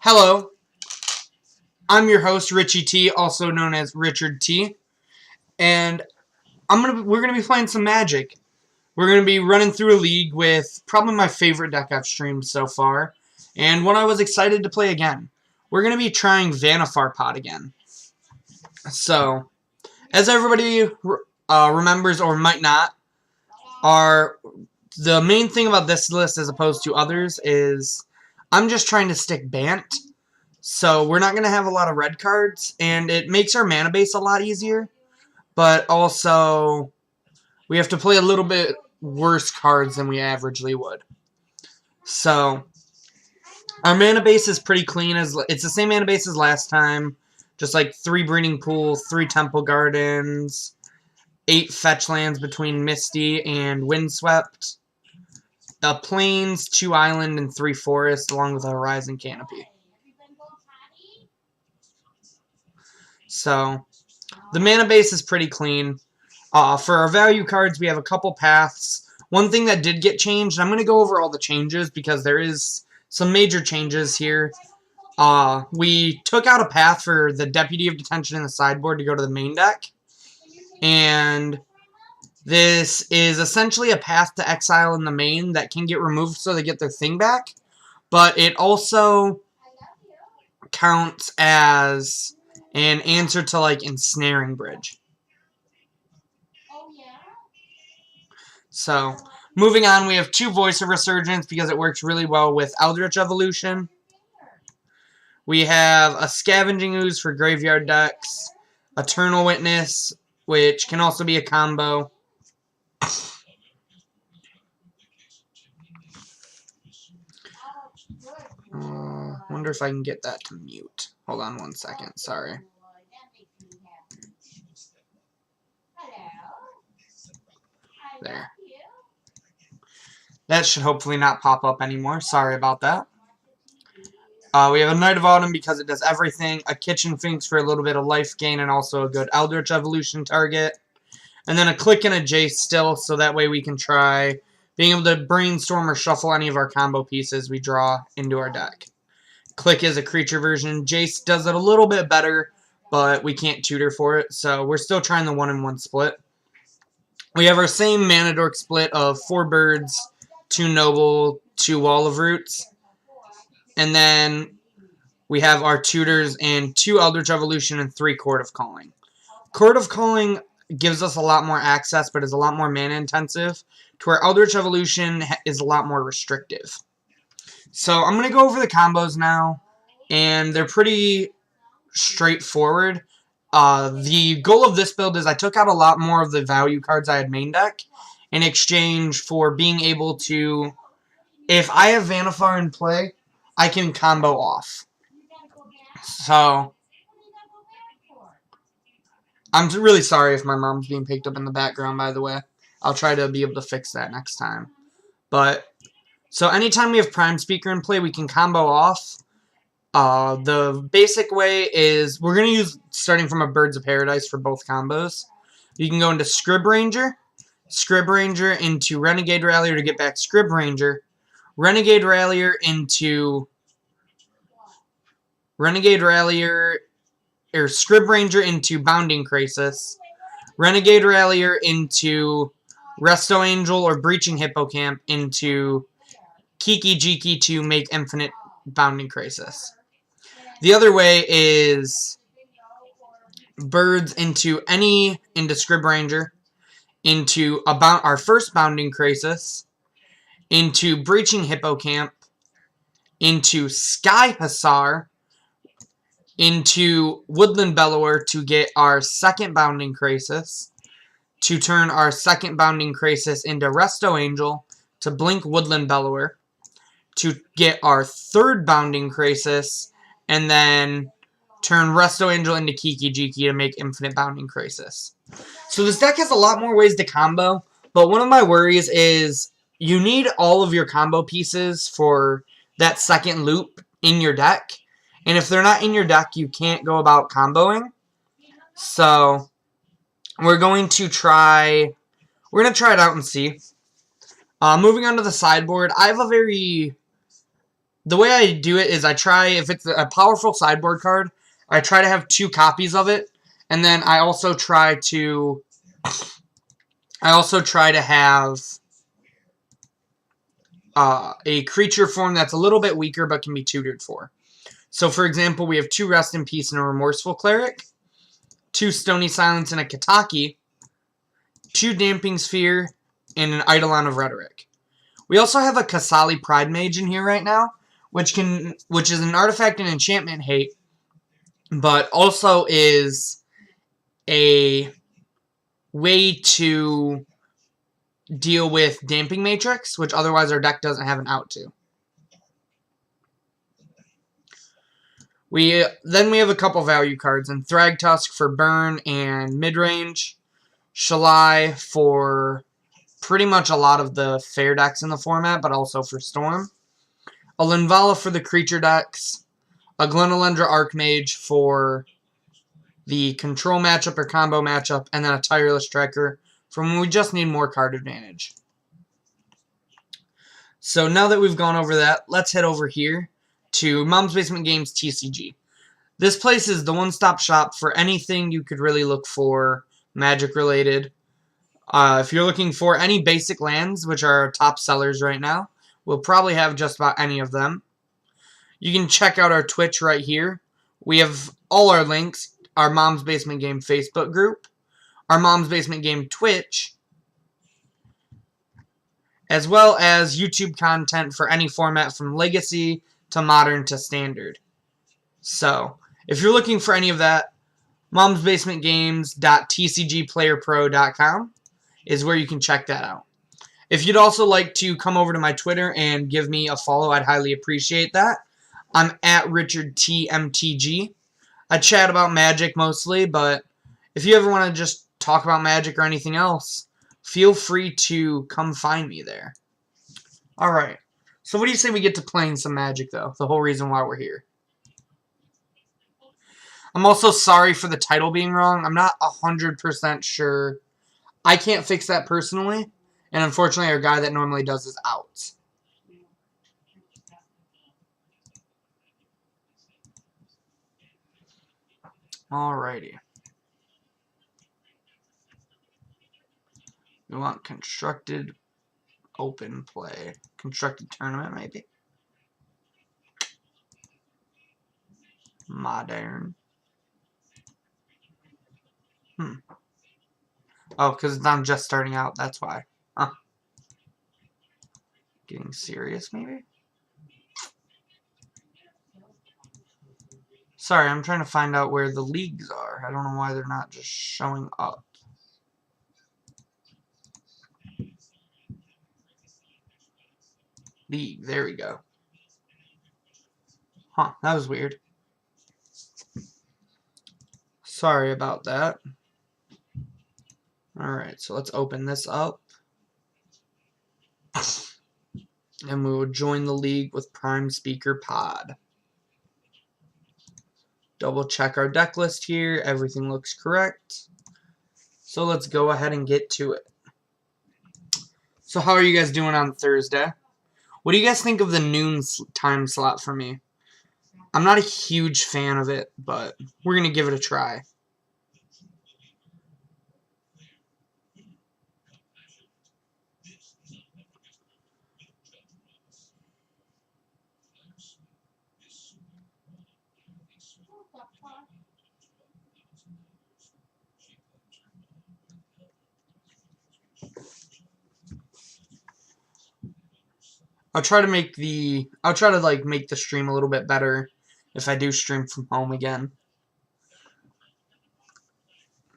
Hello, I'm your host, Richie T, also known as Richard T, and we're gonna be playing some Magic. We're gonna be running through a league with probably my favorite deck I've streamed so far, and one I was excited to play again. We're gonna be trying Vanafar Pod again. So, as everybody remembers or might not, the main thing about this list as opposed to others is I'm just trying to stick Bant. So we're not going to have a lot of red cards, and it makes our mana base a lot easier. But also, we have to play a little bit worse cards than we averagely would. So, our mana base is pretty clean. It's the same mana base as last time. Just like 3 Breeding Pools, 3 Temple Gardens, 8 fetch lands between Misty and Windswept, a Plains, 2 Island, and 3 Forest, along with a Horizon Canopy. So, the mana base is pretty clean. For our value cards, we have a couple paths. One thing that did get changed, I'm going to go over all the changes because there is some major changes here. We took out a path for the Deputy of Detention in the sideboard to go to the main deck. And this is essentially a path to exile in the main that can get removed so they get their thing back. But it also counts as an answer to, like, Ensnaring Bridge. So, moving on, we have 2 Voice of Resurgence because it works really well with Eldritch Evolution. We have a Scavenging Ooze for graveyard decks, Eternal Witness, which can also be a combo. Wonder if I can get that to mute. Hold on one second, sorry. There. That should hopefully not pop up anymore. Sorry about that. We have a Knight of Autumn because it does everything. A Kitchen Finks for a little bit of life gain and also a good Eldritch Evolution target. And then a Click and a Jace still, so that way we can try being able to brainstorm or shuffle any of our combo pieces we draw into our deck. Click is a creature version. Jace does it a little bit better, but we can't tutor for it, so we're still trying the 1-in-1 split. We have our same Mana Dork split of 4 birds, 2 noble, 2 wall of roots. And then we have our tutors and 2 Eldritch Evolution and 3 Chord of Calling. Chord of Calling gives us a lot more access, but is a lot more mana intensive, to where Eldritch Evolution is a lot more restrictive. So I'm going to go over the combos now, and they're pretty straightforward. The goal of this build is I took out a lot more of the value cards I had main deck in exchange for being able to, if I have Vanafar in play, I can combo off. So, I'm really sorry if my mom's being picked up in the background, by the way. I'll try to be able to fix that next time. But, so anytime we have Prime-Speaker in play, we can combo off. The basic way is, we're going to use, starting from a Birds of Paradise for both combos. You can go into Scrib Ranger into Renegade Rallier to get back Scrib Ranger, Renegade Rallier into Scrib Ranger into Bounding Crisis, Renegade Rallier into Resto Angel or Breaching Hippocamp into Kiki-Jiki to make Infinite Bounding Crisis. The other way is Birds into Scrib Ranger, into our first Bounding Crisis, into Breaching Hippocamp, into Sky Hussar, into Woodland Bellower to get our second Bounding Crisis, to turn our second Bounding Crisis into Resto Angel, to blink Woodland Bellower, to get our third Bounding Crisis, and then turn Resto Angel into Kiki-Jiki to make Infinite Bounding Crisis. So this deck has a lot more ways to combo, but one of my worries is you need all of your combo pieces for that second loop in your deck. And if they're not in your deck, you can't go about comboing. So we're going to try it out and see. Moving on to the sideboard, I have a very the way I do it is I try, if it's a powerful sideboard card, I try to have 2 copies of it, and then I also try to have a creature form that's a little bit weaker but can be tutored for. So, for example, we have 2 Rest in Peace and a Remorseful Cleric, 2 Stony Silence and a Kitaki, 2 Damping Sphere, and an Eidolon of Rhetoric. We also have a Kasali Pride Mage in here right now, which is an artifact and enchantment hate, but also is a way to deal with Damping Matrix, which otherwise our deck doesn't have an out to. Then we have a couple value cards, and Thragtusk for burn and midrange, Shalai for pretty much a lot of the fair decks in the format, but also for Storm, a Linvala for the creature decks, a Glenelendra Archmage for the control matchup or combo matchup, and then a Tireless Trekker for when we just need more card advantage. So now that we've gone over that, let's head over here to Mom's Basement Games TCG. This place is the one-stop shop for anything you could really look for Magic related. If you're looking for any basic lands, which are our top sellers right now, we'll probably have just about any of them. You can check out our Twitch right here. We have all our links, our Mom's Basement Game Facebook group, our Mom's Basement Game Twitch, as well as YouTube content for any format from Legacy to Modern to Standard. So, if you're looking for any of that, momsbasementgames.tcgplayerpro.com is where you can check that out. If you'd also like to come over to my Twitter and give me a follow, I'd highly appreciate that. I'm at RichardTMTG. I chat about Magic mostly, but if you ever want to just talk about Magic or anything else, feel free to come find me there. Alright, so what do you say we get to playing some Magic, though? The whole reason why we're here. I'm also sorry for the title being wrong. I'm not 100% sure. I can't fix that personally, and unfortunately our guy that normally does is out. Alrighty. We want constructed open play. Constructed tournament, maybe. Modern. Oh, because I'm just starting out, that's why. Huh. Getting serious, maybe? Sorry, I'm trying to find out where the leagues are. I don't know why they're not just showing up. League, there we go. Huh, that was weird. Sorry about that. Alright, so let's open this up. And we will join the league with Prime-Speaker Pod. Double check our deck list here. Everything looks correct. So let's go ahead and get to it. So how are you guys doing on Thursday? What do you guys think of the noon time slot for me? I'm not a huge fan of it, but we're going to give it a try. I'll try to make the stream a little bit better if I do stream from home again.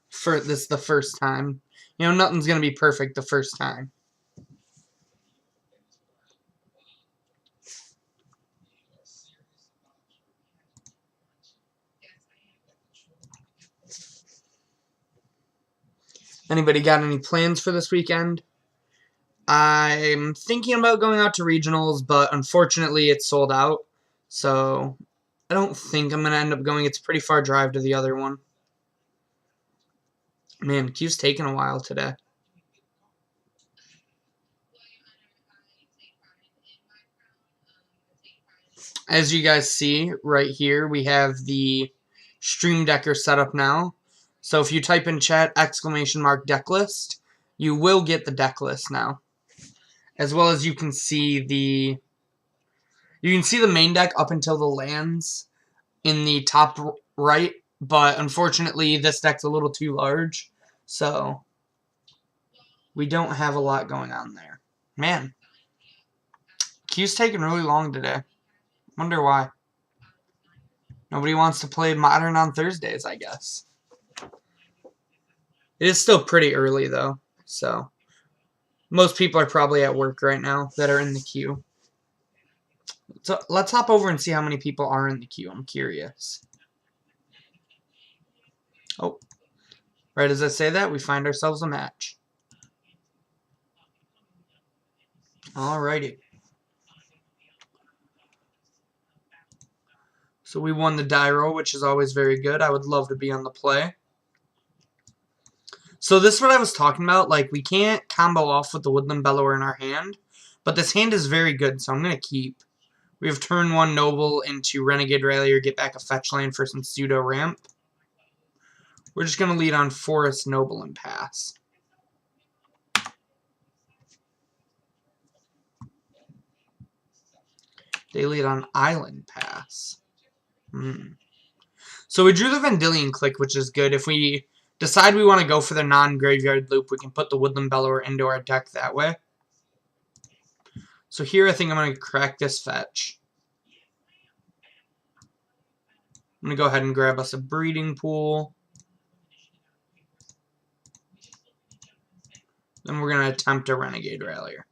For this the first time. You know, nothing's going to be perfect the first time. Anybody got any plans for this weekend? I'm thinking about going out to regionals, but unfortunately it's sold out. So I don't think I'm going to end up going. It's a pretty far drive to the other one. Man, Q's taking a while today. As you guys see right here, we have the Stream Decker set up now. So if you type in chat !deck list, you will get the deck list now. As well as you can see the main deck up until the lands in the top right, but unfortunately this deck's a little too large, so we don't have a lot going on there. Man, queue's taking really long today. Wonder why. Nobody wants to play Modern on Thursdays, I guess. It is still pretty early, though, so most people are probably at work right now that are in the queue. So let's hop over and see how many people are in the queue. I'm curious. Oh, right as I say that, we find ourselves a match. Alrighty. So we won the die roll, which is always very good. I would love to be on the play. So this is what I was talking about. Like, we can't combo off with the Woodland Bellower in our hand, but this hand is very good, so I'm going to keep. We have turn 1 Noble into Renegade Rallier, get back a fetch land for some pseudo ramp. We're just going to lead on Forest, Noble, and pass. They lead on Island, pass. So we drew the Vendilion Click, which is good. If we decide we want to go for the non-graveyard loop, we can put the Woodland Bellower into our deck that way. So here I think I'm going to crack this fetch. I'm going to go ahead and grab us a Breeding Pool. Then we're going to attempt a Renegade Rallier.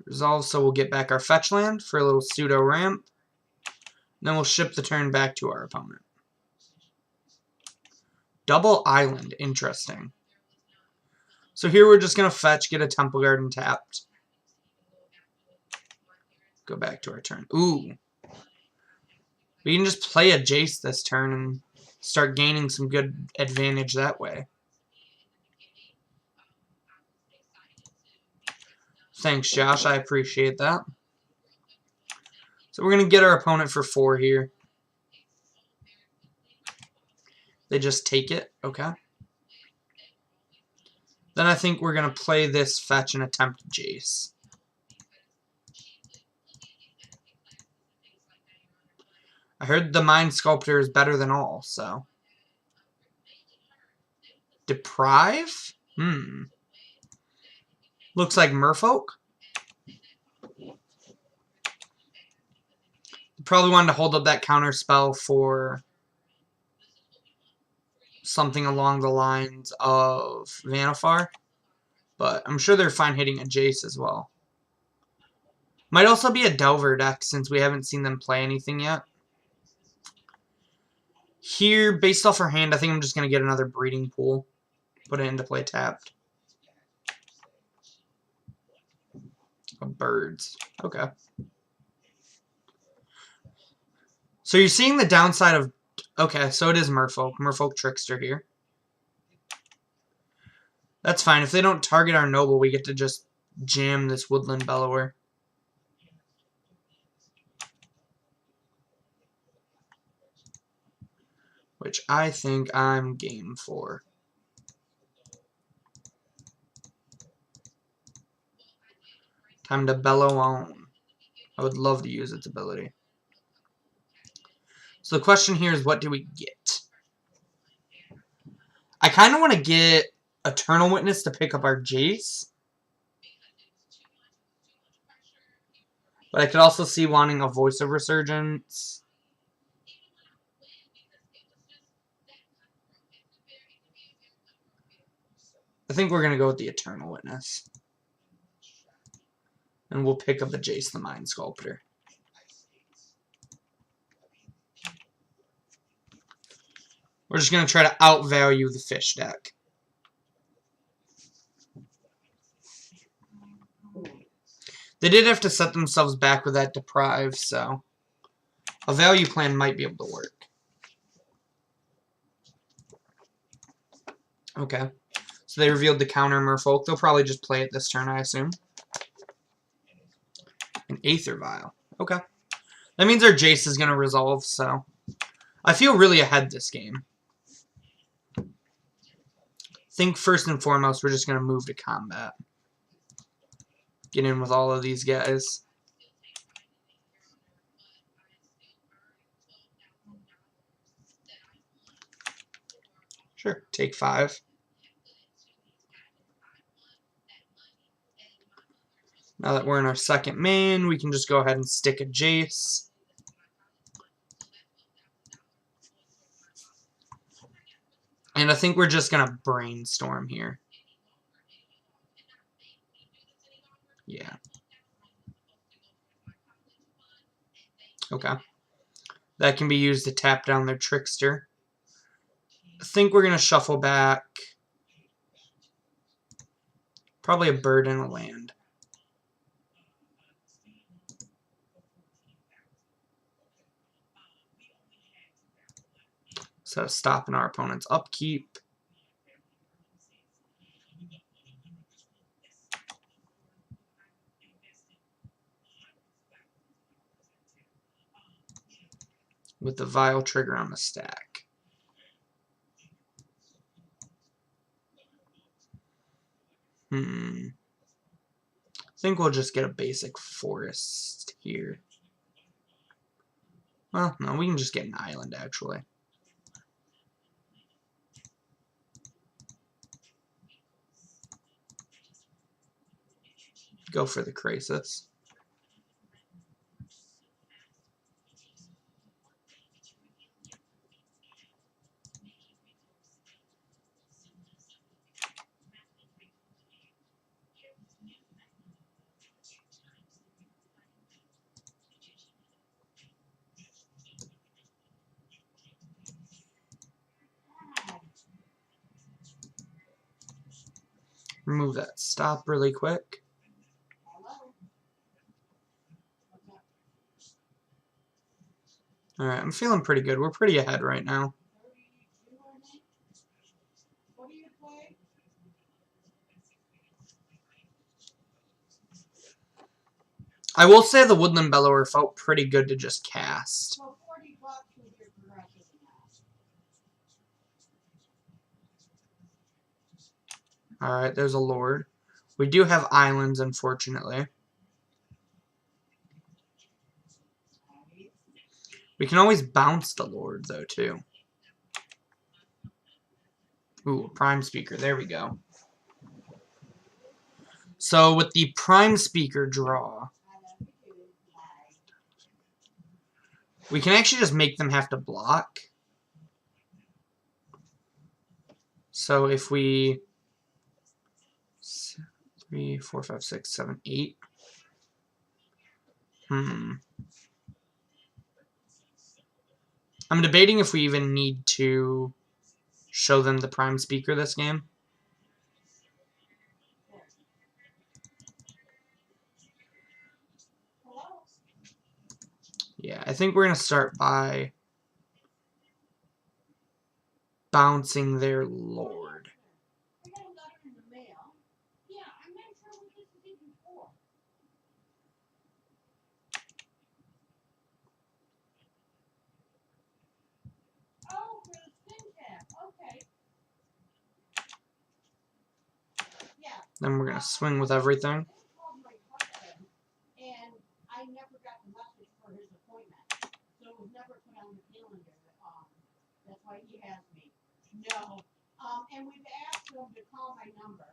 Resolve, so we'll get back our fetch land for a little pseudo ramp. Then we'll ship the turn back to our opponent. Double Island, interesting. So here we're just going to fetch, get a Temple Garden tapped. Go back to our turn. Ooh. We can just play a Jace this turn and start gaining some good advantage that way. Thanks, Josh. I appreciate that. So we're going to get our opponent for 4 here. They just take it. Okay. Then I think we're going to play this fetch and attempt Jace. I heard the Mind Sculptor is better than all, so. Deprive? Looks like Merfolk. Probably wanted to hold up that counter spell for something along the lines of Vanafar. But I'm sure they're fine hitting a Jace as well. Might also be a Delver deck since we haven't seen them play anything yet. Here, based off our hand, I think I'm just going to get another Breeding Pool. Put it into play tapped. Birds. Okay. So you're seeing the downside of... Okay, so it is Merfolk. Merfolk Trickster here. That's fine. If they don't target our Noble, we get to just jam this Woodland Bellower. Which I think I'm game for. Time to bellow on. I would love to use its ability. So the question here is, what do we get? I kind of want to get Eternal Witness to pick up our Jace. But I could also see wanting a Voice of Resurgence. I think we're going to go with the Eternal Witness. And we'll pick up the Jace the Mind Sculptor. We're just going to try to outvalue the fish deck. They did have to set themselves back with that Deprive, so a value plan might be able to work. Okay. So they revealed the counter Merfolk. They'll probably just play it this turn, I assume. An Aether Vial. Okay. That means our Jace is going to resolve, so... I feel really ahead this game. I think first and foremost, we're just going to move to combat. Get in with all of these guys. Sure, take 5. Now that we're in our second main, we can just go ahead and stick a Jace. And I think we're just going to brainstorm here. Yeah. Okay. That can be used to tap down their Trickster. I think we're going to shuffle back probably a bird and a land. So stopping our opponent's upkeep. With the Vial trigger on the stack. I think we'll just get a basic forest here. Well, no, we can just get an island, actually. Go for the Crisis. Remove that stop really quick. Alright, I'm feeling pretty good. We're pretty ahead right now. I will say the Woodland Bellower felt pretty good to just cast. Alright, there's a Lord. We do have islands, unfortunately. We can always bounce the Lord, though, too. Ooh, Prime-Speaker. There we go. So, with the Prime-Speaker draw, we can actually just make them have to block. So, if we... 3, 4, 5, 6, 7, 8. I'm debating if we even need to show them the Prime-Speaker this game. Yeah, I think we're going to start by bouncing their Lord. Then we're going to swing with everything. And we've asked him to call my number.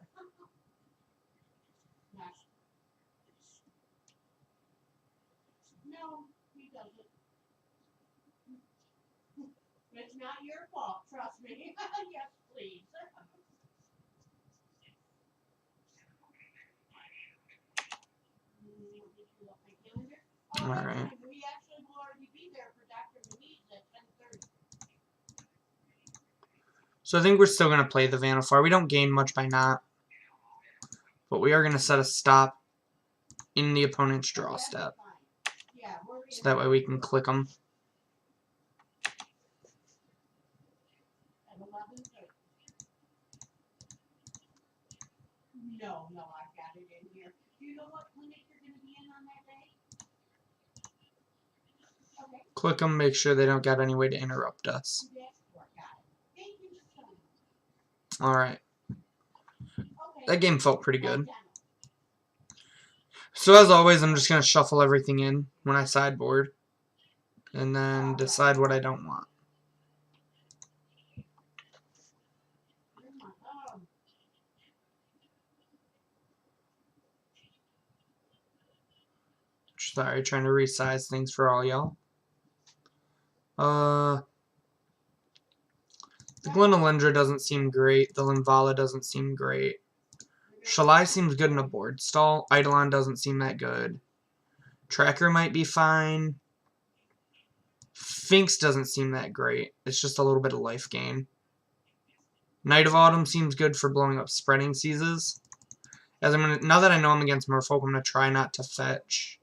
No, he doesn't. It's not your fault, trust me. Yes, please. All right. We actually will already be there for Dr. Louise at 10:30. So I think we're still going to play the Vanafar. We don't gain much by not. But we are going to set a stop in the opponent's draw step. So that way we can click them. No, I've got it in here. Do you know what clinic you're going to be in on that day? Click them, make sure they don't got any way to interrupt us. Alright. That game felt pretty good. So as always, I'm just going to shuffle everything in when I sideboard. And then decide what I don't want. Sorry, trying to resize things for all y'all. The Glenalindra doesn't seem great. The Linvala doesn't seem great. Shalai seems good in a board stall. Eidolon doesn't seem that good. Tracker might be fine. Finks doesn't seem that great. It's just a little bit of life gain. Night of Autumn seems good for blowing up spreading seizes. Now that I know I'm against Merfolk, I'm gonna try not to fetch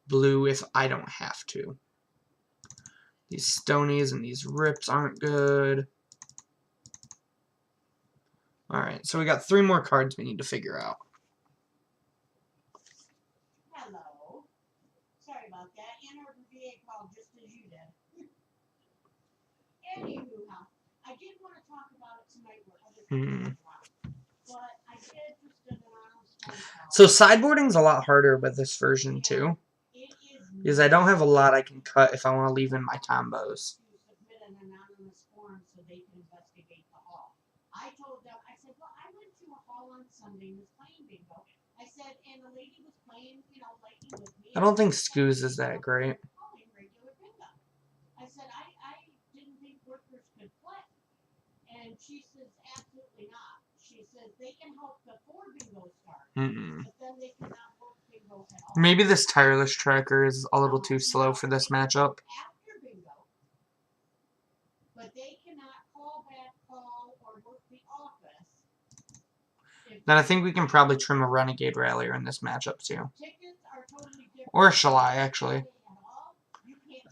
blue if I don't have to. These Stonies and these Rips aren't good. Alright, so we got 3 more cards we need to figure out. Hello. Sorry about that. Ann-Arbor VA called just as you did. Anywho, I did want to talk about it tonight where other people but I did just an anonymous phone call. So sideboarding's a lot harder with this version too. Because I don't have a lot I can cut if I want to leave in my combos. Submit an anonymous form so they can investigate the hall. I told them, I said, well, I went to a hall on Sunday and was playing bingo. I said, and the lady was playing, you know, lightly with me. I don't think Scooz is that great. Regular bingo. I said, I didn't think workers could play. And she says, absolutely not. She says, they can help before bingo starts. But then they cannot work bingo at all. Maybe this tireless tracker is a little too slow for this matchup. After bingo, but they cannot call back, call, or work the office. Then I think we can probably trim a Renegade Rallier in this matchup too. Tickets are totally different. Or a Shalai, actually.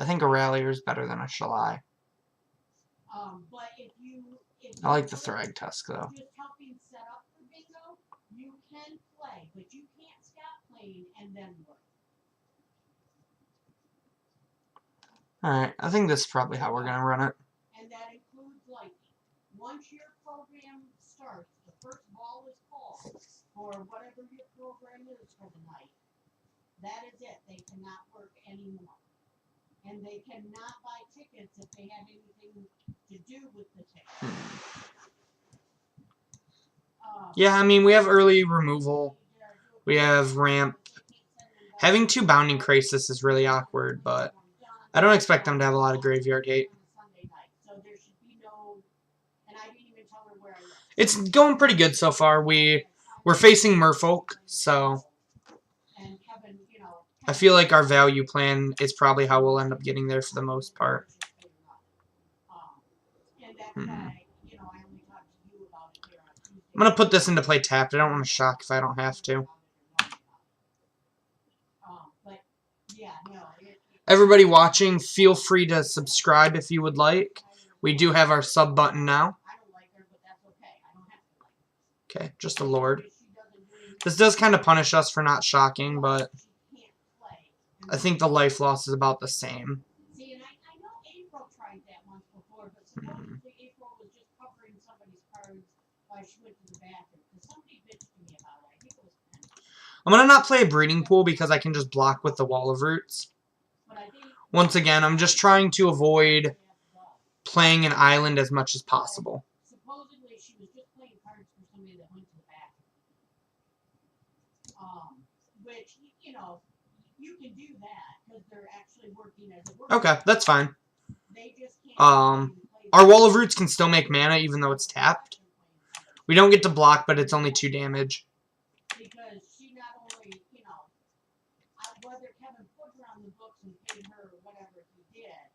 I think a Rallier is better than a Shalai. But if I like the Thrag Tusk though. just helping set up for bingo, you can play, but you can't stop playing and then work. Alright, I think this is probably how we're going to run it. And that includes lighting. Once your program starts, the first ball is called for whatever your program is for the night. That is it. They cannot work anymore. And they cannot buy tickets if they have anything to do with the tickets. Yeah, I mean, we have early removal. We have ramp. Having 2 Bounding Crisis is really awkward, but I don't expect them to have a lot of graveyard hate. It's going pretty good so far. We're facing Merfolk, so I feel like our value plan is probably how we'll end up getting there for the most part. I'm going to put this into play tapped. I don't want to shock if I don't have to. Everybody watching, feel free to subscribe if you would like. We do have our sub button now. Okay, just a Lord. This does kind of punish us for not shocking, but I think the life loss is about the same. See, and I know April tried that once before, but supposedly April was just covering somebody's cards while she went to the bathroom. Because somebody bitched to me about it. I think it was Penny. I'm going to not play a breeding pool because I can just block with the Wall of Roots. Once again, I'm just trying to avoid playing an island as much as possible. Supposedly she was just playing cards for somebody that went to the bathroom. Which, you know, you can do that because they're actually working as a worker. Okay, that's fine. They just can't our Wall of Roots can still make mana even though it's tapped. We don't get to block, but it's only 2 damage. Because she not only, you know, whether Kevin put her on the books and paid her or whatever he did.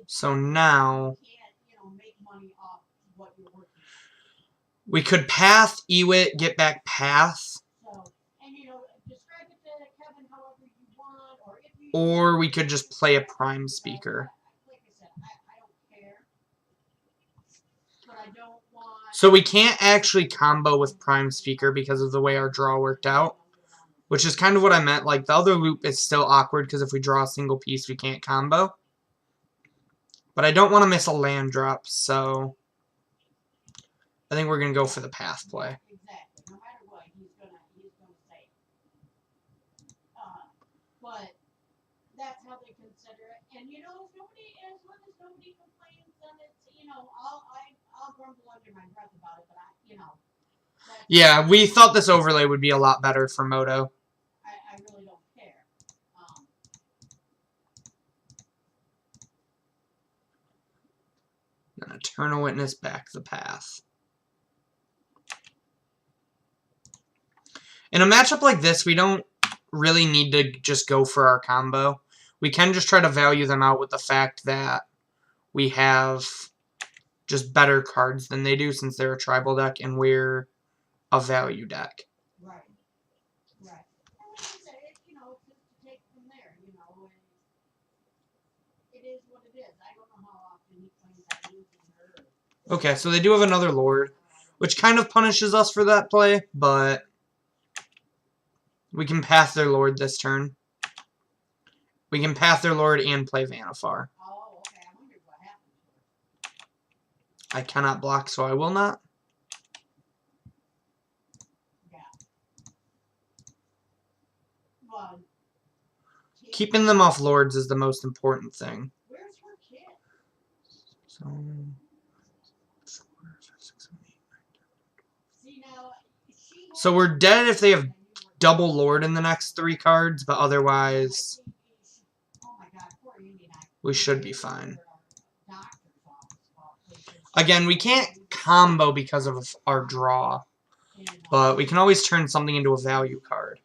So now You can't, you know, make money off what you're working on. we could Path, Ewit, get back Path. So, and you know, describe it to Kevin however you want, or if you. Or we could just play a Prime-Speaker. Like I said, I don't care. But I don't want. So we can't actually combo with Prime-Speaker because of the way our draw worked out. Which is kind of what I meant. Like, the other loop is still awkward because if we draw a single piece, we can't combo. But I don't want to miss a land drop, so I think we're going to go for the path play. Exactly. No matter what, he's gonna say. But that's how they consider it. And you know, as long as nobody complains, then it's, you know, I'll grumble under my breath about it, but you know. Yeah, we thought this overlay would be a lot better for Moto. I really don't care. Then Eternal Witness back the path. In a matchup like this, we don't really need to just go for our combo. We can just try to value them out with the fact that we have just better cards than they do since they're a tribal deck and we're a value deck. Right. Right. And like I said, you know, it's just to take from there, you know, and it is what it is. I don't know how often he claims I'm losing her. Okay, so they do have another Lord, which kind of punishes us for that play, but we can path their Lord this turn. We can path their Lord and play Vanafar. Oh, okay. I wondered what happened to her. I cannot block, so I will not. Yeah. Well, Keeping them off Lords is the most important thing. where's her kid? So, 4, 5, 6, 7, 8, 9, 10. See, now, So we're dead if they have double Lord in the next 3 cards, but otherwise we should be fine. Again, we can't combo because of our draw, but we can always turn something into a value card.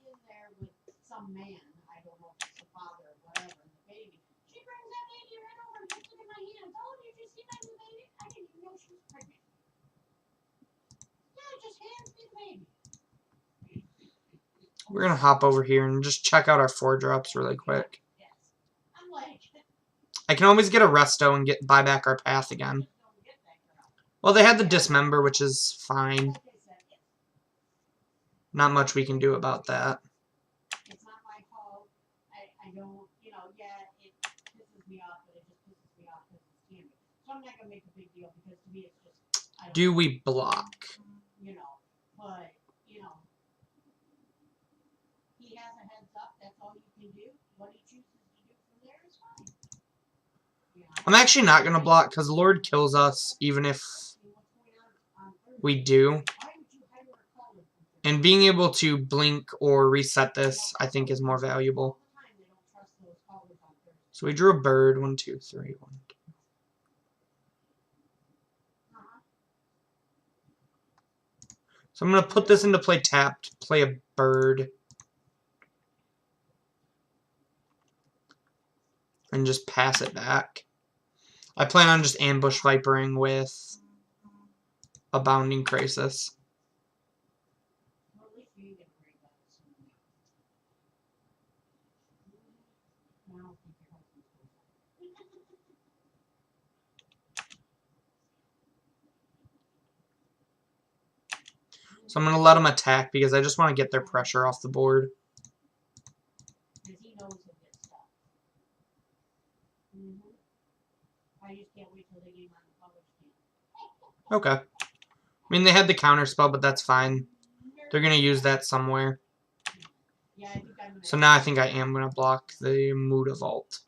We're going to hop over here and just check out our 4-drops really quick. I can always get a Resto and buy back our path again. Well, they had the Dismember, which is fine. Not much we can do about that. It's not my fault. I don't, you know, yeah, it pisses me off, but it just pisses me off because it's Cammy. So I'm not going to make a big deal because to me it's just, I don't Do know. we block? You know, but, you know, he has a heads up. That's all you can do. What he chooses to do from there is fine. You know? I'm actually not going to block because Lord kills us even if we do. And being able to blink or reset this, I think, is more valuable. So we drew a bird. 1, 2, 3, 1, 2. So I'm going to put this into play tapped, play a bird. And just pass it back. I plan on just ambush vipering with a Bounding Crisis. So I'm going to let them attack because I just want to get their pressure off the board. Okay. I mean, they had the counter spell, but that's fine. They're going to use that somewhere. So now I think I am going to block the Muda Vault.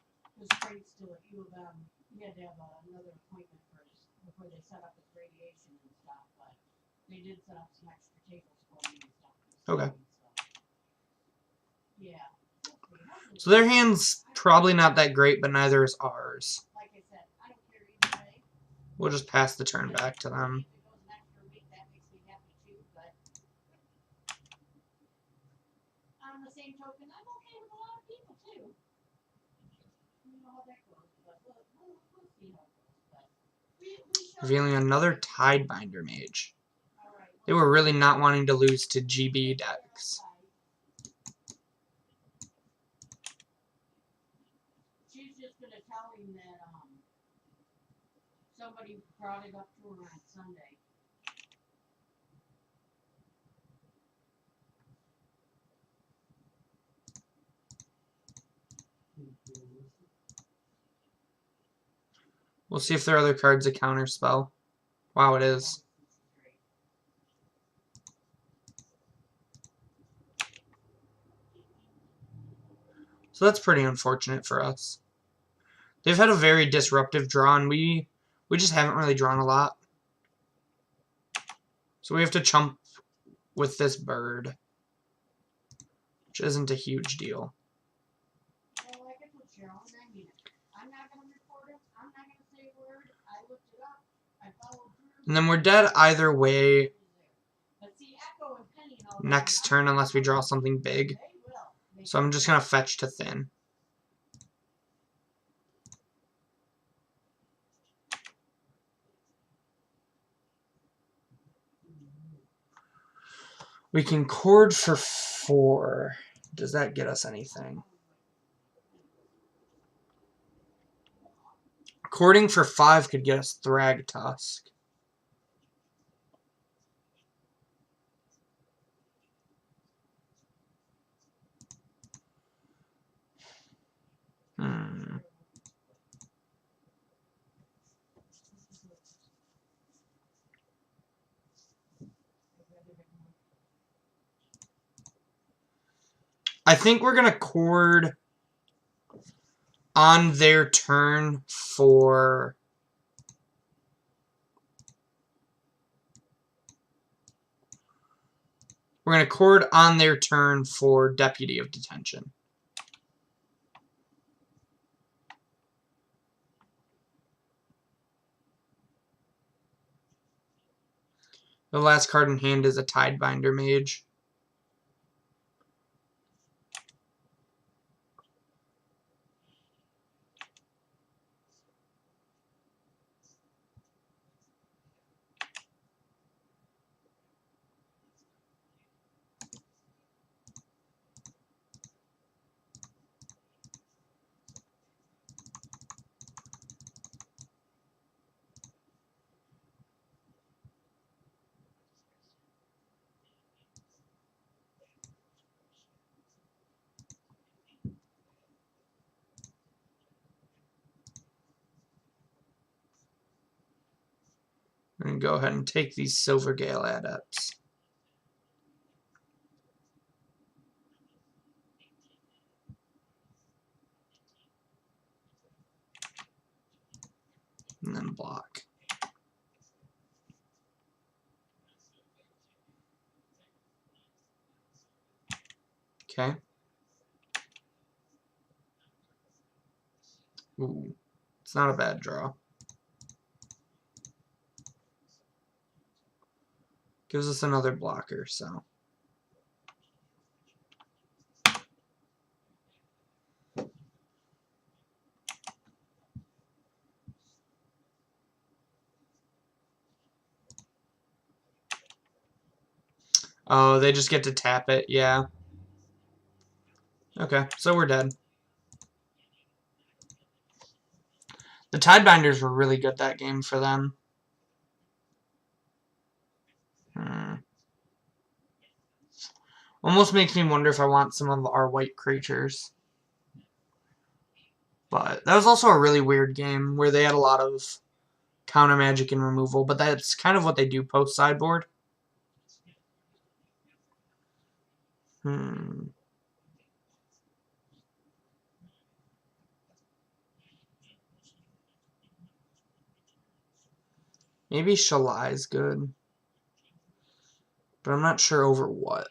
Okay. So their hand's probably not that great, but neither is ours. We'll just pass the turn back to them. On the same token, I'm okay with a lot of people too. You know how that goes, but we'll see how it goes. Revealing another Tidebinder Mage. They were really not wanting to lose to GB decks. She's just gonna tell him that somebody brought it up to her on Sunday. We'll see if there are other cards that counter spell. Wow, it is. So that's pretty unfortunate for us. They've had a very disruptive draw, and we just haven't really drawn a lot. So we have to chump with this bird, which isn't a huge deal. Well, like I told Cheryl, and I mean it. I'm not going to report it. I'm not going to say a word. I looked it up. I followed through. And then we're dead either way But see, Echo and Penny and all next turn unless we draw something big. they will. So I'm just going to fetch to thin. We can cord for 4. Does that get us anything? Cording for 5 could get us Thrag Tusk. I think we're going to cord on their turn for... We're going to cord on their turn for Deputy of Detention. The last card in hand is a Tidebinder Mage. I'm going to go ahead and take these Silvergale Adepts. And then block. Okay. Ooh, it's not a bad draw. Gives us another blocker, so. Oh, they just get to tap it, yeah. Okay, so we're dead. The Tidebinders were really good that game for them. Almost makes me wonder if I want some of our white creatures. But that was also a really weird game where they had a lot of counter magic and removal, but that's kind of what they do post sideboard. Maybe Shalai's good. But I'm not sure over what.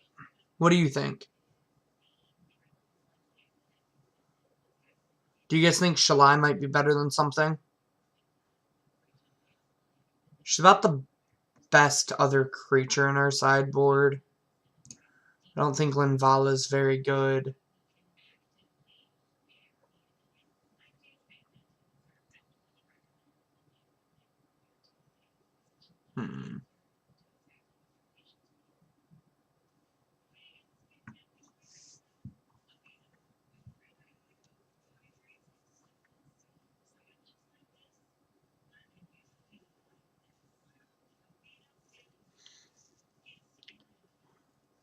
What do you think? Do you guys think Shalai might be better than something? She's about the best other creature in our sideboard. I don't think Linvala is very good.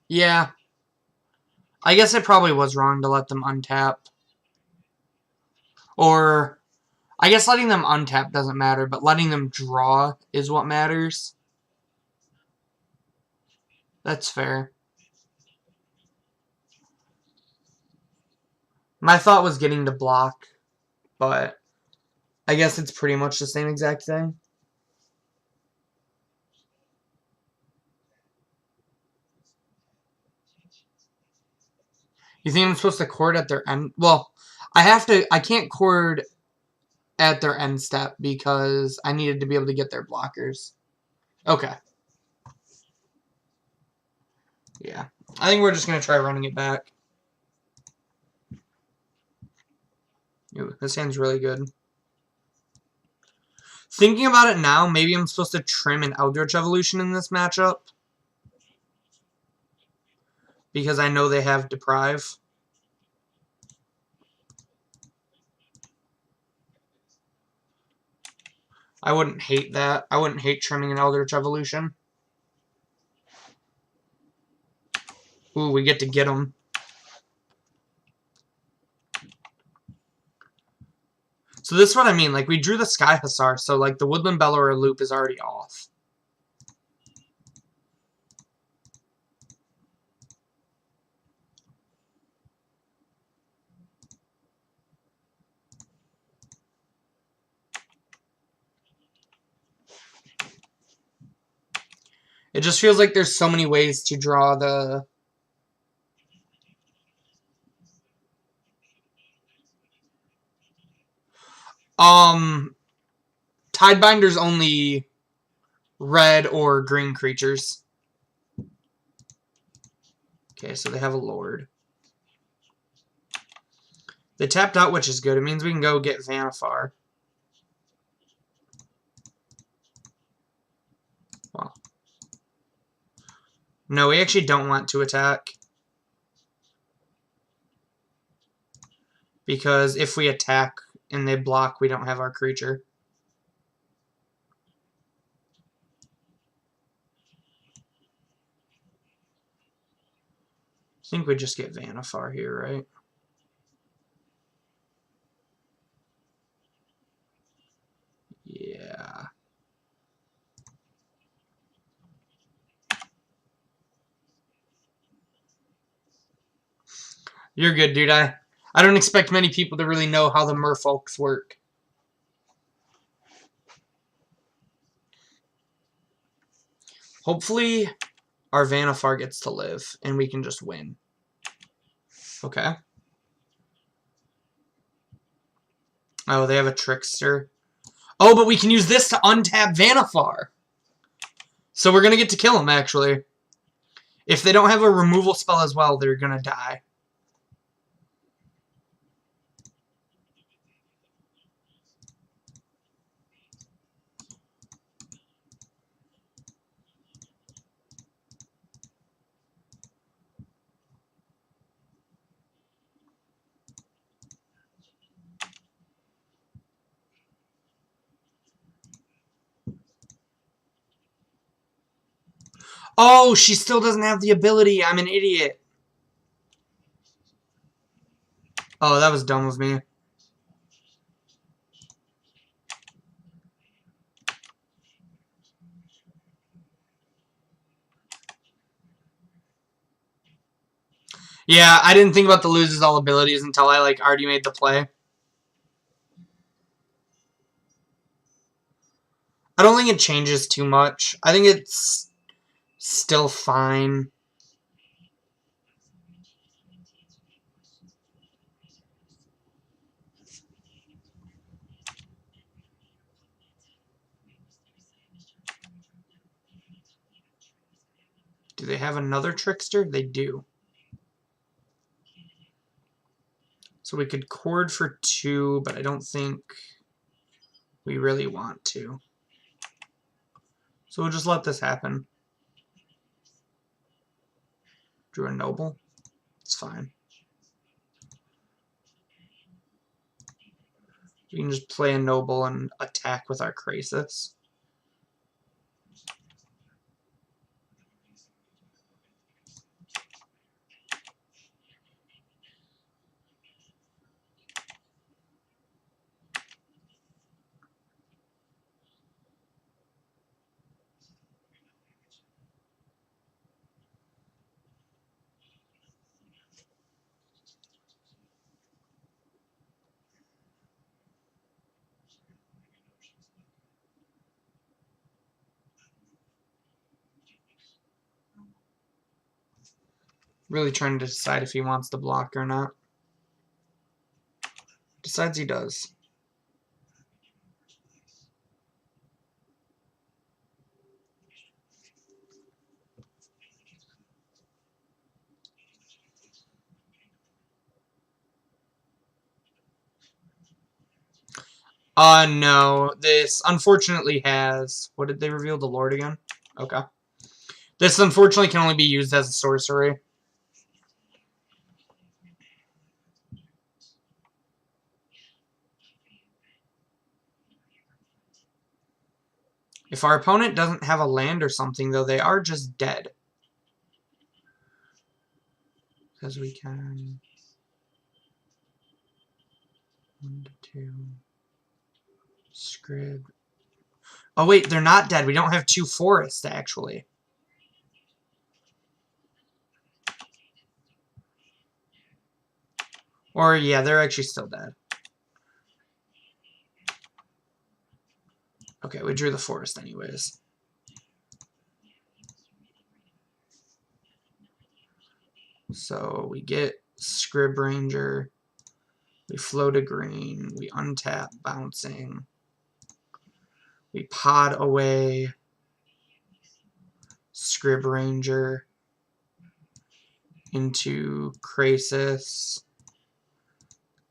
Yeah. I guess I probably was wrong to let them untap. Or, I guess letting them untap doesn't matter, but letting them draw is what matters. That's fair. My thought was getting to block, but I guess it's pretty much the same exact thing. You think I'm supposed to chord at their end? Well, I can't chord at their end step because I needed to be able to get their blockers. Okay. Yeah. I think we're just going to try running it back. Ooh, this hand's really good. Thinking about it now, maybe I'm supposed to trim an Eldritch Evolution in this matchup. Because I know they have Deprive. I wouldn't hate that. I wouldn't hate trimming an Eldritch Evolution. Ooh, we get to get them. So this is what I mean. Like, we drew the Sky Hussar, so, like, the Woodland Bellower loop is already off. It just feels like there's so many ways to draw the... Tidebinder's only red or green creatures. Okay, so they have a Lord. They tapped out, which is good. It means we can go get Vanafar. Well. No, we actually don't want to attack. Because if we attack and they block, we don't have our creature. I think we just get Vanafar here, right? Yeah. You're good, dude. I don't expect many people to really know how the merfolks work. Hopefully, our Vanafar gets to live, and we can just win. Okay. Oh, they have a Trickster. Oh, but we can use this to untap Vanafar. So we're going to get to kill him, actually. If they don't have a removal spell as well, they're going to die. Oh, she still doesn't have the ability. I'm an idiot. Oh, that was dumb of me. Yeah, I didn't think about the loses all abilities until I, like, already made the play. I don't think it changes too much. I think it's still fine. Do they have another Trickster? They do. So we could chord for 2, but I don't think we really want to. So we'll just let this happen. Drew a Noble. It's fine. We can just play a Noble and attack with our Krasis. Really trying to decide if he wants to block or not. Decides he does. No. This unfortunately has... What did they reveal? The Lord again? Okay. This unfortunately can only be used as a sorcery. If our opponent doesn't have a land or something, though, they are just dead. Because we can... 1 to 2... Scrib... Oh, wait, they're not dead. We don't have 2 forests, actually. Or, yeah, they're actually still dead. Okay, we drew the forest anyways. So we get Scrib Ranger. We float a green. We untap bouncing. We pod away Scrib Ranger into Krasis.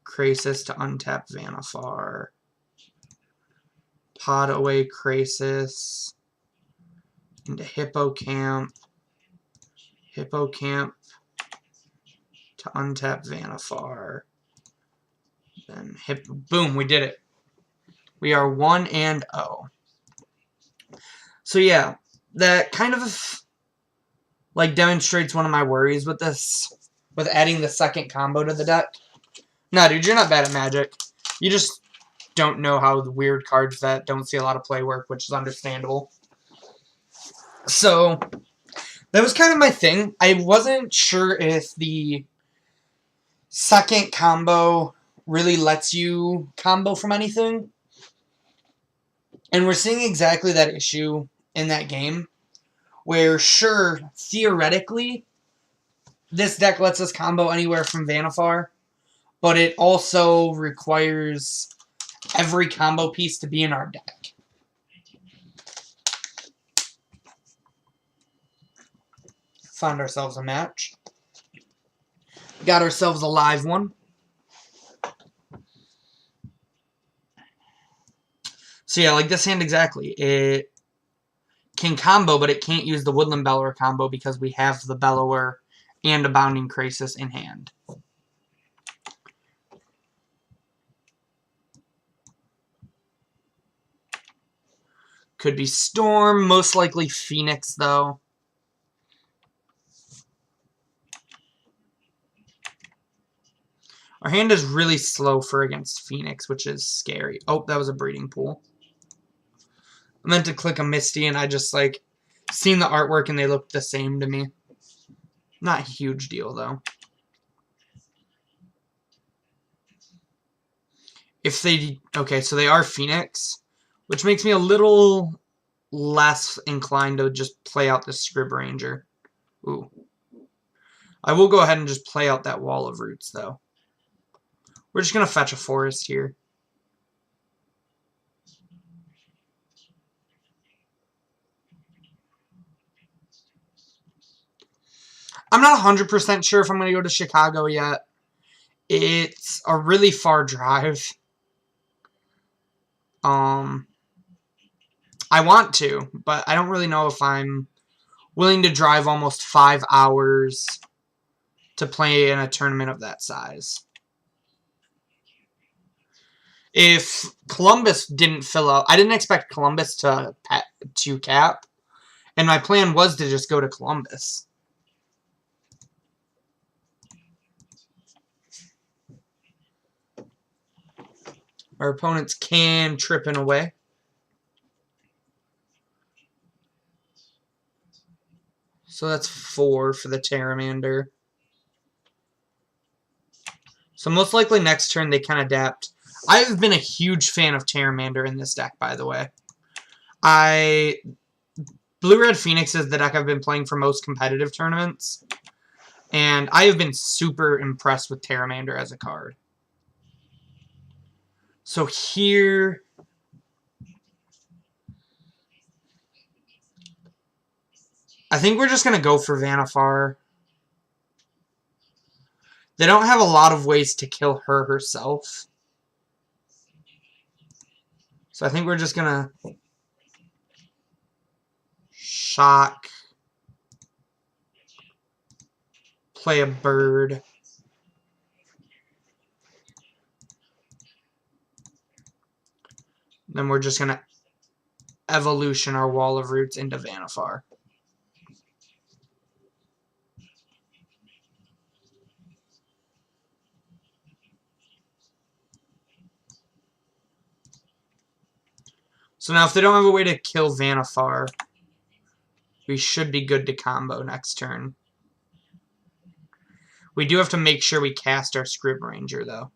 Krasis to untap Vanafar. Pod away Krasis into Hippocamp. Hippocamp to untap Vanafar. Then boom, we did it. We are 1-0. So yeah, that kind of like demonstrates one of my worries with this, with adding the second combo to the deck. No, dude, you're not bad at Magic. You just don't know how the weird cards that don't see a lot of play work, which is understandable. So that was kind of my thing. I wasn't sure if the second combo really lets you combo from anything. And we're seeing exactly that issue in that game. Where, sure, theoretically, this deck lets us combo anywhere from Vanafar. But it also requires every combo piece to be in our deck. Found ourselves a match. Got ourselves a live one. So yeah, like this hand exactly. It can combo, but it can't use the Woodland Bellower combo because we have the Bellower and a Bounding Krasis in hand. Could be Storm, most likely Phoenix, though. Our hand is really slow for against Phoenix, which is scary. Oh, that was a breeding pool. I meant to click a Misty, and I just, like, seen the artwork, and they looked the same to me. Not a huge deal, though. If they... Okay, so they are Phoenix, which makes me a little less inclined to just play out the Scrib Ranger. Ooh. I will go ahead and just play out that Wall of Roots, though. We're just going to fetch a forest here. I'm not 100% sure if I'm going to go to Chicago yet. It's a really far drive. I want to, but I don't really know if I'm willing to drive almost 5 hours to play in a tournament of that size. If Columbus didn't fill out, I didn't expect Columbus to cap, and my plan was to just go to Columbus. Our opponents can trip in away. So that's 4 for the Pteramander. So most likely next turn they can adapt. I've been a huge fan of Pteramander in this deck, by the way. Blue-Red Phoenix is the deck I've been playing for most competitive tournaments. And I have been super impressed with Pteramander as a card. So here... I think we're just going to go for Vanafar. They don't have a lot of ways to kill her herself. So I think we're just going to shock, play a bird. Then we're just going to evolution our Wall of Roots into Vanafar. So now if they don't have a way to kill Vanafar, we should be good to combo next turn. We do have to make sure we cast our Scrib Ranger, though.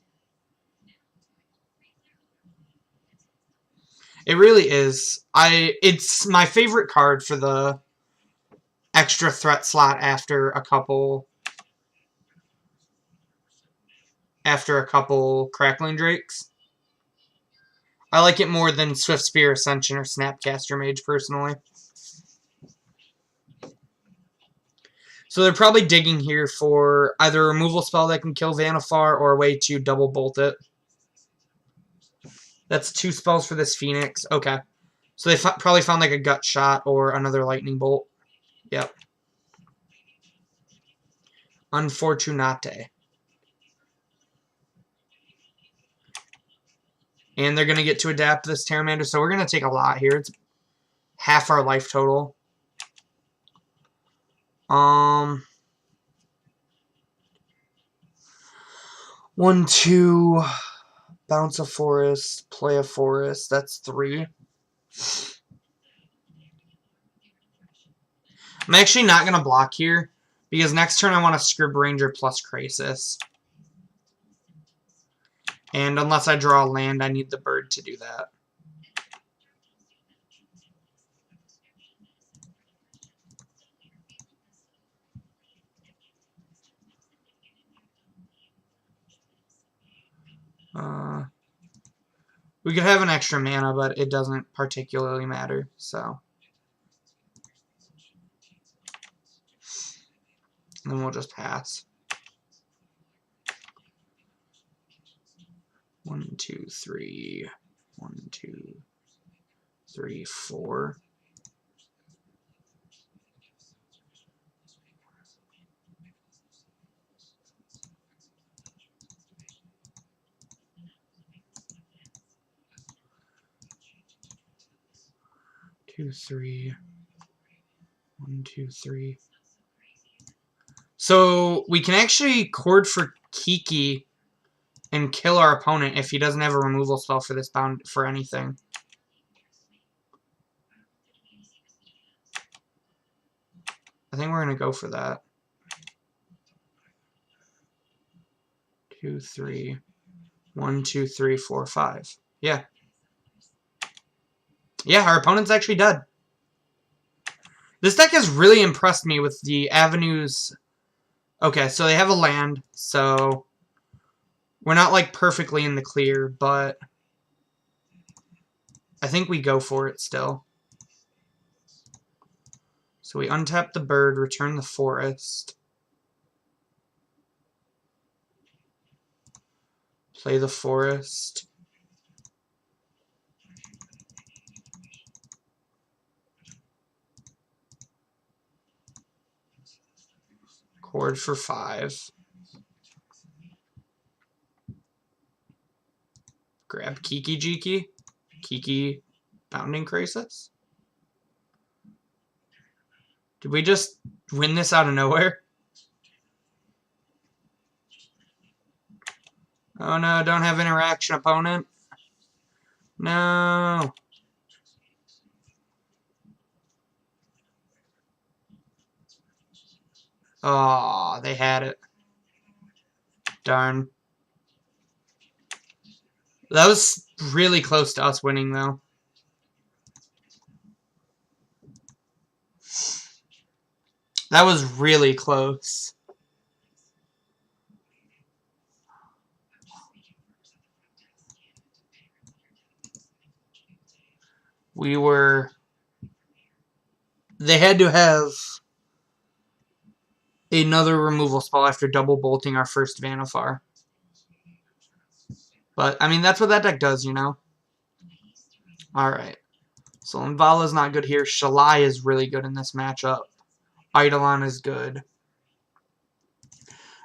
It really is. It's my favorite card for the extra threat slot after a couple Crackling Drakes. I like it more than Swift Spear Ascension or Snapcaster Mage, personally. So they're probably digging here for either a removal spell that can kill Vanafar or a way to double bolt it. That's 2 spells for this Phoenix. Okay. So they probably found like a Gut Shot or another Lightning Bolt. Yep. Unfortunate. And they're going to get to adapt this Pteramander, so we're going to take a lot here. It's half our life total. 1, 2, bounce a forest, play a forest. That's 3. I'm actually not going to block here, because next turn I want a Scrib Ranger plus Krasis. And unless I draw a land, I need the bird to do that. We could have an extra mana, but it doesn't particularly matter, so. And then we'll just pass. 1, 2, 3. 1, 2, 3, 4. Two, 3. 1, 2, 3. So we can actually chord for Kiki and kill our opponent if he doesn't have a removal spell for this bound for anything. I think we're gonna go for that. 2, 3. 1, 2, 3, 4, 5. Yeah. Yeah, our opponent's actually dead. This deck has really impressed me with the avenues. Okay, so they have a land, so we're not like perfectly in the clear, but I think we go for it still. So we untap the bird, return the forest. Play the forest. Chord for 5. Grab Kiki-Jiki. Kiki Bounding Crisis. Did we just win this out of nowhere? Oh no, don't have interaction, opponent. No. Oh, they had it. Darn. That was really close to us winning, though. That was really close. They had to have another removal spell after double bolting our first Vanafar. But, I mean, that's what that deck does, you know? Alright. So, Invala's not good here. Shalai is really good in this matchup. Eidolon is good.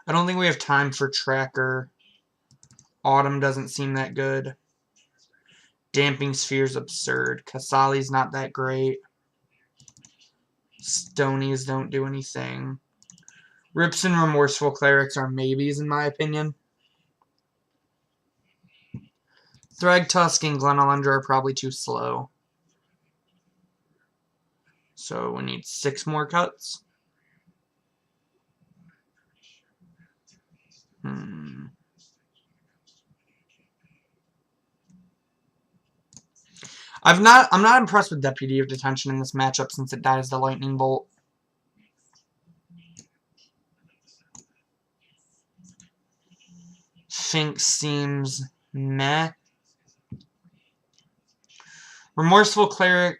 I don't think we have time for Tracker. Autumn doesn't seem that good. Damping Sphere's absurd. Kasali's not that great. Stonies don't do anything. Rips and Remorseful Clerics are maybes, in my opinion. Thragtusk and Glenalundra are probably too slow. So we need 6 more cuts. I'm not impressed with Deputy of Detention in this matchup since it dies the Lightning Bolt. Finks seems meh. Remorseful Cleric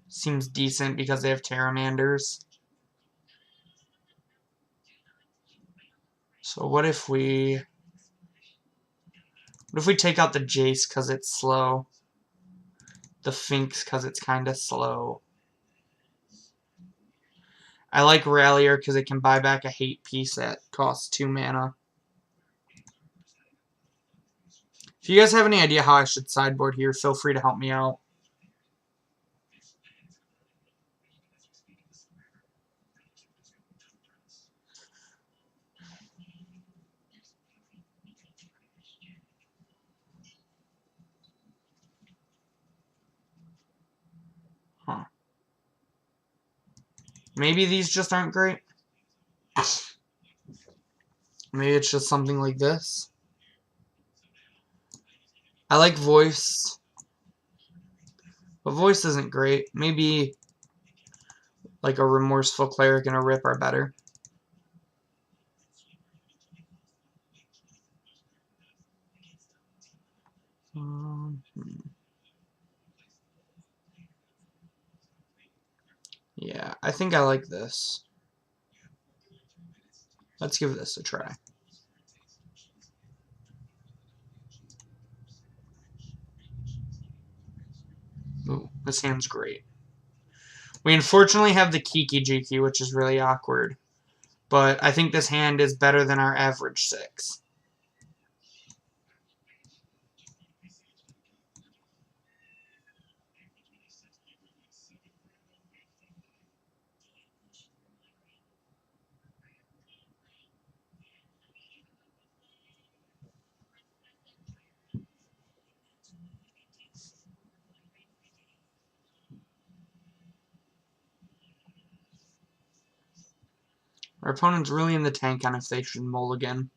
seems decent because they have Terramanders. So what if we take out the Jace because it's slow? The Finks because it's kind of slow. I like Rallier because it can buy back a hate piece that costs 2 mana. If you guys have any idea how I should sideboard here, feel free to help me out. Huh. Maybe these just aren't great. Maybe it's just something like this. I like Voice. But Voice isn't great. Maybe like a Remorseful Cleric and a Rip are better. Yeah, I think I like this. Let's give this a try. Ooh, this hand's great. We unfortunately have the Kiki-Jiki, which is really awkward. But I think this hand is better than our average 6. Our opponent's really in the tank on if they should mulligan.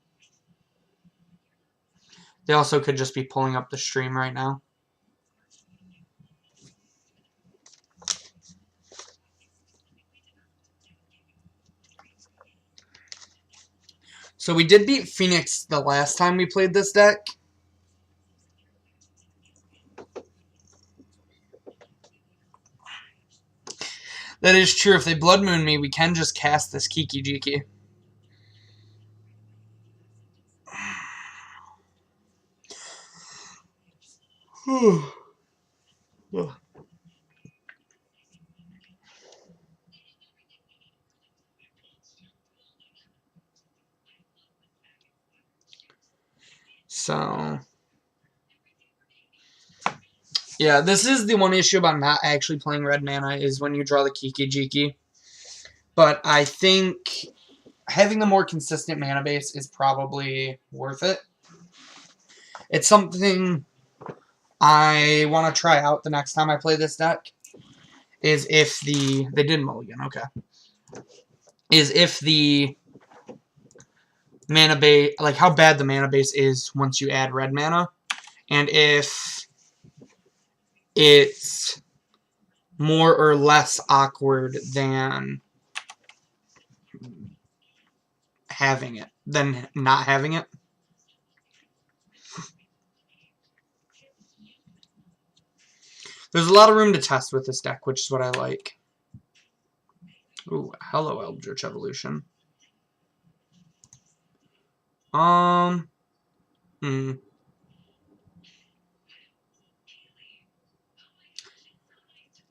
They also could just be pulling up the stream right now. So we did beat Phoenix the last time we played this deck. That is true. If they Blood Moon me, we can just cast this Kiki-Jiki. So, yeah, this is the one issue about not actually playing red mana is when you draw the Kiki-Jiki. But I think having the more consistent mana base is probably worth it. It's something I want to try out the next time I play this deck. Is if the... They did mulligan, okay. Is if the mana base... Like, how bad the mana base is once you add red mana. And if it's more or less awkward than having it, than not having it. There's a lot of room to test with this deck, which is what I like. Ooh, hello, Eldritch Evolution. I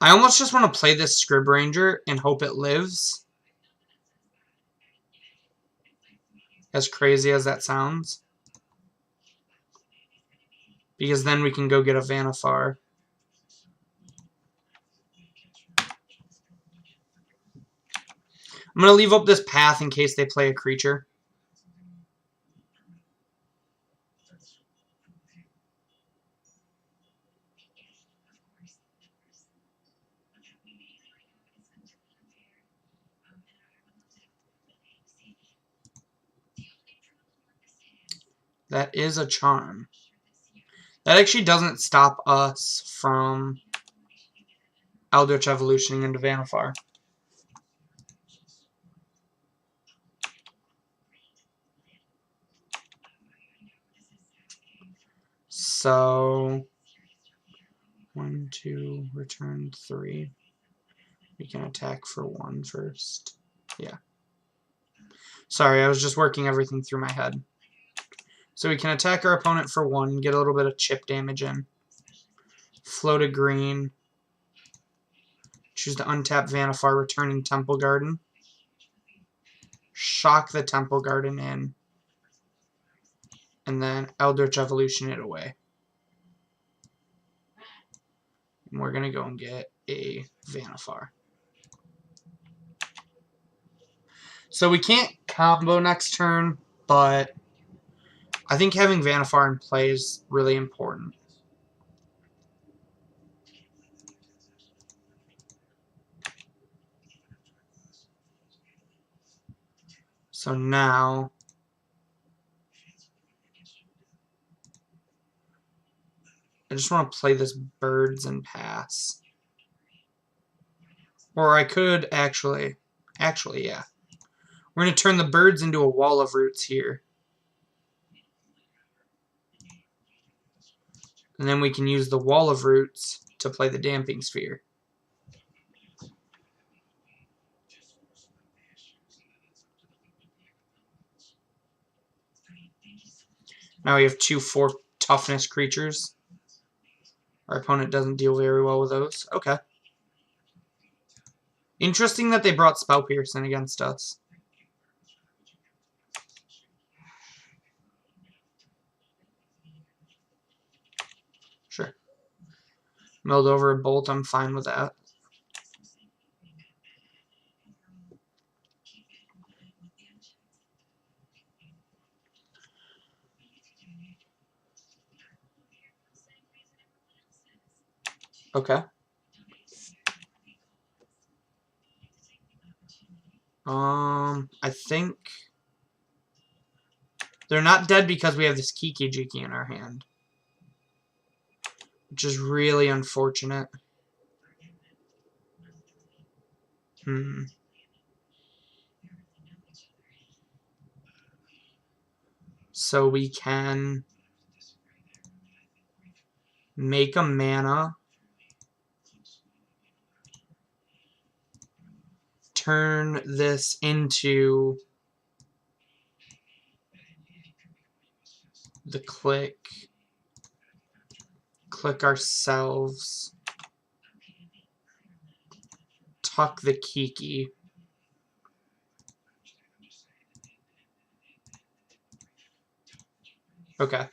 almost just want to play this Scrib Ranger and hope it lives. As crazy as that sounds. Because then we can go get a Vanafar. I'm going to leave up this path in case they play a creature. That is a charm. That actually doesn't stop us from Eldritch Evolutioning into Vanafar. So, 1, 2, return 3. We can attack for 1 first. Yeah. Sorry, I was just working everything through my head. So we can attack our opponent for 1, get a little bit of chip damage in. Float a green. Choose to untap Vanafar, returning Temple Garden. Shock the Temple Garden in. And then Eldritch Evolution it away. And we're going to go and get a Vanafar. So we can't combo next turn, but I think having Vanafar in play is really important. So now I just want to play this birds and pass. Or I could actually, yeah. We're going to turn the birds into a wall of roots here. And then we can use the wall of roots to play the damping sphere. Now we have 2 4 toughness creatures. Our opponent doesn't deal very well with those. Okay. Interesting that they brought Spell Piercing against us. Sure. Milled over a bolt, I'm fine with that. Okay. I think they're not dead because we have this Kiki-Jiki in our hand. Which is really unfortunate. So we can make a mana, turn this into the click ourselves, tuck the Kiki. Okay.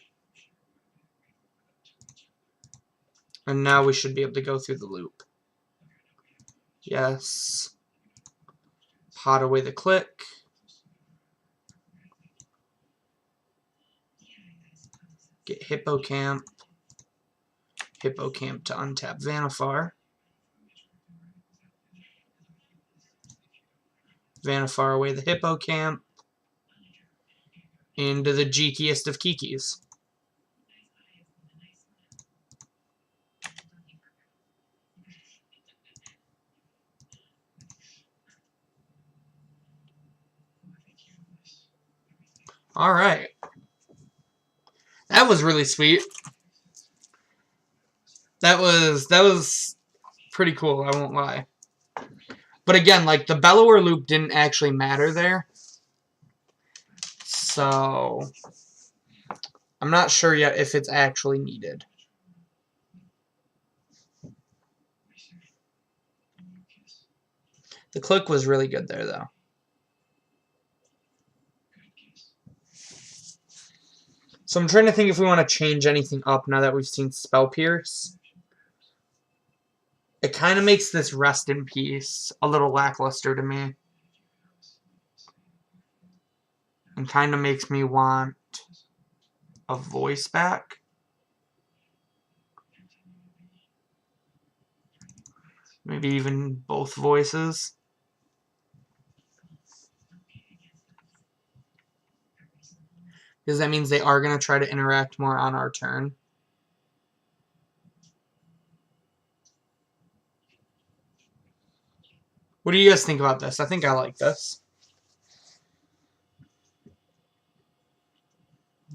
And now we should be able to go through the loop. Yes. Pot away the click. Get Hippocamp. Hippocamp to untap Vanafar. Vanafar away the Hippocamp. Into the Jikiest of Kikis. Alright. That was really sweet. That was pretty cool, I won't lie. But again, like, the bellower loop didn't actually matter there. So, I'm not sure yet if it's actually needed. The click was really good there, though. So I'm trying to think if we want to change anything up now that we've seen Spell Pierce. It kind of makes this Rest in Peace a little lackluster to me. And kind of makes me want a voice back. Maybe even both voices. Because that means they are going to try to interact more on our turn. What do you guys think about this? I think I like this.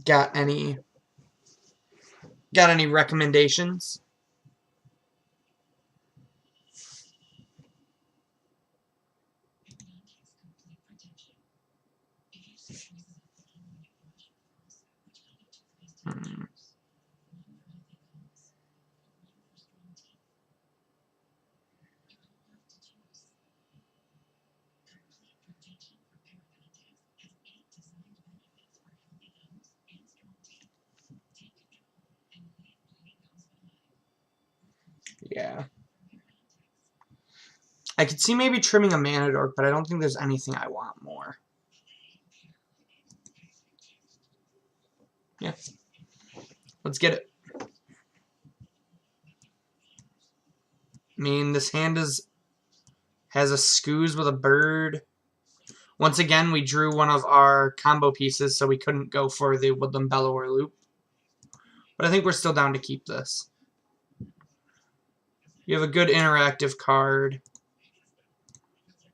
Got any recommendations? Yeah. I could see maybe trimming a Mana Dork, but I don't think there's anything I want more. Yeah. Let's get it. I mean, this hand has a Scooze with a bird. Once again, we drew one of our combo pieces, so we couldn't go for the Woodland Bellower loop. But I think we're still down to keep this. You have a good interactive card.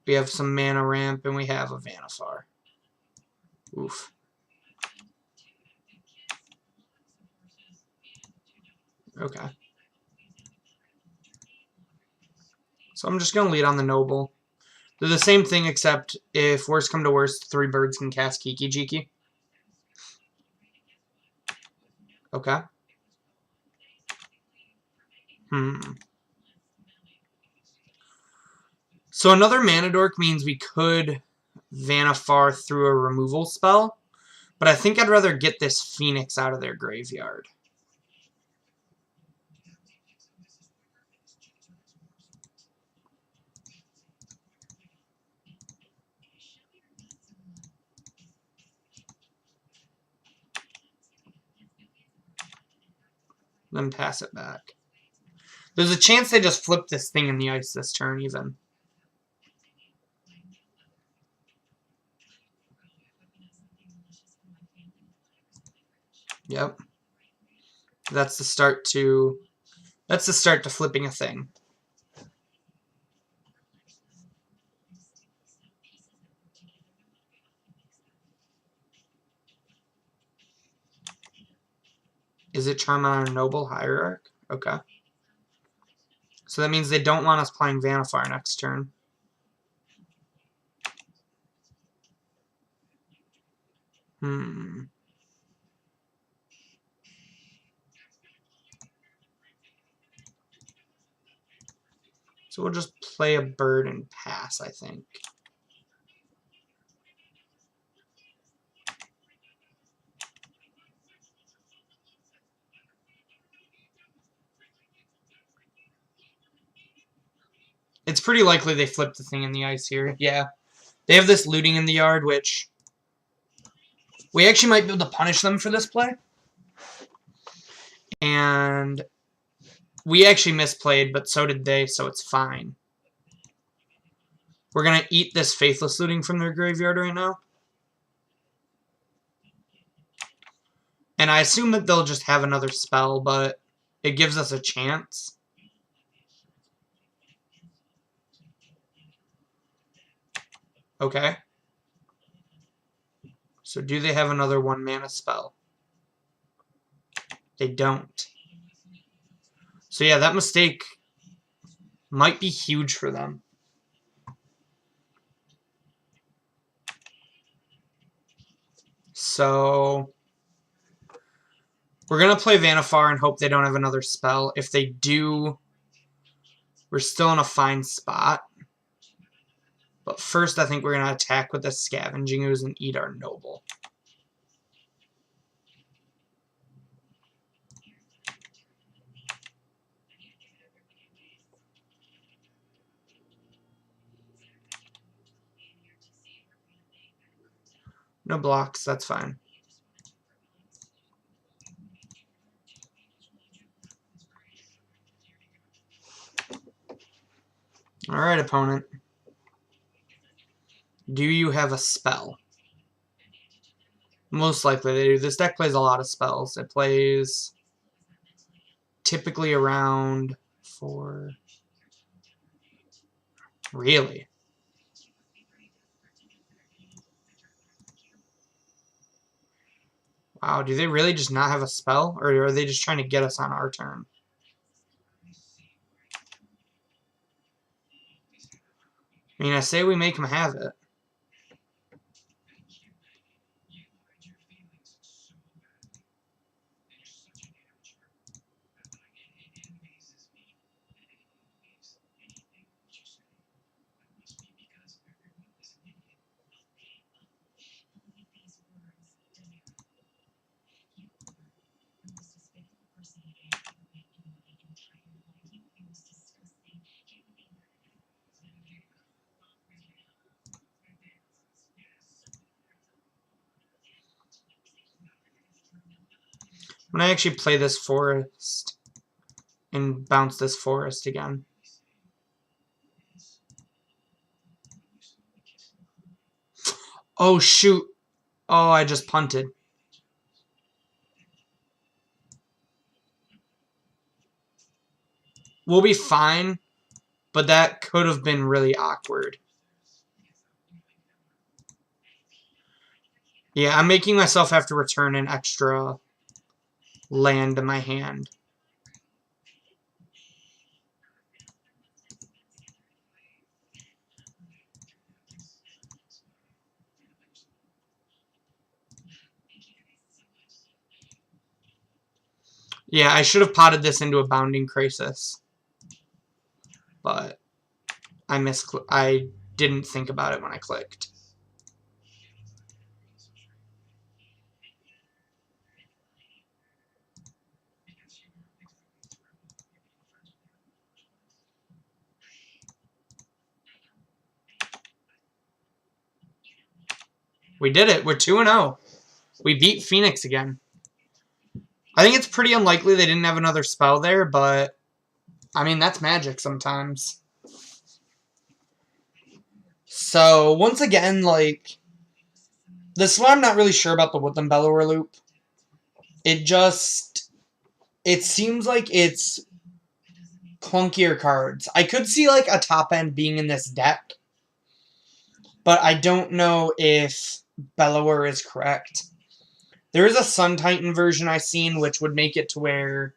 We have some Mana Ramp, and we have a Vanafar. Oof. Okay. So I'm just going to lead on the Noble. They're the same thing, except if worse come to worse, 3 birds can cast Kiki-Jiki. Okay. So another Mana Dork means we could Vanafar through a removal spell, but I think I'd rather get this Phoenix out of their graveyard. Then pass it back. There's a chance they just flip this thing in the ice this turn, even. Yep. That's the start to flipping a thing. Is it Charm on a Noble Hierarch? Okay. So that means they don't want us playing Vanafar next turn. So we'll just play a bird and pass, I think. It's pretty likely they flip the thing in the ice here. Yeah. They have this looting in the yard, which we actually might be able to punish them for this play. And we actually misplayed, but so did they, so it's fine. We're going to eat this Faithless looting from their graveyard right now. And I assume that they'll just have another spell, but it gives us a chance. Okay. So do they have another 1-mana spell? They don't. So yeah, that mistake might be huge for them. So we're going to play Vanafar and hope they don't have another spell. If they do, we're still in a fine spot. But first, I think we're going to attack with the Scavenging Ooze and eat our Noble. No blocks, that's fine. Alright, opponent. Do you have a spell? Most likely they do. This deck plays a lot of spells. It plays typically around 4. Really? Wow, do they really just not have a spell? Or are they just trying to get us on our turn? I mean, I say we make them have it. When I actually play this forest and bounce this forest again. Oh, shoot. Oh, I just punted. We'll be fine, but that could have been really awkward. Yeah, I'm making myself have to return an extra land to my hand. Yeah, I should have potted this into a Bounding Crisis. But I didn't think about it when I clicked. We did it. We're 2-0. We beat Phoenix again. I think it's pretty unlikely they didn't have another spell there, but I mean, that's Magic sometimes. So, once again, like, this one I'm not really sure about the Woodland Bellower loop. It seems like it's clunkier cards. I could see, like, a top end being in this deck, but I don't know if Bellower is correct. There is a Sun Titan version I've seen, which would make it to where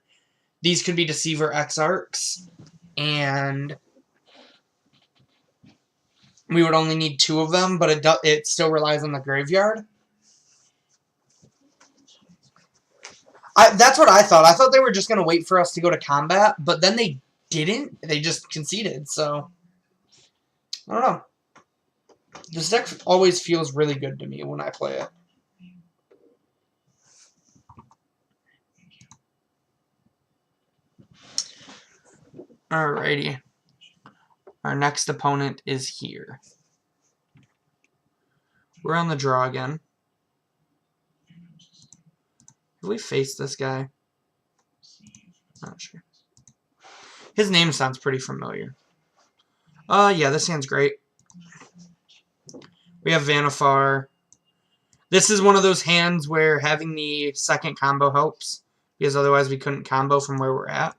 these could be Deceiver Exarchs, and we would only need 2 of them, but it still relies on the graveyard. That's what I thought. I thought they were just going to wait for us to go to combat, but then they didn't. They just conceded, so I don't know. This deck always feels really good to me when I play it. Alrighty. Our next opponent is here. We're on the draw again. Have we faced this guy? Not sure. His name sounds pretty familiar. Yeah, this hand's great. We have Vanafar. This is one of those hands where having the second combo helps, because otherwise we couldn't combo from where we're at.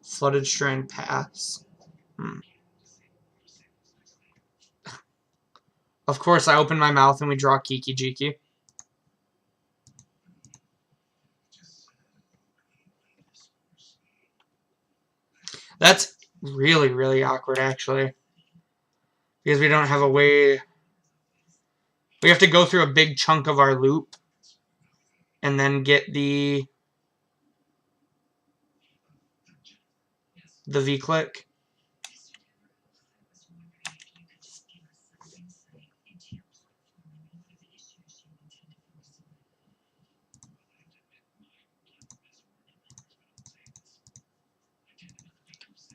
Flooded Shrine pass. Of course, I open my mouth and we draw That's really, really awkward, actually. Because we don't have a way... We have to go through a big chunk of our loop and then get the V-click.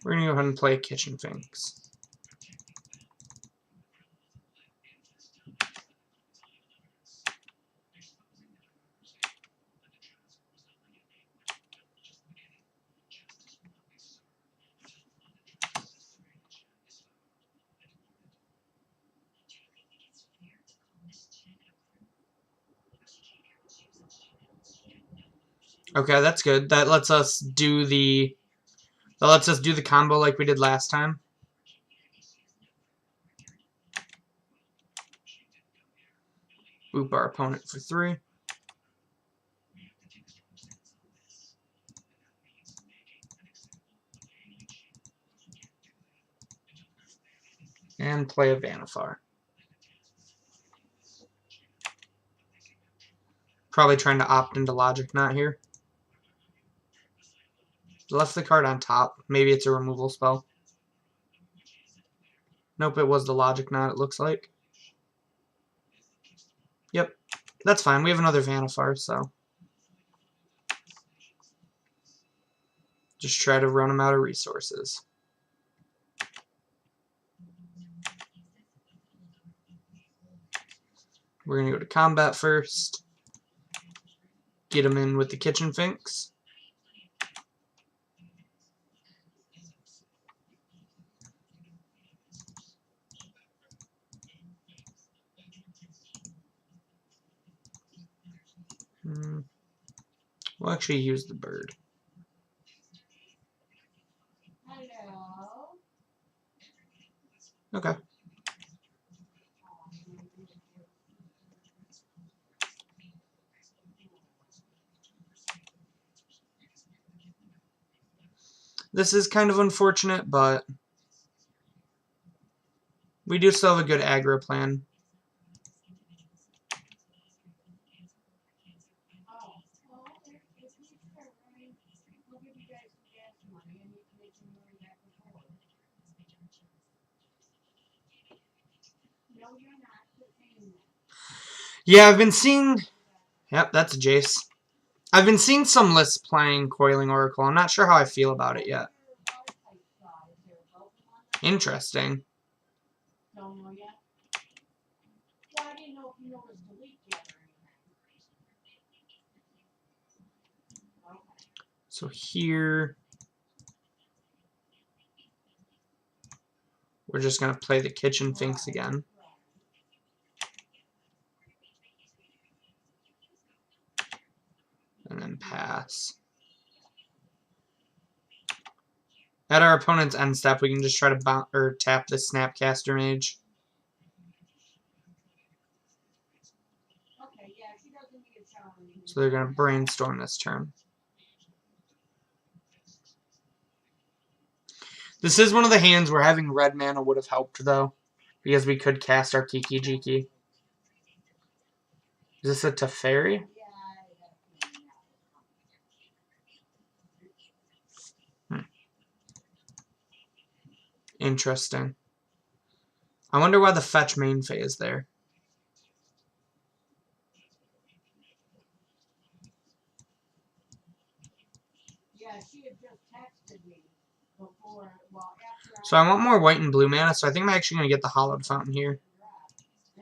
We're going to go ahead and play Kitchen Finks. Okay, that's good. That lets us do the combo like we did last time. Boop our opponent for 3. And play a Vanafar. Probably trying to opt into Logic Knot here. Left the card on top. Maybe it's a removal spell. Nope, it was the Logic Knot, it looks like. Yep, that's fine. We have another Vanafar, so... Just try to run them out of resources. We're going to go to combat first. Get them in with the Kitchen Finks. We'll actually use the bird. Hello. Okay. This is kind of unfortunate, but we do still have a good aggro plan. Yeah, I've been seeing... Yep, that's a Jace. I've been seeing some lists playing Coiling Oracle. I'm not sure how I feel about it yet. Interesting. Don't know yet. Well, I didn't know if you noticed delete yet or anything. Okay. So here... We're just going to play the Kitchen Finks again. And then pass. At our opponent's end step, we can just try to tap the Snapcaster Mage. Okay, yeah, she doesn't need a challenge. So they're going to brainstorm this turn. This is one of the hands where having red mana would have helped, though, because we could cast our Kiki-Jiki. Is this a Teferi? Interesting. I wonder why the fetch main phase there. Yeah, she had just texted me before, well, after So I want more white and blue mana, so I think I'm actually going to get the Hollowed Fountain here.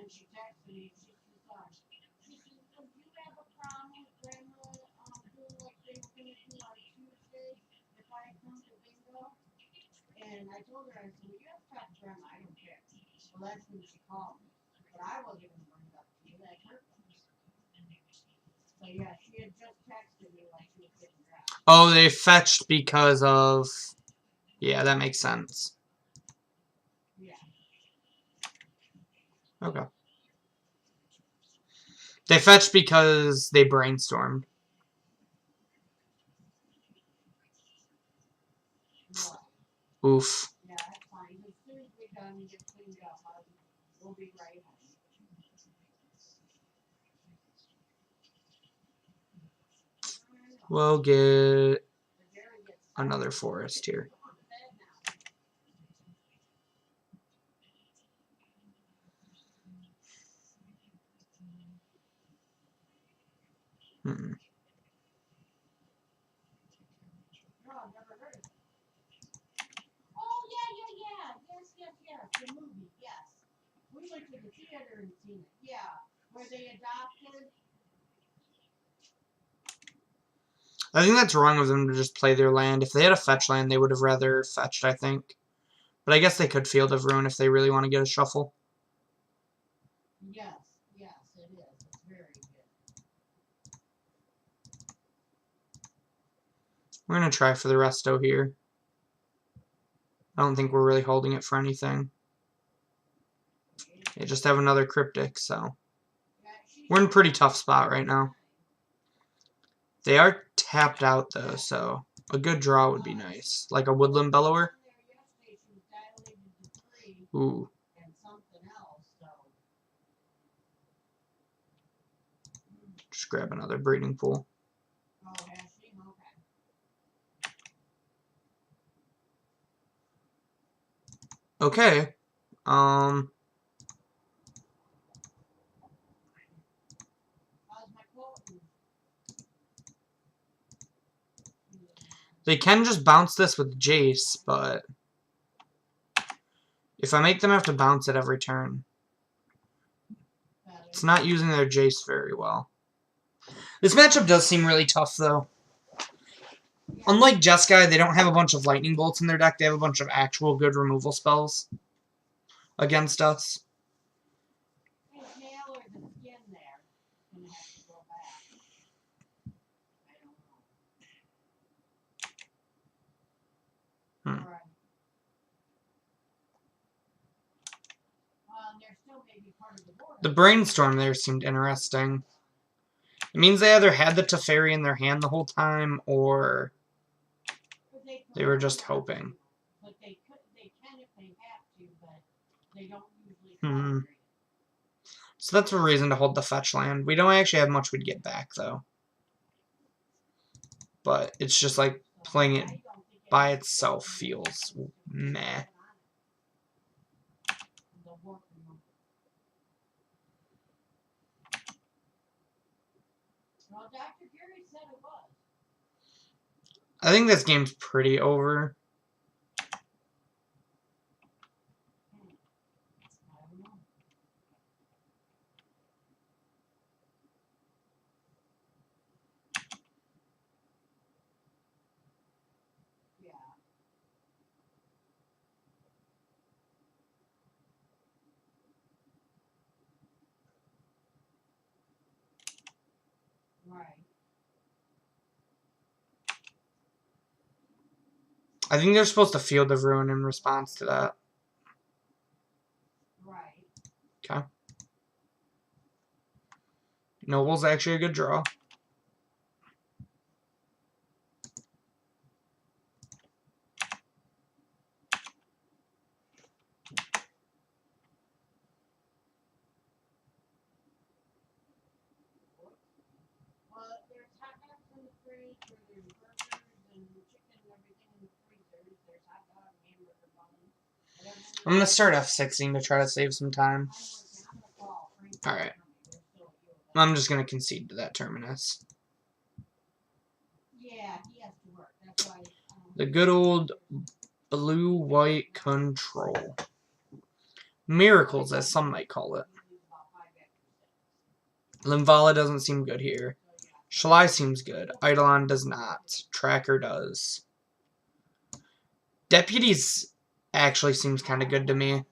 then she texted me, she said, would you have a problem with Grandma doing like they were going to do on Tuesday if I come to bingo? And I told her, I said, well, you have to talk to Grandma, I don't care. Well, that's when she called me. But I wasn't going to bring it up to you, that's her place. So yeah, she had just texted me like she was getting dressed. Oh, they fetched because of... Yeah, that makes sense. Yeah. Okay. They fetched because they brainstormed. What? Oof. Yeah, that's fine. As soon as we're done and get cleaned up, we'll be right home. We'll get another forest here. Hmm. Oh, yeah. Yes. The movie, yes. We went to the theater and seen it. Yeah. Where they adopted. I think that's wrong of them to just play their land. If they had a fetch land, they would have rather fetched, I think. But I guess they could Field of Ruin if they really want to get a shuffle. Yes, it is. It's very good. We're going to try for the resto here. I don't think we're really holding it for anything. They just have another cryptic, so we're in a pretty tough spot right now. They are tapped out, though, so a good draw would be nice. Like a Woodland Bellower. Ooh. Just grab another breeding pool. Okay. They can just bounce this with Jace, but if I make them have to bounce it every turn, it's not using their Jace very well. This matchup does seem really tough, though. Unlike Jeskai, they don't have a bunch of lightning bolts in their deck. They have a bunch of actual good removal spells against us. The Brainstorm there seemed interesting. It means they either had the Teferi in their hand the whole time, or they were just hoping. So that's a reason to hold the fetch land. We don't actually have much we'd get back, though. But it's just like playing it by itself feels meh. I think this game's pretty over. I think they're supposed to Field of Ruin in response to that. Okay. Noble's actually a good draw. I'm going to start F6ing to try to save some time. Alright. I'm just going to concede to that Terminus. The good old blue-white control. Miracles, as some might call it. Limvala doesn't seem good here. Shalai seems good. Eidolon does not. Tracker does. Deputies actually seems kind of good to me.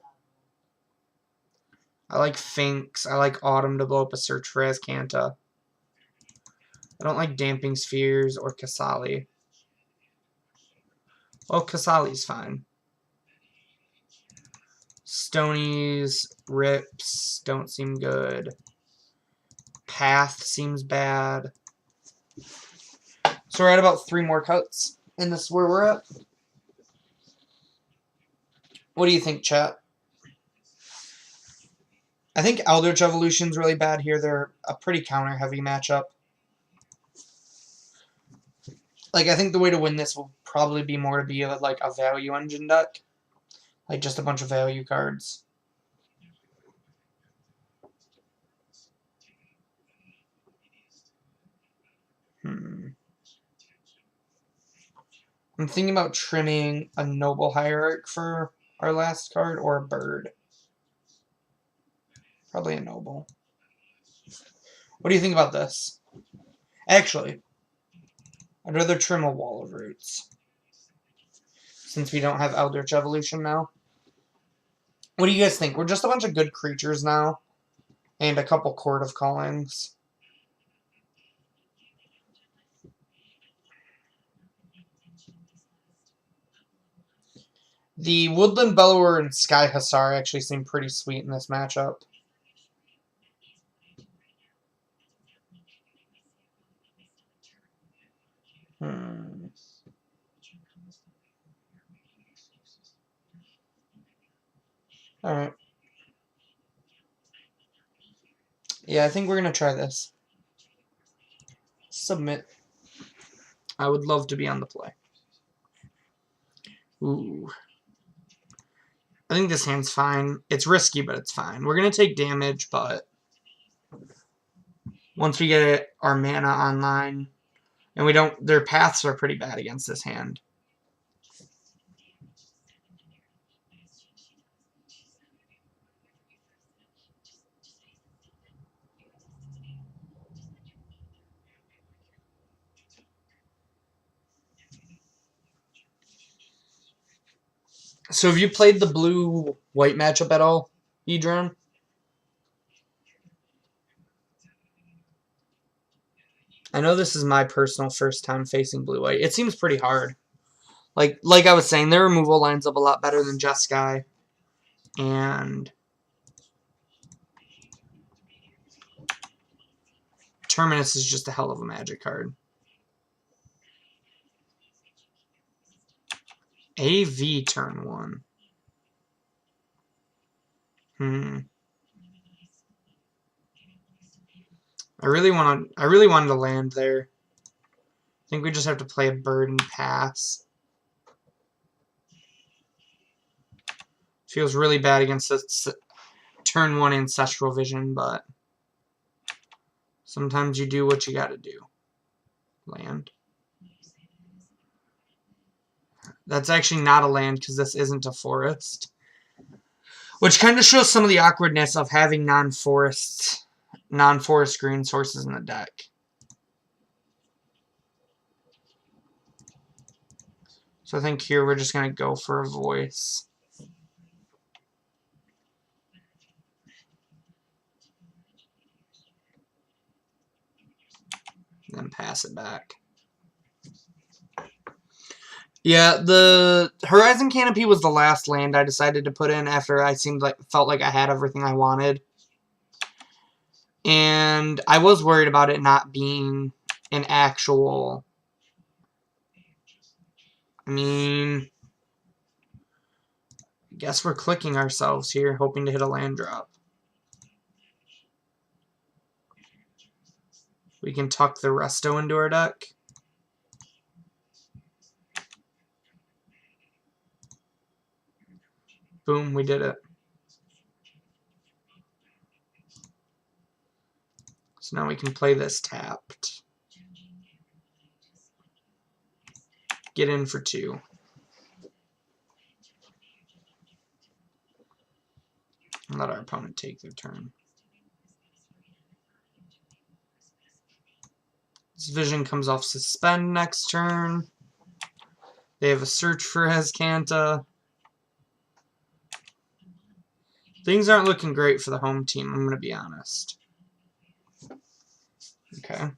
I like Finks. I like Autumn to blow up a search for Azcanta. I don't like Damping Spheres or Kasali. Well, Kasali's fine. Stonies, Rips don't seem good. Path seems bad. So we're at about 3 more cuts, and this is where we're at. What do you think, chat? I think Eldritch Evolution's really bad here. They're a pretty counter-heavy matchup. Like, I think the way to win this will probably be more to be like a value engine deck. Like, just a bunch of value cards. I'm thinking about trimming a Noble Hierarch for our last card, or a bird. Probably a Noble. What do you think about this? Actually, I'd rather trim a Wall of Roots, since we don't have Eldritch Evolution now. What do you guys think? We're just a bunch of good creatures now, and a couple Court of Callings. The Woodland Bellower and Sky Hussar actually seem pretty sweet in this matchup. Alright. Yeah, I think we're going to try this. Submit. I would love to be on the play. Ooh. I think this hand's fine. It's risky, but it's fine. We're going to take damage, but once we get our mana online, and we don't, their paths are pretty bad against this hand. So have you played the blue-white matchup at all, Edron? I know this is my personal first time facing blue-white. It seems pretty hard. Like I was saying, their removal lines up a lot better than Jeskai. And Terminus is just a hell of a magic card. AV turn 1. I really wanted to land there. I think we just have to play a bird and pass. Feels really bad against this turn 1 Ancestral Vision, but sometimes you do what you gotta do. Land. That's actually not a land because this isn't a forest. Which kind of shows some of the awkwardness of having non-forest green sources in the deck. So I think here we're just going to go for a voice. Then pass it back. Yeah, the Horizon Canopy was the last land I decided to put in after I felt like I had everything I wanted. And I was worried about it not being an actual... I mean... I guess we're clicking ourselves here, hoping to hit a land drop. We can tuck the Resto into our deck. Boom, we did it. So now we can play this tapped. Get in for 2. And let our opponent take their turn. This vision comes off Suspend next turn. They have a search for Azcanta. Things aren't looking great for the home team, I'm going to be honest. Okay.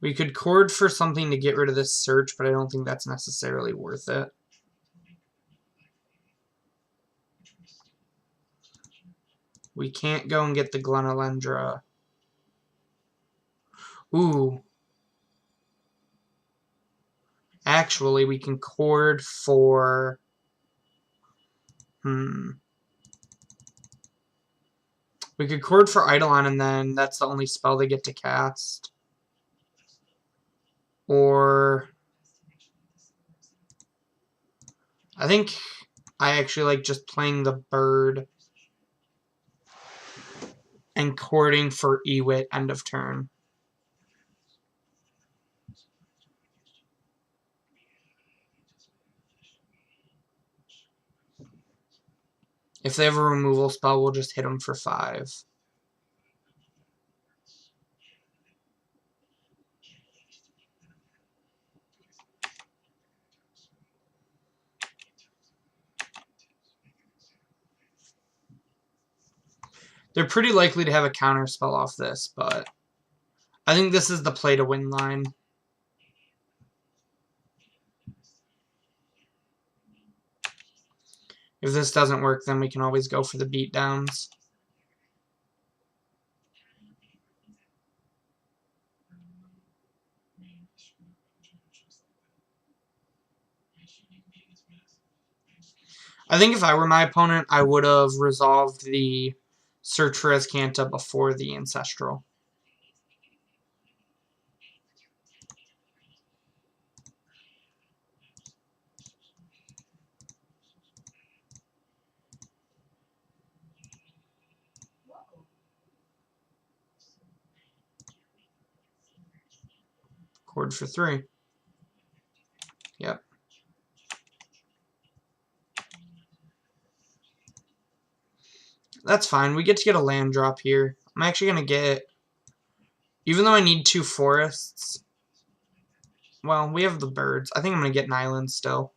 We could cord for something to get rid of this search, but I don't think that's necessarily worth it. We can't go and get the Glenalendra. Ooh. Actually, we can cord for... We could cord for Eidolon, and then that's the only spell they get to cast. Or... I think I actually like just playing the bird and cording for Ewit end of turn. If they have a removal spell, we'll just hit them for 5. They're pretty likely to have a counter spell off this, but I think this is the play to win line. If this doesn't work, then we can always go for the beatdowns. I think if I were my opponent, I would have resolved the Search for Azcanta before the Ancestral. Cord for 3. Yep. That's fine. We get to get a land drop here. I'm actually going to get... Even though I need 2 forests... Well, we have the birds. I think I'm going to get an island still.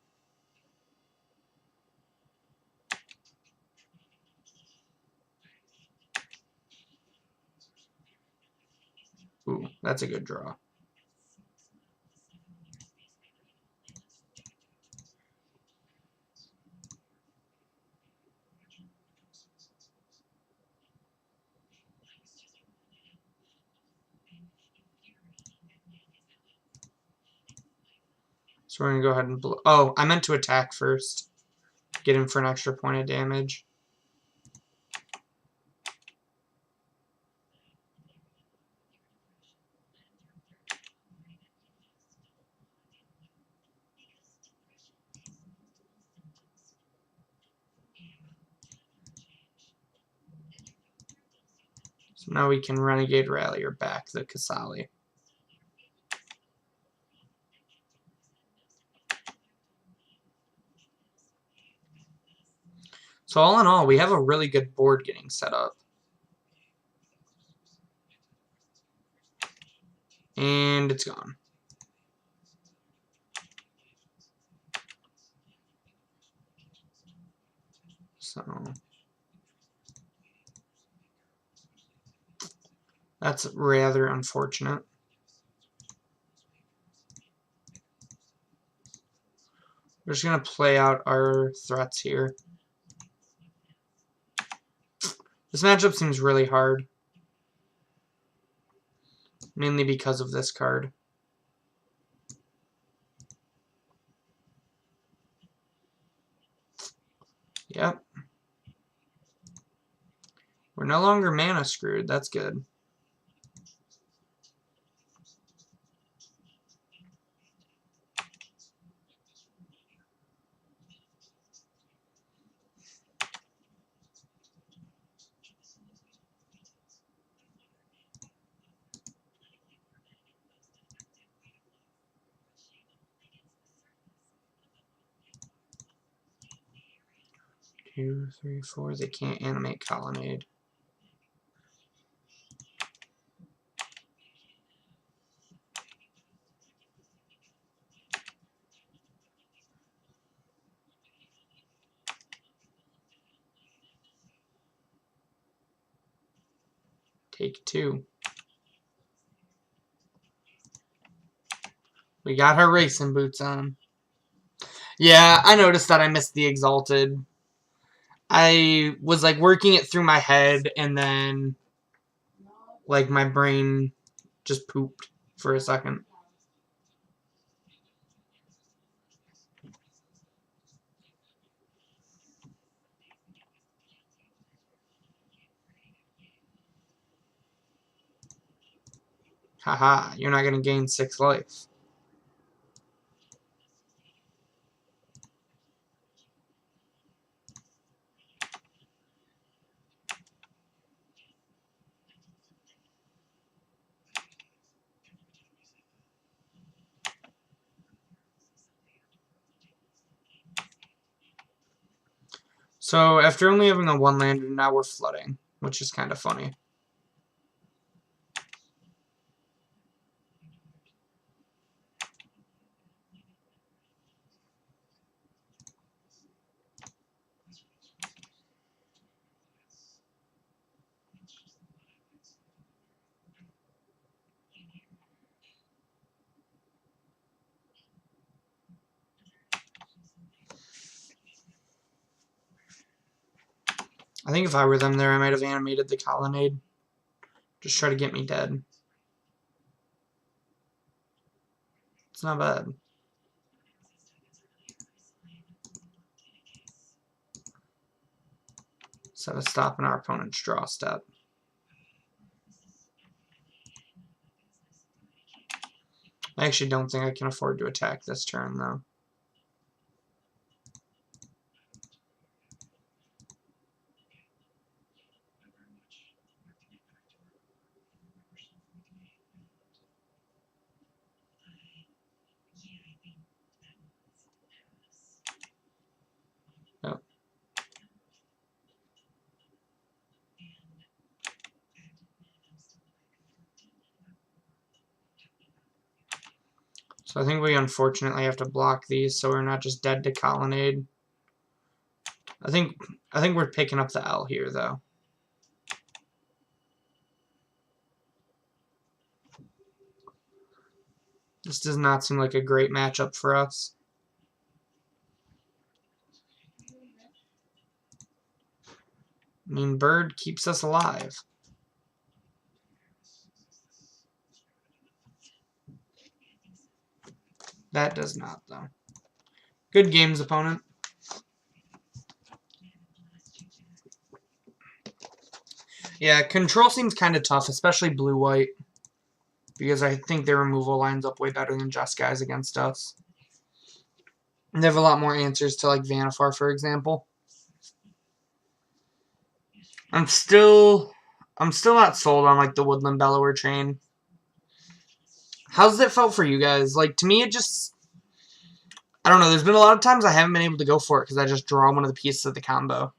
Ooh, that's a good draw. So we're going to go ahead and blow. Oh, I meant to attack first. Get him for an extra point of damage. So now we can Renegade Rallier back the Kasali. So all in all, we have a really good board getting set up. And it's gone. So that's rather unfortunate. We're just going to play out our threats here. This matchup seems really hard. Mainly because of this card. Yep. We're no longer mana screwed. That's good. Two, three, four. They can't animate Colonnade. Take 2. We got our racing boots on. Yeah, I noticed that I missed the Exalted. I was like working it through my head and then like my brain just pooped for a second. Haha, you're not going to gain 6 life. So, after only having the 1 land, now we're flooding, which is kind of funny. I think if I were them there, I might have animated the colonnade. Just try to get me dead. It's not bad. Instead of stopping our opponent's draw step. I actually don't think I can afford to attack this turn, though. Yep. So I think we unfortunately have to block these so we're not just dead to colonnade. I think we're picking up the L here, though. This does not seem like a great matchup for us. I mean, bird keeps us alive. That does not, though. Good games, opponent. Yeah, control seems kind of tough, especially blue-white. Because I think their removal lines up way better than just guys against us. And they have a lot more answers to, like, Vanafar, for example. I'm still not sold on, like, the Woodland Bellower chain. How's that felt for you guys? Like, to me, it just... I don't know. There's been a lot of times I haven't been able to go for it because I just draw one of the pieces of the combo.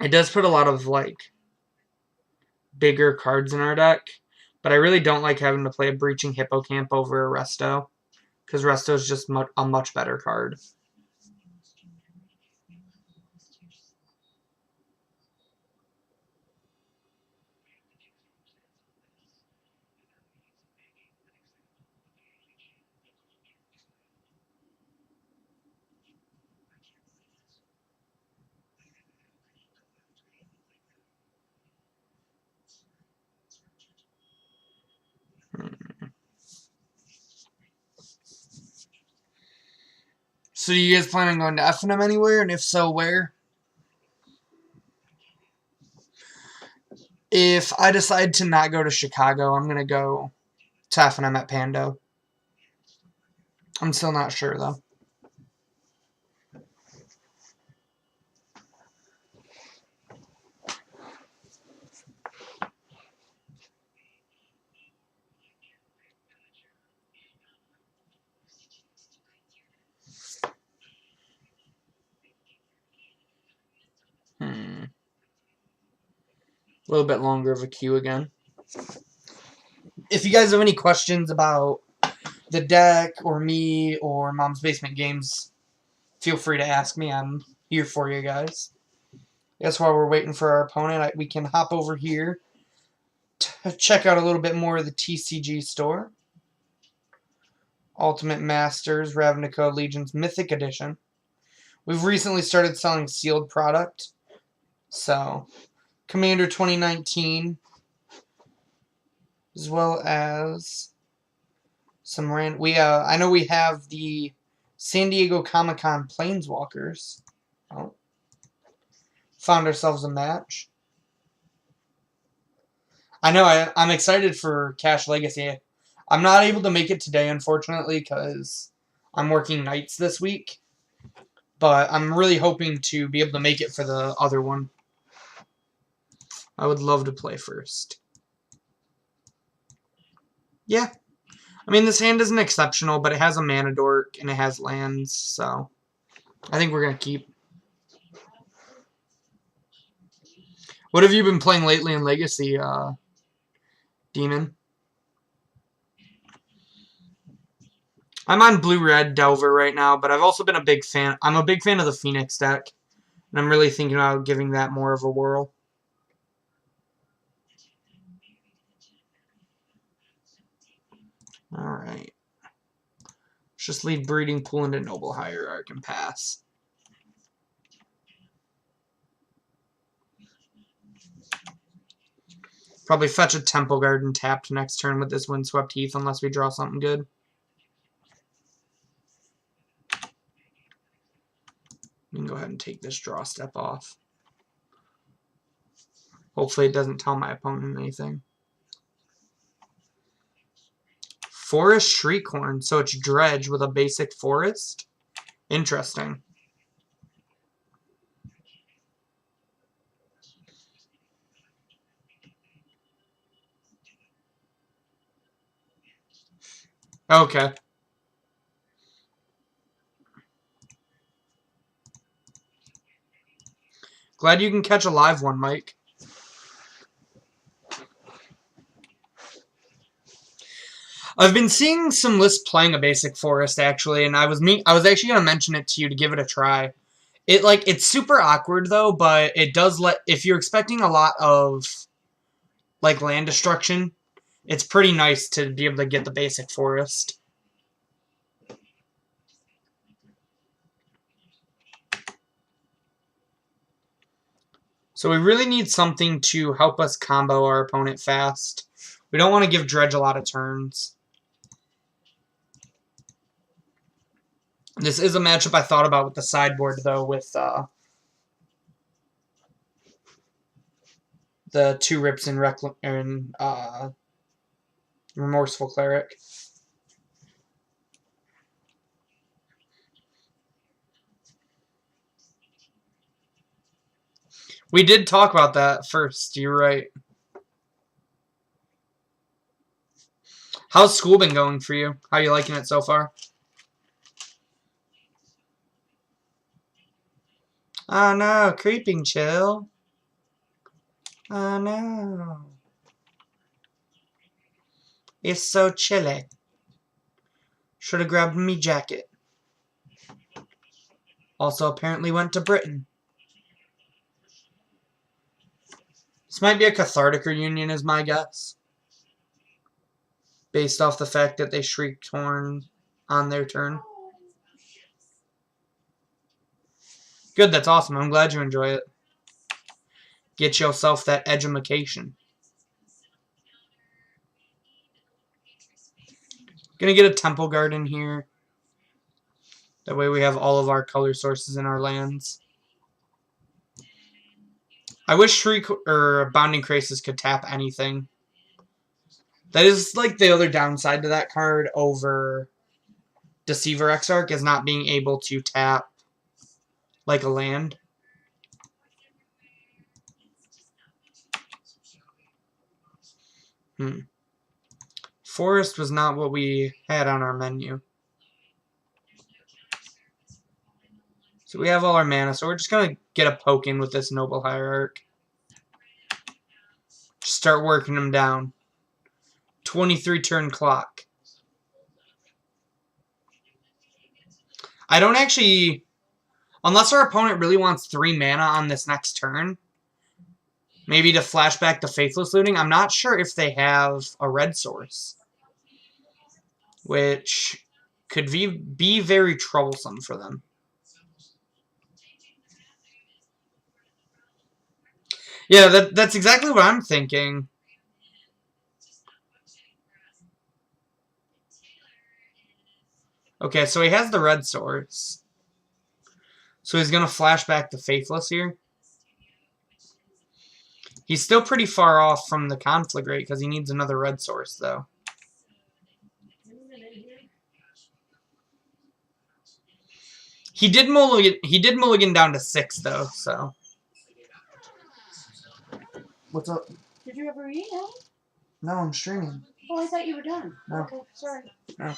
It does put a lot of, like, bigger cards in our deck, but I really don't like having to play a Breaching Hippocamp over a Resto, because Resto is just a much better card. So you guys plan on going to FNM anywhere, and if so, where? If I decide to not go to Chicago, I'm going to go to FNM at Pando. I'm still not sure, though. A little bit longer of a queue again. If you guys have any questions about the deck or me or Mom's Basement Games, feel free to ask me. I'm here for you guys. I guess while we're waiting for our opponent, we can hop over here to check out a little bit more of the TCG store. Ultimate Masters, Ravnica Legends Mythic Edition. We've recently started selling sealed product. So, Commander 2019. as well as some random. I know we have the San Diego Comic-Con Planeswalkers. Oh, found ourselves a match. I know I'm excited for Cash Legacy. I'm not able to make it today, unfortunately, because I'm working nights this week. But I'm really hoping to be able to make it for the other one. I would love to play first. Yeah. I mean, this hand isn't exceptional, but it has a mana dork and it has lands, so I think we're going to keep. What have you been playing lately in Legacy, Demon? I'm on Blue-Red Delver right now, but I've also been a big fan. I'm a big fan of the Phoenix deck, and I'm really thinking about giving that more of a whirl. Alright. Let's just leave Breeding Pool into Noble Hierarch and pass. Probably fetch a Temple Garden tapped next turn with this Windswept Heath unless we draw something good. We can go ahead and take this draw step off. Hopefully it doesn't tell my opponent anything. Forest Shriekhorn, so it's Dredge with a basic forest? Interesting. Okay. Glad you can catch a live one, Mike. I've been seeing some lists playing a basic forest actually, and I was actually gonna mention it to you to give it a try. It's super awkward though, but it does if you're expecting a lot of like land destruction, it's pretty nice to be able to get the basic forest. So we really need something to help us combo our opponent fast. We don't want to give Dredge a lot of turns. This is a matchup I thought about with the sideboard, though, with the 2 Rips and Remorseful Cleric. We did talk about that first, you're right. How's school been going for you? How are you liking it so far? Oh no, Creeping Chill. Oh no. It's so chilly. Should have grabbed me jacket. Also apparently went to Britain. This might be a cathartic reunion is my guess. Based off the fact that they shrieked Horn on their turn. Good, that's awesome. I'm glad you enjoy it. Get yourself that edumacation. Gonna get a Temple Garden here. That way we have all of our color sources in our lands. I wish Shriek or Bounding Krasis could tap anything. That is like the other downside to that card over Deceiver Exarch is not being able to tap like a land. Forest was not what we had on our menu. So we have all our mana, so we're just going to get a poke in with this Noble Hierarch. Just start working them down. 23 turn clock. I don't actually... Unless our opponent really wants 3 mana on this next turn, maybe to flashback to Faithless Looting, I'm not sure if they have a red source. Which could be very troublesome for them. Yeah, that's exactly what I'm thinking. Okay, so he has the red source. So he's going to flash back the Faithless here. He's still pretty far off from the Conflagrate because he needs another red source, though. He did mulligan down to 6, though, so. What's up? Did you ever eat, Al? No, I'm streaming. Oh, I thought you were done. No. Okay, sorry. No.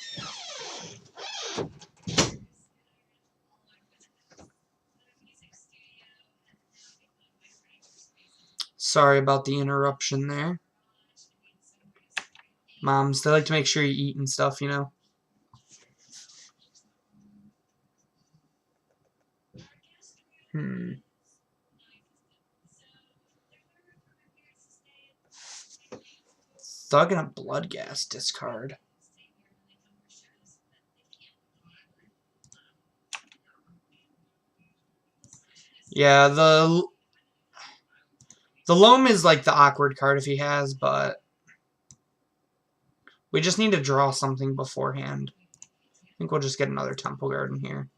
Sorry about the interruption there. Moms, they like to make sure you eat and stuff, you know. Thug and a blood gas discard. Yeah, the Loam is like the awkward card if he has, but we just need to draw something beforehand. I think we'll just get another Temple Garden here.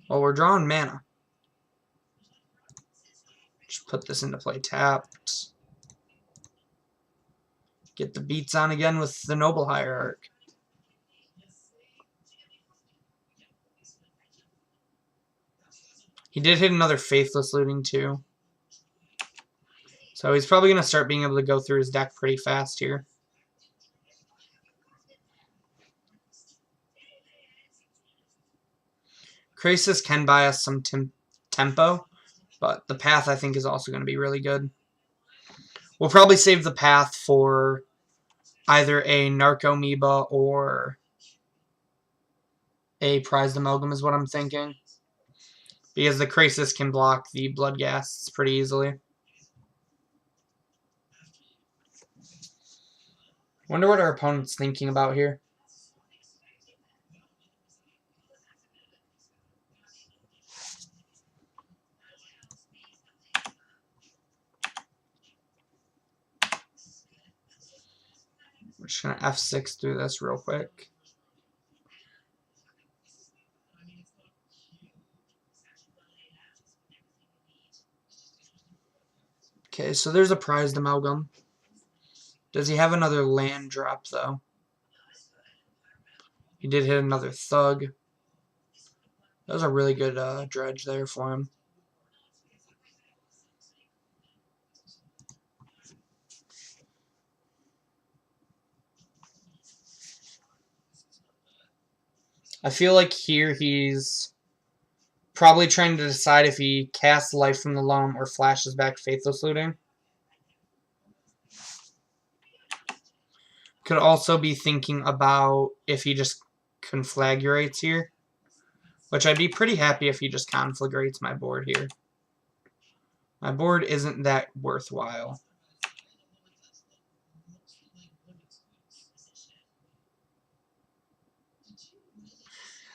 Well, we're drawing mana. Just put this into play tapped. Get the beats on again with the Noble Hierarch. He did hit another Faithless Looting too. So he's probably going to start being able to go through his deck pretty fast here. Krasis can buy us some tempo, but the path I think is also going to be really good. We'll probably save the path for either a Narcomoeba or a Prized Amalgam is what I'm thinking. Because the Krasis can block the Blood Gas pretty easily. Wonder what our opponent's thinking about here. We're just going to F6 through this real quick. Okay, so there's a Prized Amalgam. Does he have another land drop, though? He did hit another Thug. That was a really good dredge there for him. I feel like here he's probably trying to decide if he casts Life from the Loam or flashes back Faithless Looting. Could also be thinking about if he just conflagrates here. Which I'd be pretty happy if he just conflagrates my board here. My board isn't that worthwhile.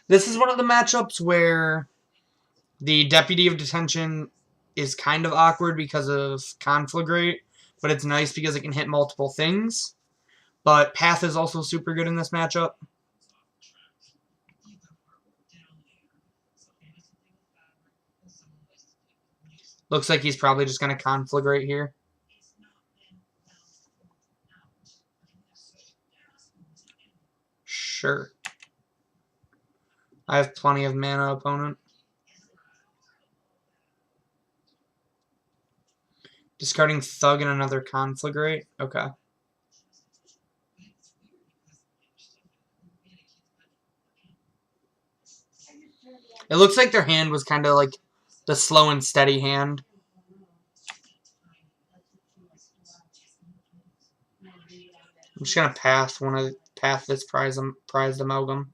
This is one of the matchups where the Deputy of Detention is kind of awkward because of Conflagrate, but it's nice because it can hit multiple things. But Path is also super good in this matchup. Looks like he's probably just going to Conflagrate here. Sure. I have plenty of mana, opponent. Discarding Thug and another Conflagrate. Okay. It looks like their hand was kind of like the slow and steady hand. I'm just gonna path this prized amalgam.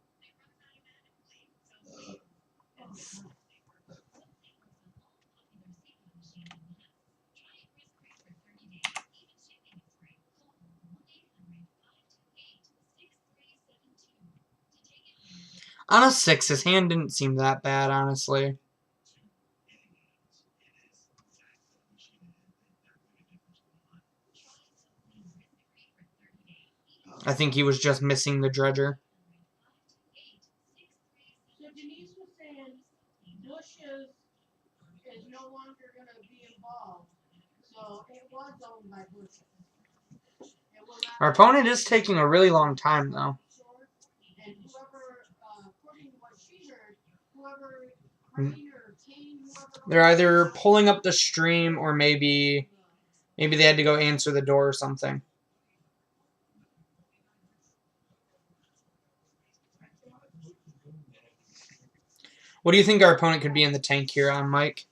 On a 6, his hand didn't seem that bad, honestly. I think he was just missing the dredger. So Denise was saying Bushes is no longer going to be involved. So it was owned by Bushes. Our opponent is taking a really long time, though. And whoever, according to what she heard, whoever Crane or Kane, whoever. They're either pulling up the stream or maybe they had to go answer the door or something. What do you think our opponent could be in the tank here on Mike?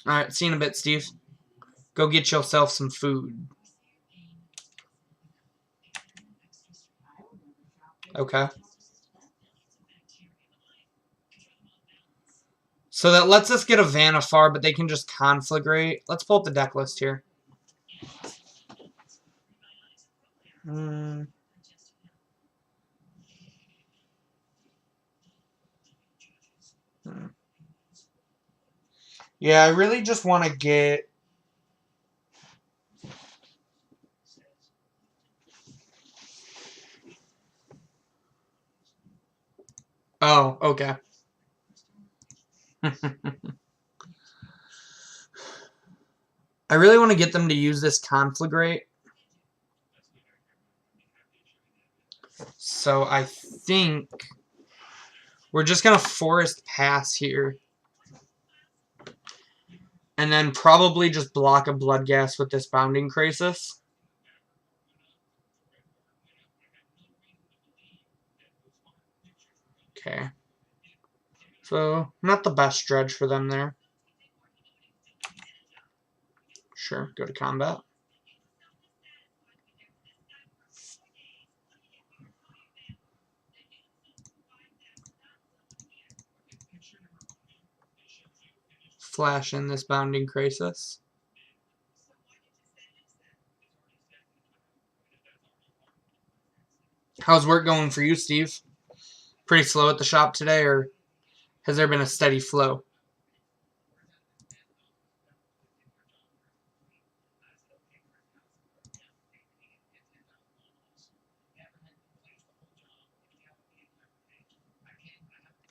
Alright, see you in a bit, Steve. Go get yourself some food. Okay. So that lets us get a Vanafar, but they can just conflagrate. Let's pull up the deck list here. Yeah, I really just want to get... Oh, okay. I really want to get them to use this conflagrate. So I think we're just going to forest pass here. And then probably just block a blood gas with this bounding crisis. Okay. So, not the best dredge for them there. Sure, go to combat. Flash in this bounding crisis. How's work going for you, Steve? Pretty slow at the shop today, or has there been a steady flow?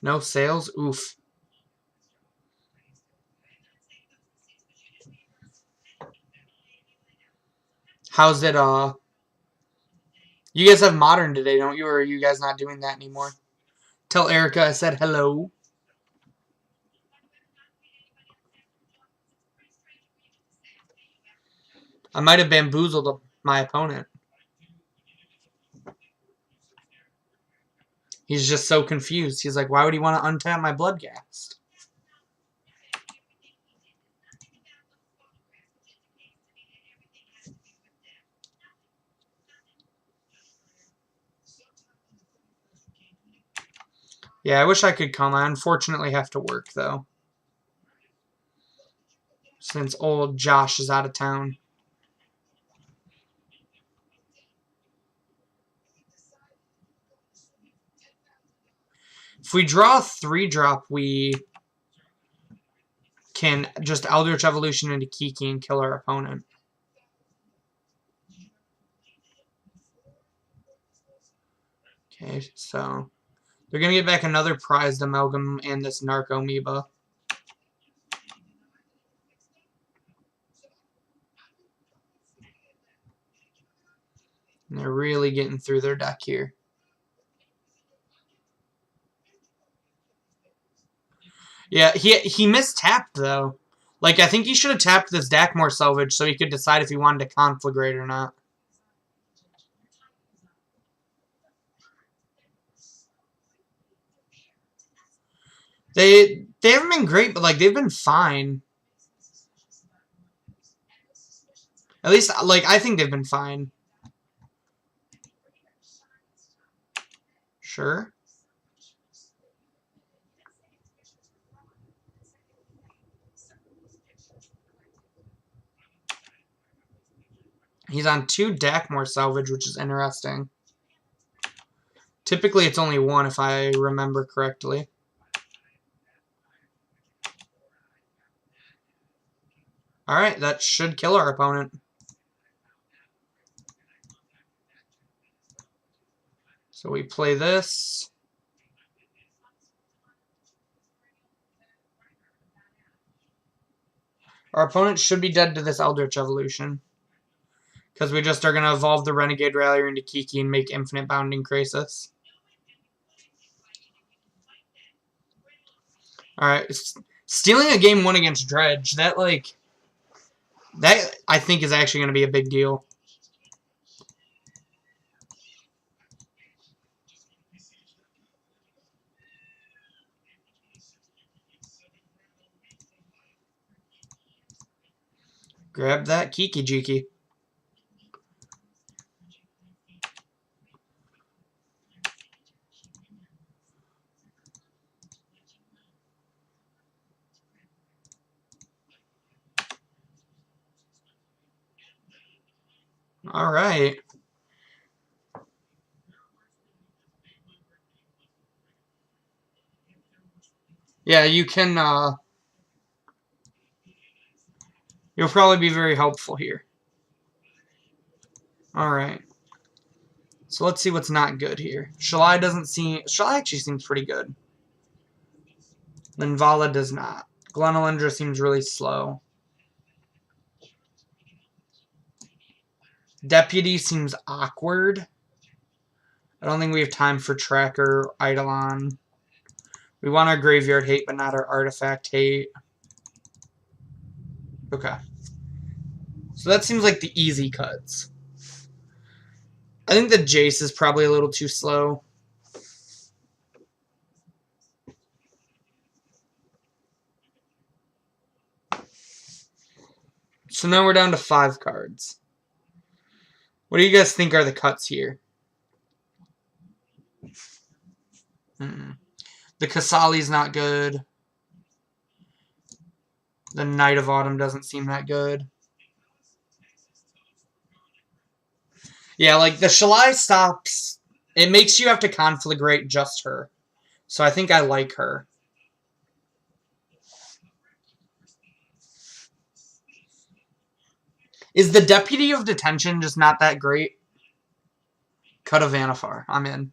No sales? Oof. How's it, you guys have modern today, don't you? Or are you guys not doing that anymore? Tell Erica I said hello. I might have bamboozled my opponent. He's just so confused. He's like, why would he want to untap my Bloodghast? Yeah, I wish I could come. I unfortunately have to work, though. Since old Josh is out of town. If we draw a 3-drop, we can just Eldritch Evolution into Kiki and kill our opponent. Okay, so they're going to get back another prized amalgam and this Narco Amoeba. And they're really getting through their deck here. Yeah, he mistapped, though. Like, I think he should have tapped this Dakmor Salvage so he could decide if he wanted to conflagrate or not. They haven't been great, but, like, they've been fine. At least, like, I think they've been fine. Sure. He's on 2 Dakmor Salvage, which is interesting. Typically, it's only 1, if I remember correctly. Alright, that should kill our opponent. So we play this. Our opponent should be dead to this Eldritch Evolution. Because we just are going to evolve the Renegade Rallier into Kiki and make Infinite Bounding Krasis. Alright, stealing a game 1 against Dredge, that I think is actually going to be a big deal. Grab that Kiki-Jiki. Alright. Yeah, you can, you'll probably be very helpful here. Alright. So let's see what's not good here. Shalai actually seems pretty good. Linvala does not. Glenolindra seems really slow. Deputy seems awkward. I don't think we have time for Tracker, Eidolon. We want our Graveyard Hate, but not our Artifact Hate. Okay. So that seems like the easy cuts. I think the Jace is probably a little too slow. So now we're down to 5 cards. What do you guys think are the cuts here? The Kasali's not good. The Knight of Autumn doesn't seem that good. Yeah, like the Shalai stops. It makes you have to conflagrate just her. So I think I like her. Is the Deputy of Detention just not that great? Cut a Vanafar. I'm in.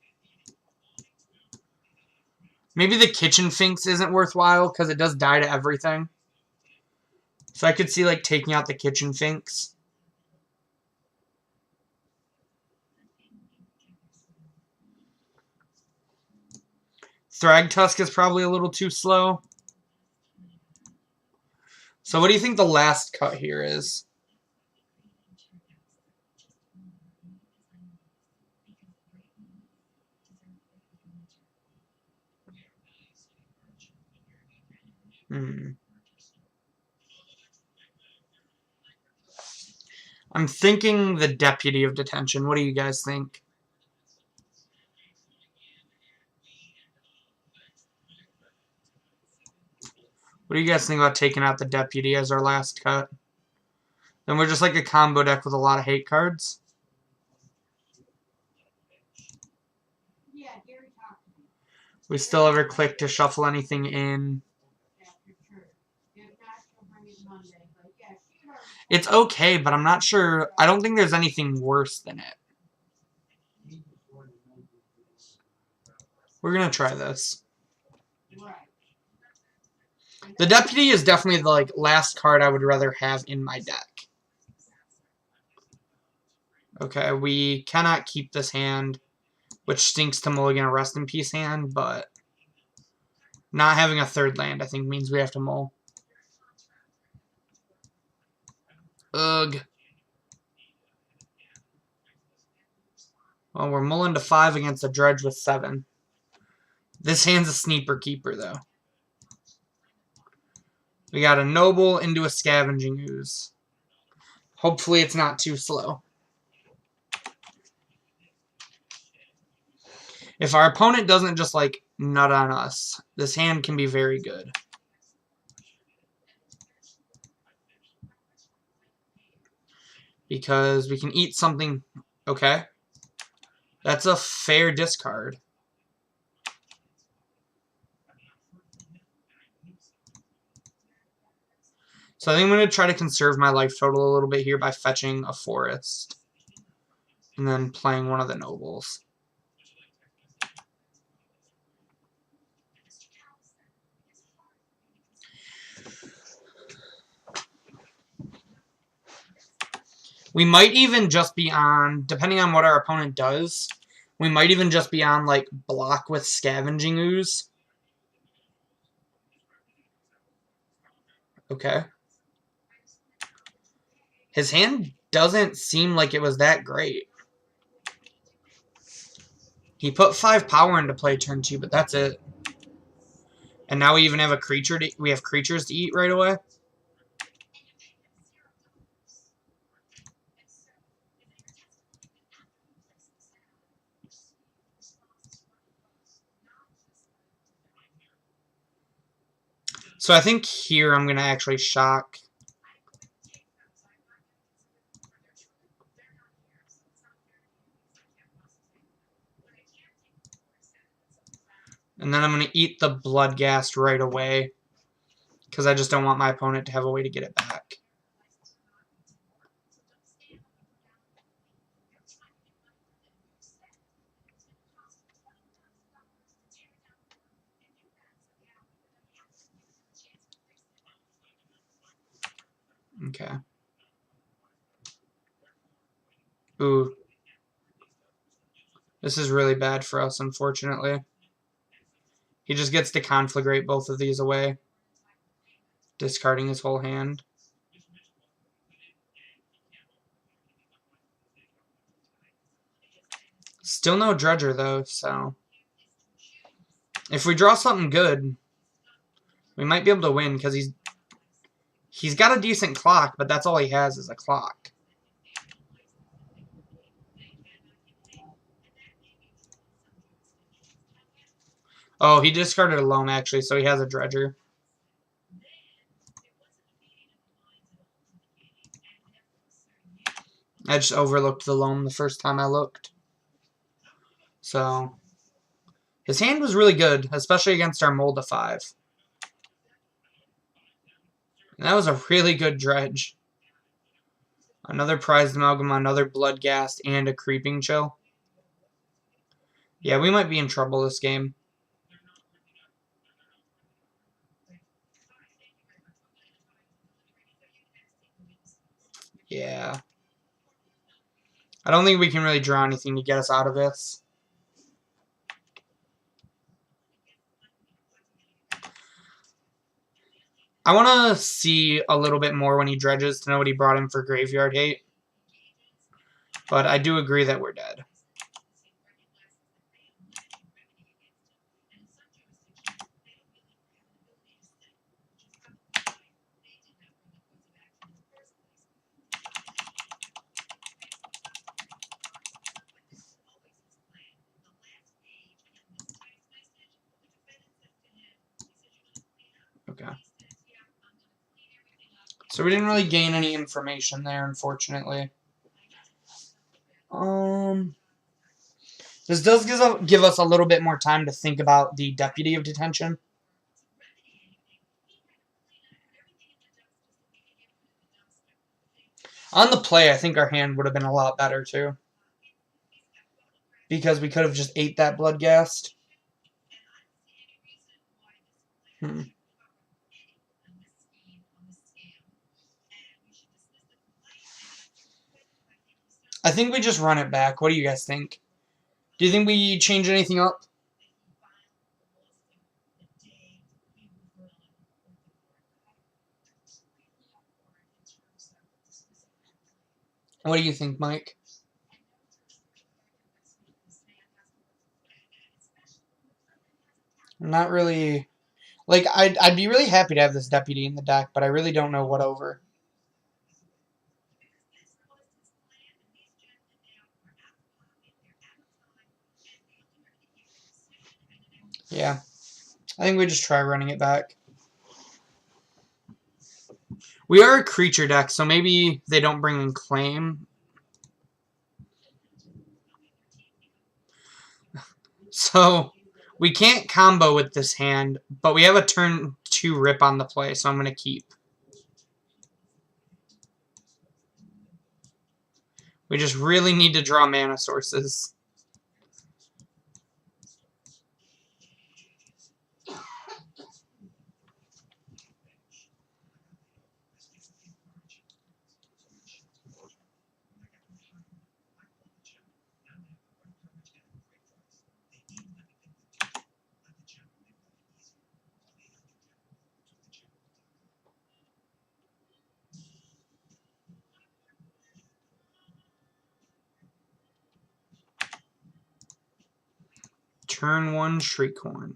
Maybe the Kitchen Finks isn't worthwhile because it does die to everything. So I could see like taking out the Kitchen Finks. Thragtusk is probably a little too slow. So what do you think the last cut here is? I'm thinking the Deputy of Detention. What do you guys think? What do you guys think about taking out the Deputy as our last cut? Then we're just like a combo deck with a lot of hate cards. We still ever click to shuffle anything in. It's okay, but I'm not sure. I don't think there's anything worse than it. We're going to try this. The Deputy is definitely the last card I would rather have in my deck. Okay, we cannot keep this hand, which stinks to mulligan a Rest in Peace hand, but not having a third land I think means we have to mull. Ugh. Well, we're mulling to 5 against a Dredge with 7. This hand's a Sneaper Keeper, though. We got a Noble into a Scavenging Ooze. Hopefully it's not too slow. If our opponent doesn't just, nut on us, this hand can be very good. Because we can eat something. Okay. That's a fair discard. So I think I'm going to try to conserve my life total a little bit here by fetching a forest. And then playing one of the nobles. We might even just be on, depending on what our opponent does, we might even just be on, like, block with Scavenging Ooze. Okay. His hand doesn't seem like it was that great. He put 5 power into play turn 2, but that's it. And now we even have a creature we have creatures to eat right away. So I think here I'm going to actually shock. And then I'm going to eat the Bloodghast right away. Because I just don't want my opponent to have a way to get it back. Okay. Ooh. This is really bad for us, unfortunately. He just gets to conflagrate both of these away. Discarding his whole hand. Still no Dredger, though, so... If we draw something good, we might be able to win, because he's got a decent clock, but that's all he has is a clock. Oh, he discarded a loam, actually, so he has a Dredger. I just overlooked the loam the first time I looked. So, his hand was really good, especially against our Mold of 5. And that was a really good dredge. Another Prized Amalgam, another Bloodghast, and a Creeping Chill. Yeah, we might be in trouble this game. Yeah. I don't think we can really draw anything to get us out of this. I want to see a little bit more when he dredges to know what he brought in for Graveyard Hate. But I do agree that we're dead. Okay. So we didn't really gain any information there, unfortunately. This does give us a little bit more time to think about the Deputy of Detention. On the play, I think our hand would have been a lot better, too. Because we could have just ate that Bloodghast. I think we just run it back. What do you guys think? Do you think we change anything up? What do you think, Mike? Not really. Like, I'd be really happy to have this Deputy in the deck, but I really don't know what over. Yeah. I think we just try running it back. We are a creature deck, so maybe they don't bring in Claim. So, we can't combo with this hand, but we have a turn 2 rip on the play, so I'm going to keep. We just really need to draw mana sources. Turn 1 Shriekhorn.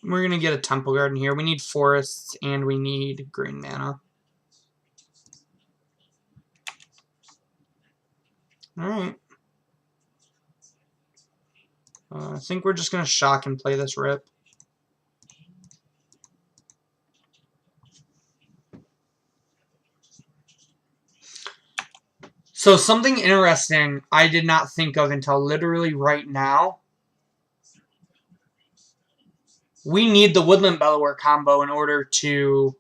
We're going to get a Temple Garden here. We need forests and we need green mana. Alright. I think we're just going to shock and play this rip. So something interesting I did not think of until literally right now. We need the Woodland Bellower combo in order to...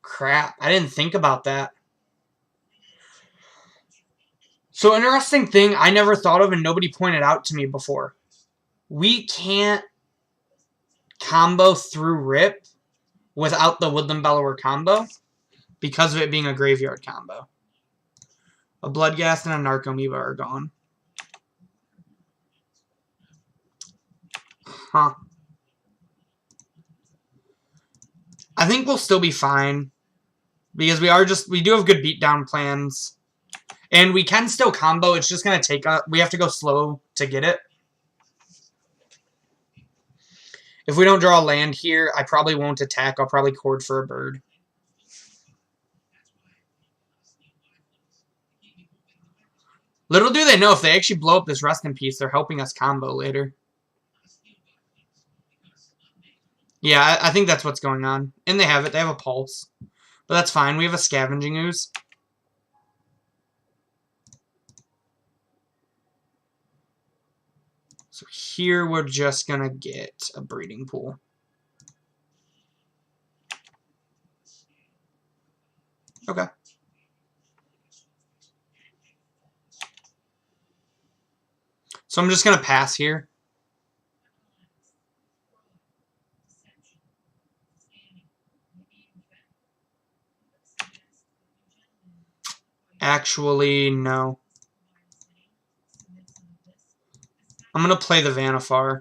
Crap, I didn't think about that. So interesting thing I never thought of and nobody pointed out to me before. We can't combo through Rip without the Woodland Bellower combo because of it being a graveyard combo. A Bloodghast and a Narcomoeba are gone. Huh. I think we'll still be fine because we do have good beatdown plans. And we can still combo, it's just going to take we have to go slow to get it. If we don't draw a land here, I probably won't attack. I'll probably cord for a bird. Little do they know, if they actually blow up this Rest in Peace, they're helping us combo later. Yeah, I think that's what's going on. And they have it. They have a Pulse. But that's fine. We have a Scavenging Ooze. So here we're just going to get a Breeding Pool. Okay. So I'm just going to pass here. Actually, no. I'm going to play the Vanafar.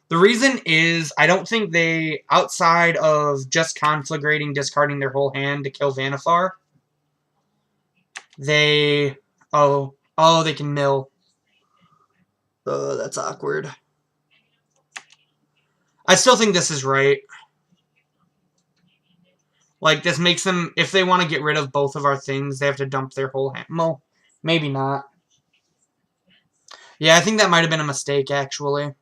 The reason is, I don't think they, outside of just conflagrating, discarding their whole hand to kill Vanafar, they, they can mill. Oh, that's awkward. I still think this is right. Like, this makes them, if they want to get rid of both of our things, they have to dump their whole hand. Well, maybe not. Yeah, I think that might have been a mistake, actually.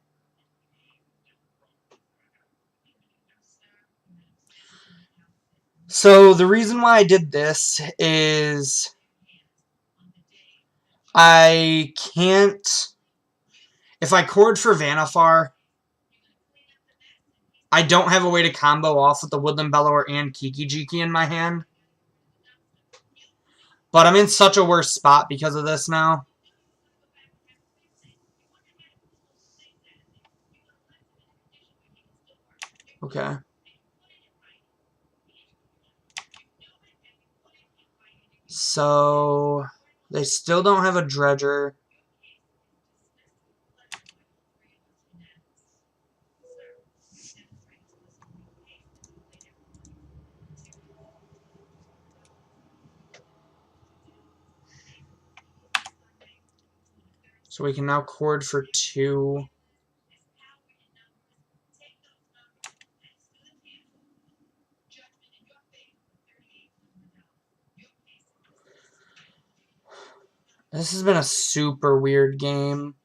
So, the reason why I did this is I can't... If I cord for Vanafar, I don't have a way to combo off with the Woodland Bellower and Kiki-Jiki in my hand. But I'm in such a worse spot because of this now. Okay. So, they still don't have a Dredger. So we can now cord for 2. This has been a super weird game.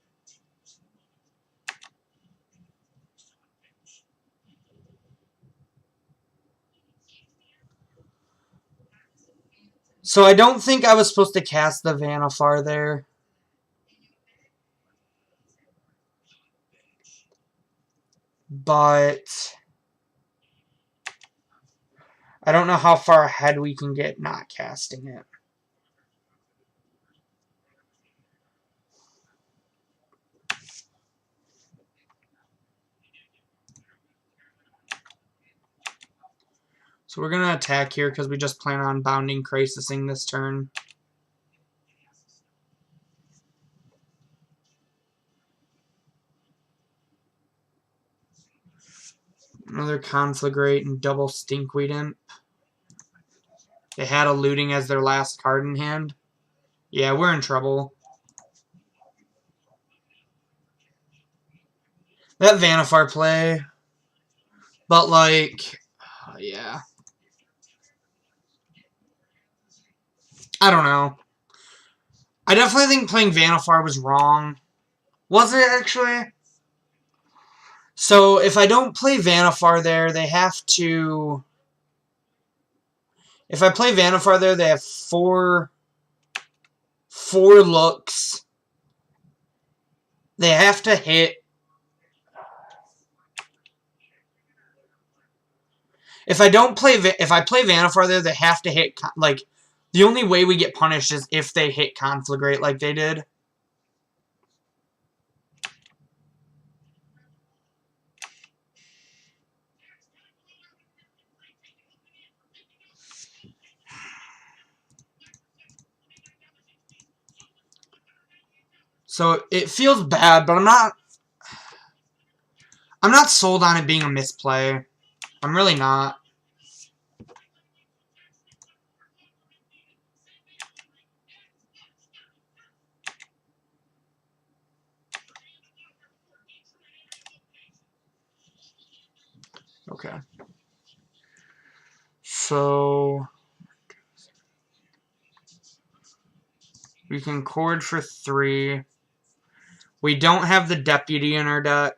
So I don't think I was supposed to cast the Vanafar there. But I don't know how far ahead we can get not casting it. So we're going to attack here because we just plan on Bounding Crisising this turn. Another Conflagrate and double Stinkweed Imp. They had a Looting as their last card in hand. Yeah, we're in trouble. That Vanafar play. But, like, yeah. I don't know. I definitely think playing Vanafar was wrong. Was it, actually? So, if I don't play Vanafar there, they have to... If I play Vanafar there, they have four looks. They have to hit... If I play Vanafar there, they have to hit... Like, the only way we get punished is if they hit Conflagrate like they did. So it feels bad, but I'm not sold on it being a misplay. I'm really not. Okay. So we can cord for 3. We don't have the Deputy in our deck.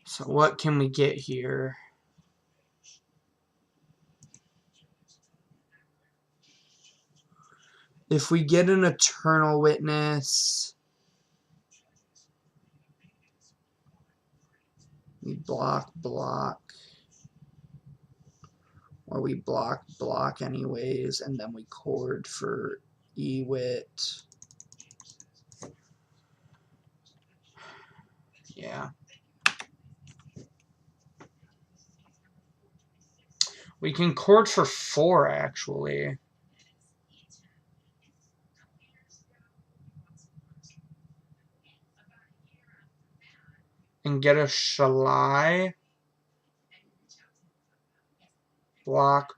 So what can we get here? If we get an Eternal Witness, we block. Or we block anyways, and then we cord for Ewit. Yeah. We can cord for 4, actually. And get a Shalai. Block.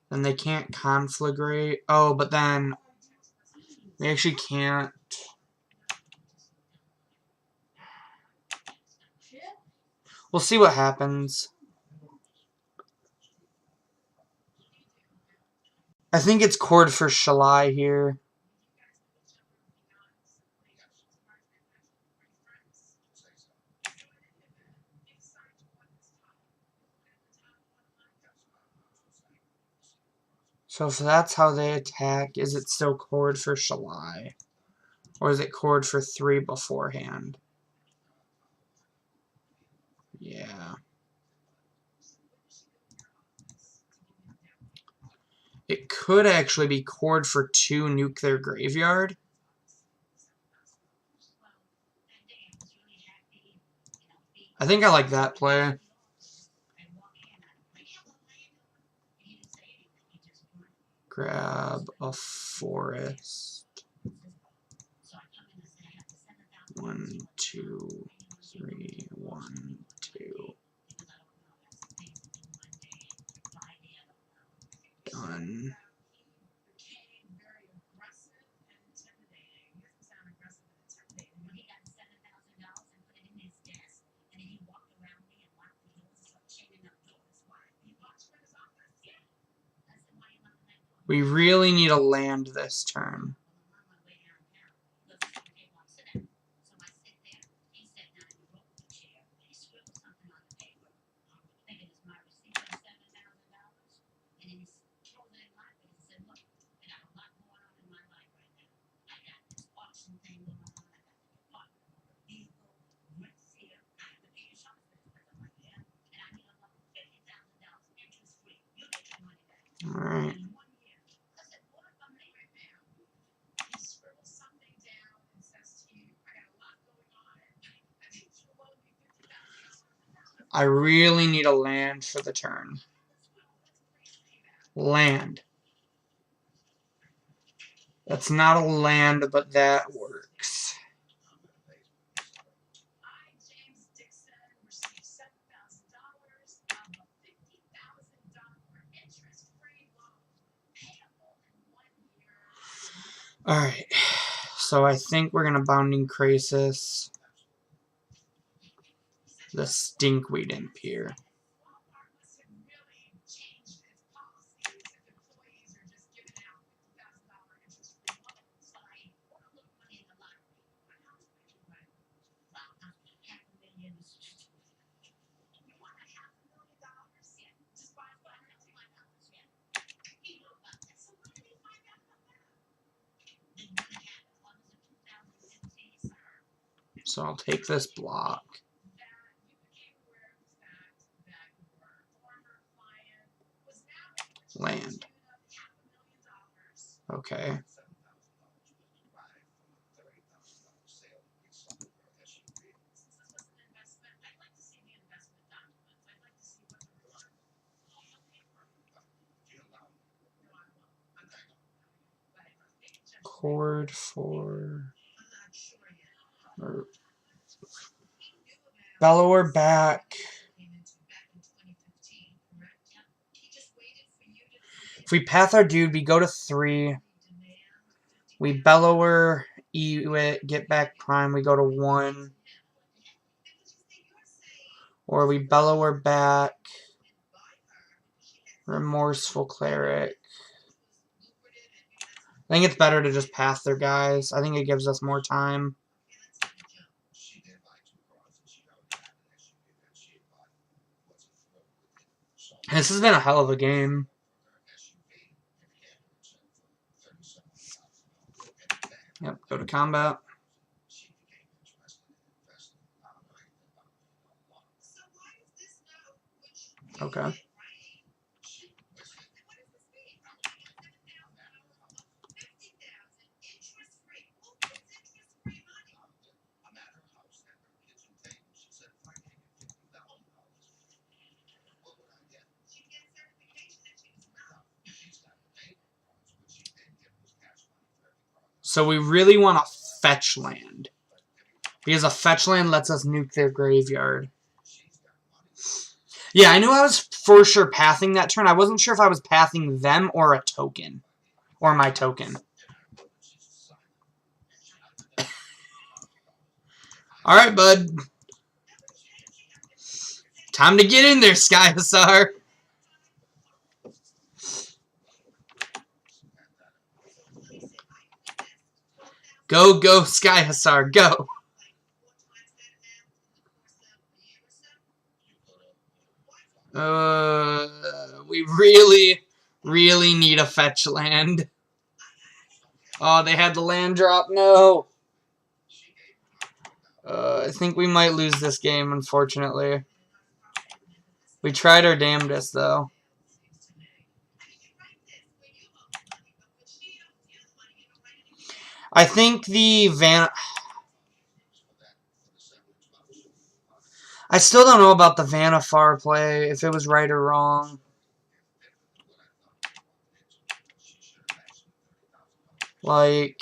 Then they can't Conflagrate. Oh, but then they actually can't. We'll see what happens. I think it's cord for Shalai here. So if that's how they attack, is it still cord for Shalai? Or is it cord for 3 beforehand? Yeah. It could actually be cord for 2, nuke their graveyard. I think I like that play. Grab a forest. 1, 2, 3, 1, 2. Done. We really need a land this turn. Alright. I really need a land for the turn. Land. That's not a land, but that works. Alright. So I think we're going to Bounding Crisis the Stinkweed Imp here. So I'll take this block. Land. Okay. Chord for... Bellower back. If we path our dude, we go to 3. We Bellower, Ewit, get back Prime, we go to 1. Or we Bellower back. Remorseful Cleric. I think it's better to just path their guys. I think it gives us more time. This has been a hell of a game. Yep, go to combat. Okay. So we really want a fetch land. Because a fetch land lets us nuke their graveyard. Yeah, I knew I was for sure pathing that turn. I wasn't sure if I was pathing them or a token. Or my token. Alright, bud. Time to get in there, Sky Hussar. Go, go, Sky Hussar, go. We really, really need a fetch land. Oh, they had the land drop. No. I think we might lose this game, unfortunately. We tried our damnedest, though. I think the I still don't know about the Vanafar play, if it was right or wrong. Like...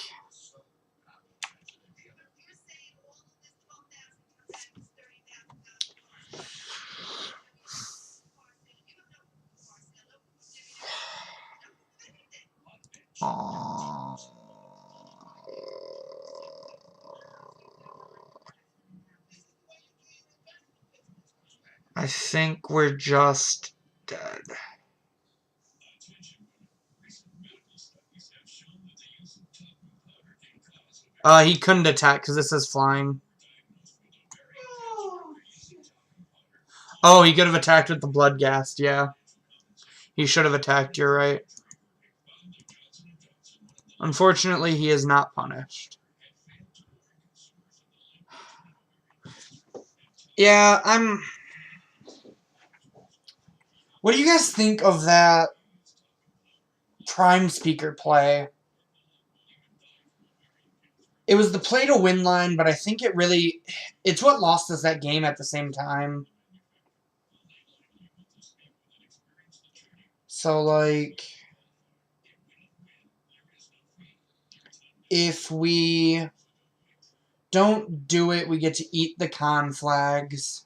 I think we're just dead. He couldn't attack because this is flying. Oh, he could have attacked with the Bloodghast, yeah. He should have attacked, you're right. Unfortunately, he is not punished. Yeah, What do you guys think of that Prime-Speaker play? It was the play to win line, but I think it's what lost us that game at the same time. So, like, if we don't do it, we get to eat the con flags.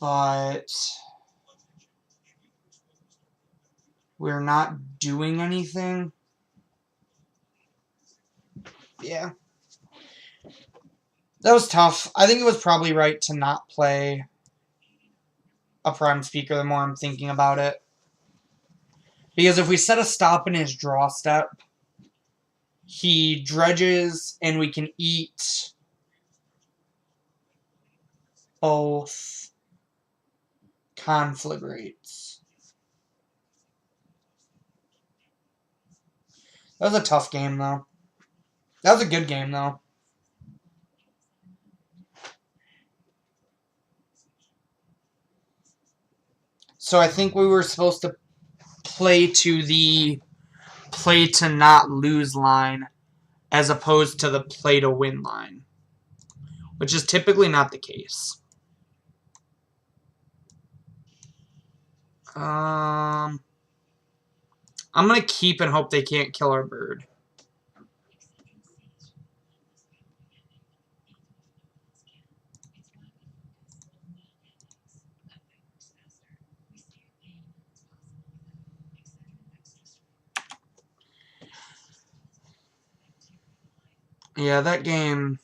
But we're not doing anything. Yeah. That was tough. I think it was probably right to not play a Prime-Speaker the more I'm thinking about it. Because if we set a stop in his draw step, he dredges and we can eat both conflagrates. That was a tough game, though. That was a good game, though. So I think we were supposed to play to the play to not lose line as opposed to the play to win line, which is typically not the case. I'm going to keep and hope they can't kill our bird. Yeah, that game...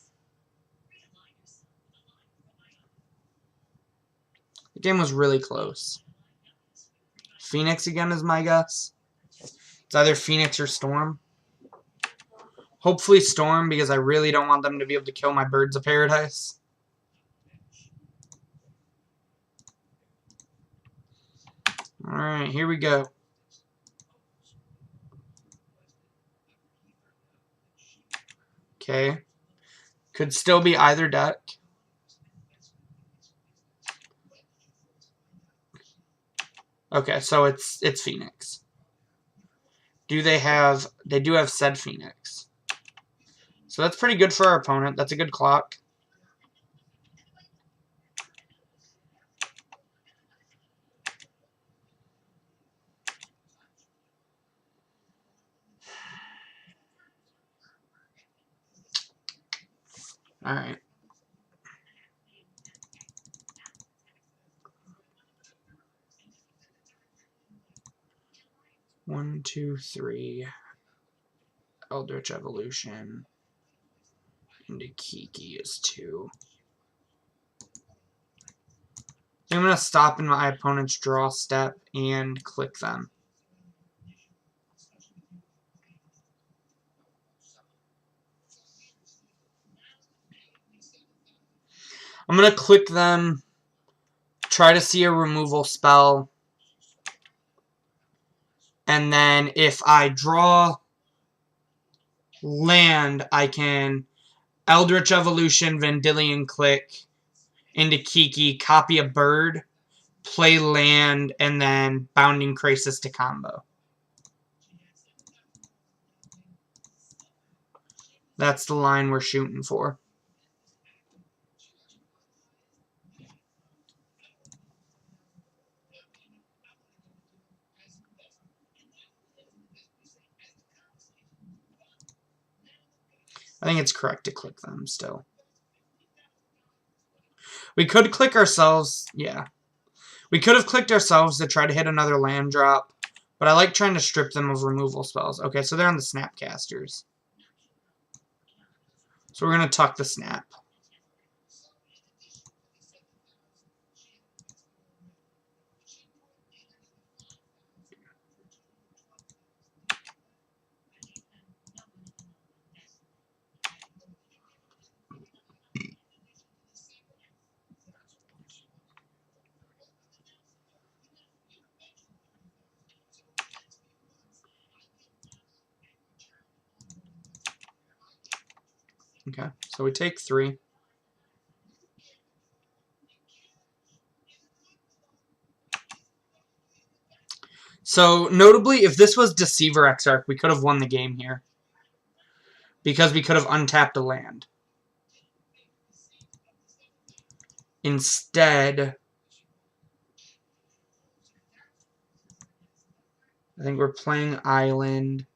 The game was really close. Phoenix again is my guess. It's either Phoenix or Storm. Hopefully Storm, because I really don't want them to be able to kill my Birds of Paradise. Alright, here we go. Okay. Could still be either deck. Okay, so it's Phoenix. They do have said Phoenix. So that's pretty good for our opponent. That's a good clock. Alright. One, two, three. Eldritch Evolution. Into Kiki is 2. I'm going to stop in my opponent's draw step and click them. I'm going to click them, try to see a removal spell, and then if I draw land, I can Eldritch Evolution, Vendilion Click into Kiki, copy a bird, play land, and then Bounding Crisis to combo. That's the line we're shooting for. I think it's correct to click them still. We could click ourselves, yeah. We could have clicked ourselves to try to hit another land drop, but I like trying to strip them of removal spells. Okay, so they're on the Snapcasters. So we're going to tuck the Snap. Okay, so we take 3. So, notably, if this was Deceiver Exarch, we could have won the game here. Because we could have untapped a land. Instead, I think we're playing Island.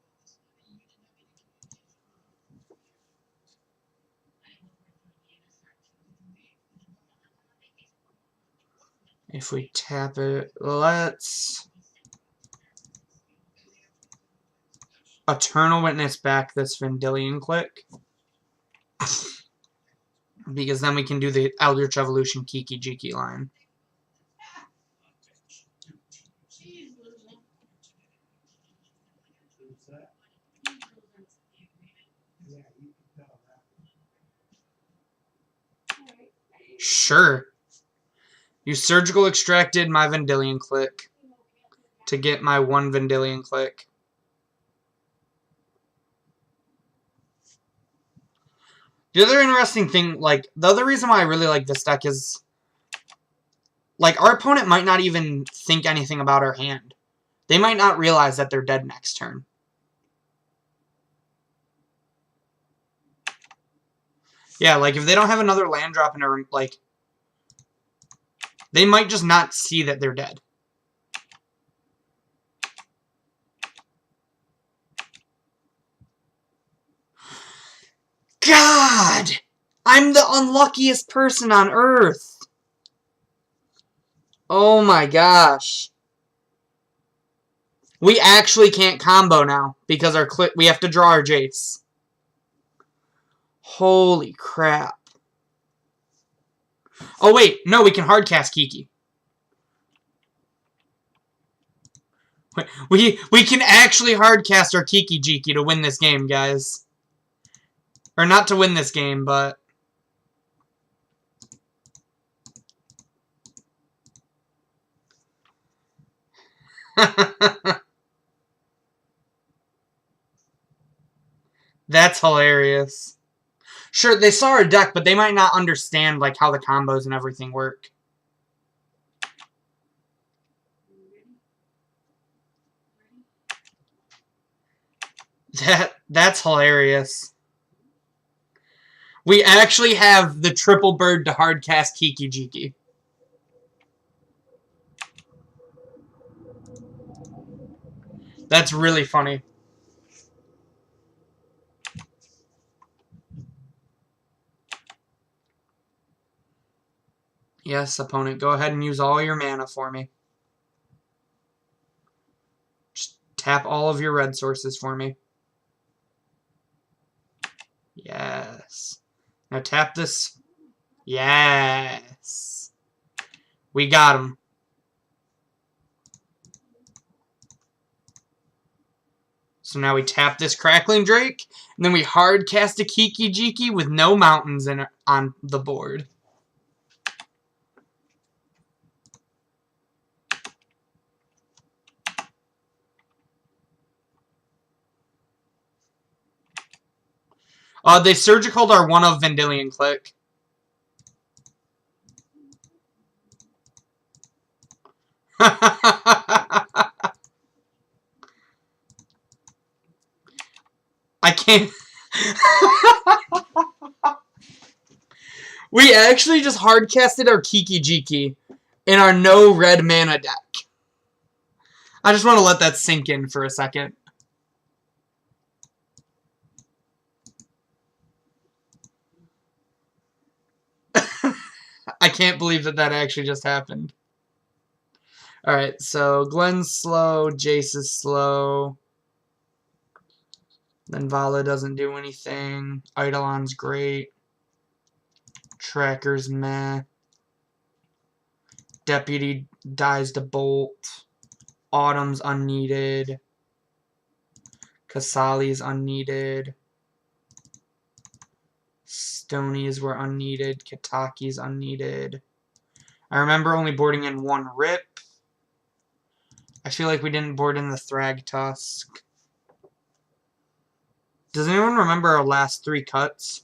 If we tap it, let's Eternal Witness back this Vendilion Click. Because then we can do the Eldritch Evolution Kiki-Jiki line. Sure. You surgical extracted my Vendilion Click to get my 1 Vendilion Click. The other interesting thing, like, the other reason why I really like this deck is, like, our opponent might not even think anything about our hand. They might not realize that they're dead next turn. Yeah, like, if they don't have another land drop in a, like, they might just not see that they're dead. God! I'm the unluckiest person on Earth. Oh my gosh. We actually can't combo now because we have to draw our Jace. Holy crap. Oh wait, no, we can hardcast Kiki. We can actually hardcast our Kiki-Jiki to win this game, guys. Or not to win this game, but... That's hilarious. Sure, they saw our deck, but they might not understand like how the combos and everything work. That's hilarious. We actually have the triple bird to hardcast Kiki-Jiki. That's really funny. Yes, opponent, go ahead and use all your mana for me. Just tap all of your red sources for me. Yes. Now tap this. Yes. We got him. So now we tap this Crackling Drake, and then we hard cast a Kiki-Jiki with no mountains on the board. They surgicaled our one of Vendilion Click. I can't. We actually just hardcasted our Kiki-Jiki in our no red mana deck. I just want to let that sink in for a second. I can't believe that actually just happened. Alright, so Glenn's slow, Jace is slow. Then Vala doesn't do anything. Eidolon's great. Tracker's meh. Deputy dies to Bolt. Autumn's unneeded. Kasali's unneeded. Stonies were unneeded. Kataki's unneeded. I remember only boarding in 1 Rip. I feel like we didn't board in the Thragtusk. Does anyone remember our last 3 cuts?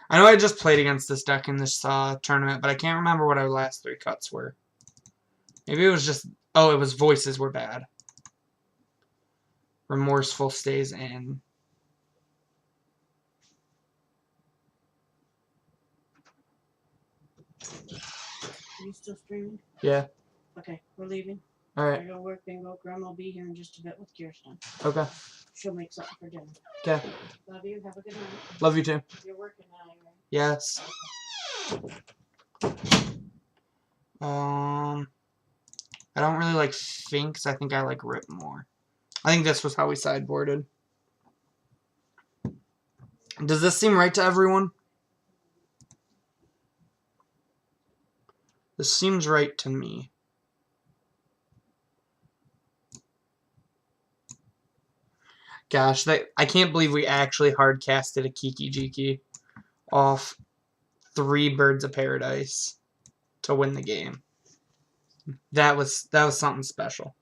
I know I just played against this deck in this tournament, but I can't remember what our last 3 cuts were. Maybe it was just... Oh, it was voices were bad. Remorseful stays in. Are you still streaming? Yeah. Okay, we're leaving. Alright. I gotta go work, bingo. Grandma will be here in just a bit with Kirsten. Okay. She'll make something for dinner. Okay. Love you. Have a good night. Love you too. You're working tonight, right? Yes. I don't really like Finks. I think I like Rip more. I think this was how we sideboarded. Does this seem right to everyone? This seems right to me. Gosh, I can't believe we actually hard casted a Kiki-Jiki off 3 Birds of Paradise to win the game. That was something special.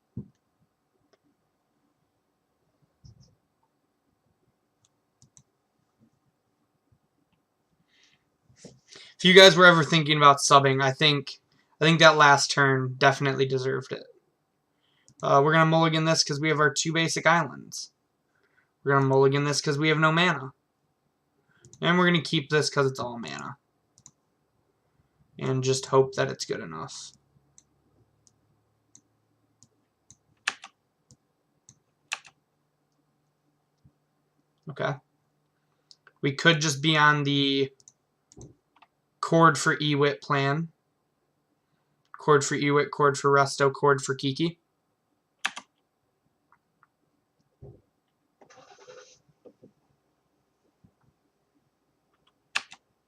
If you guys were ever thinking about subbing, I think that last turn definitely deserved it. We're gonna mulligan this because we have our 2 basic islands. We're gonna mulligan this because we have no mana. And we're gonna keep this because it's all mana. And just hope that it's good enough. Okay. We could just be on the Chord for Ewit plan. Chord for Ewit, Chord for Resto, Chord for Kiki.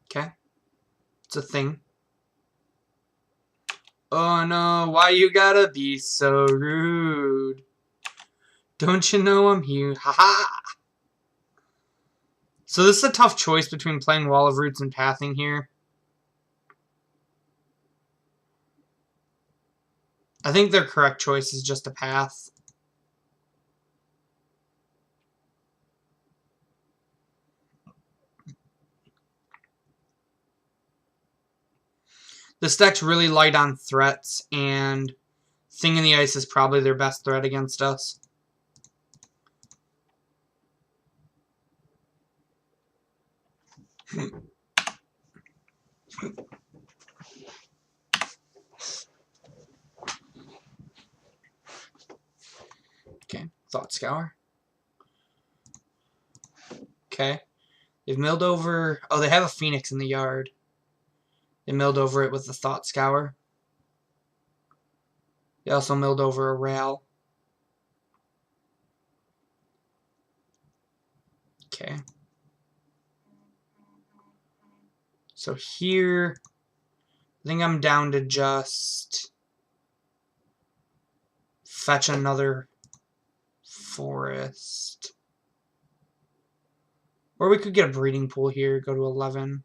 Okay. It's a thing. Oh no, why you gotta be so rude? Don't you know I'm here? Haha! So this is a tough choice between playing Wall of Roots and Pathing here. I think their correct choice is just a Path. This deck's really light on threats, and Thing in the Ice is probably their best threat against us. Okay, Thought Scour. Okay. They've milled over... Oh, they have a Phoenix in the yard. They milled over it with the Thought Scour. They also milled over a Rail. Okay. So here... I think I'm down to just... fetch another forest. Or we could get a breeding pool here, go to 11.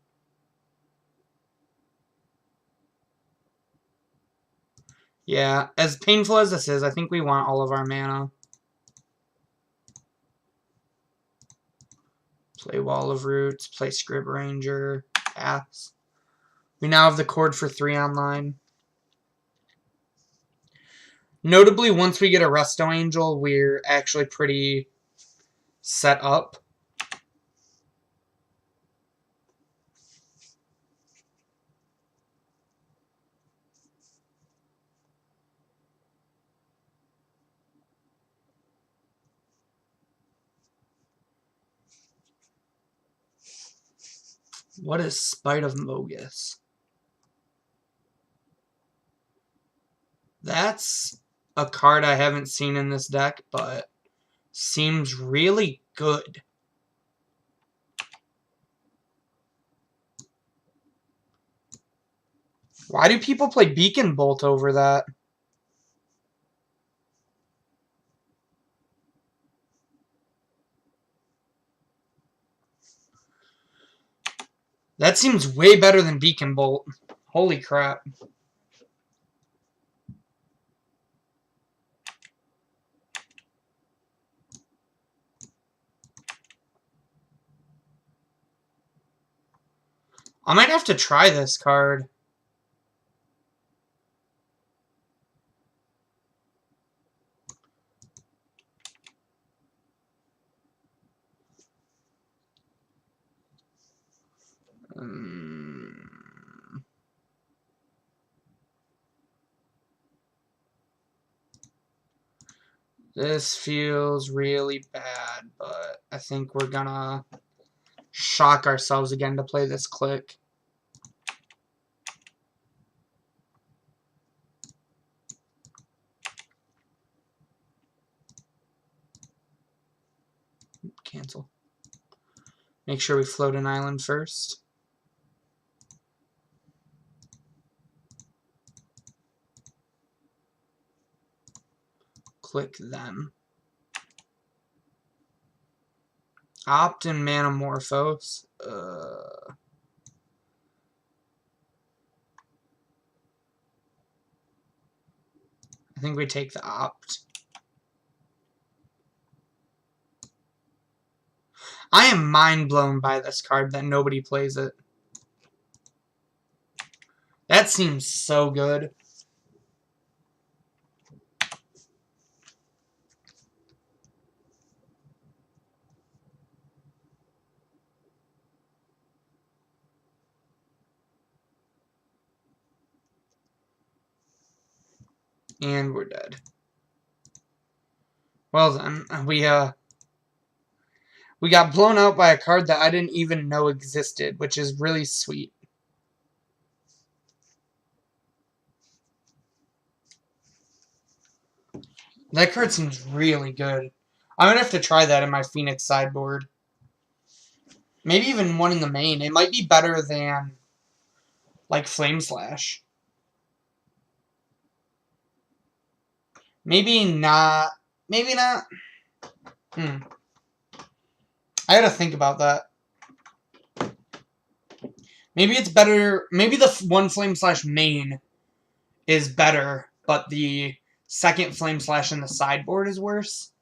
Yeah, as painful as this is, I think we want all of our mana. Play Wall of Roots, play Scrib Ranger, pass. We now have the Chord for 3 online. Notably, once we get a Resto Angel, we're actually pretty set up. What is Spite of Mogus? That's a card I haven't seen in this deck, but seems really good. Why do people play Beacon Bolt over that? That seems way better than Beacon Bolt. Holy crap. I might have to try this card. This feels really bad, but I think we're gonna shock ourselves again to play this click. Cancel. Make sure we float an island first. Click them. Opt and Manamorphose. I think we take the opt. I am mind blown by this card that nobody plays it. That seems so good. And we're dead. Well then, we got blown out by a card that I didn't even know existed, which is really sweet. That card seems really good. I'm going to have to try that in my Phoenix sideboard. Maybe even one in the main. It might be better than, like, Flame Slash. Maybe not. Maybe not. I gotta think about that. Maybe it's better. Maybe the one Flame Slash main is better, but the second Flame Slash in the sideboard is worse.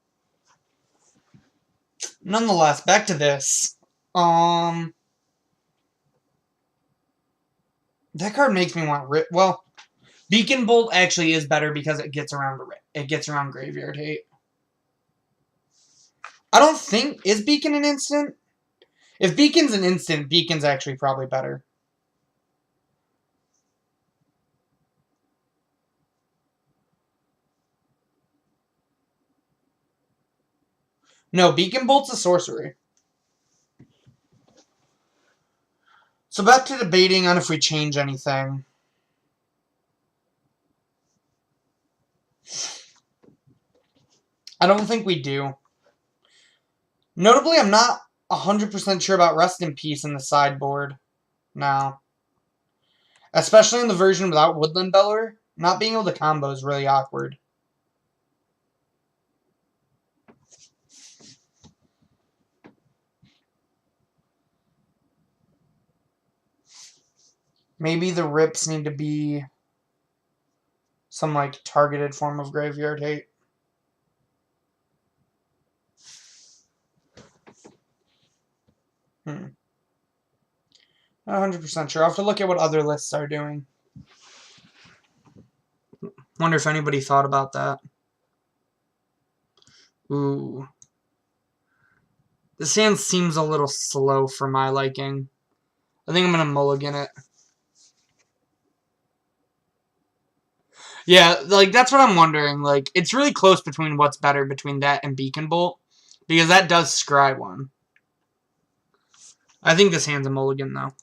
Nonetheless, back to this. That card makes me want Rip. Well, Beacon Bolt actually is better because it gets around Graveyard Hate. I don't think... Is Beacon an instant? If Beacon's an instant, Beacon's actually probably better. No, Beacon Bolt's a sorcery. So back to debating on if we change anything. I don't think we do. Notably, I'm not 100% sure about Rest in Peace in the sideboard now. Especially in the version without Woodland Beller. Not being able to combo is really awkward. Maybe the rips need to be some, like, targeted form of Graveyard Hate. Not 100% sure. I'll have to look at what other lists are doing. Wonder if anybody thought about that. Ooh. This hand seems a little slow for my liking. I think I'm going to mulligan it. Yeah, like, that's what I'm wondering. Like, it's really close between what's better between that and Beacon Bolt. Because that does scry one. I think this hand's a mulligan, though.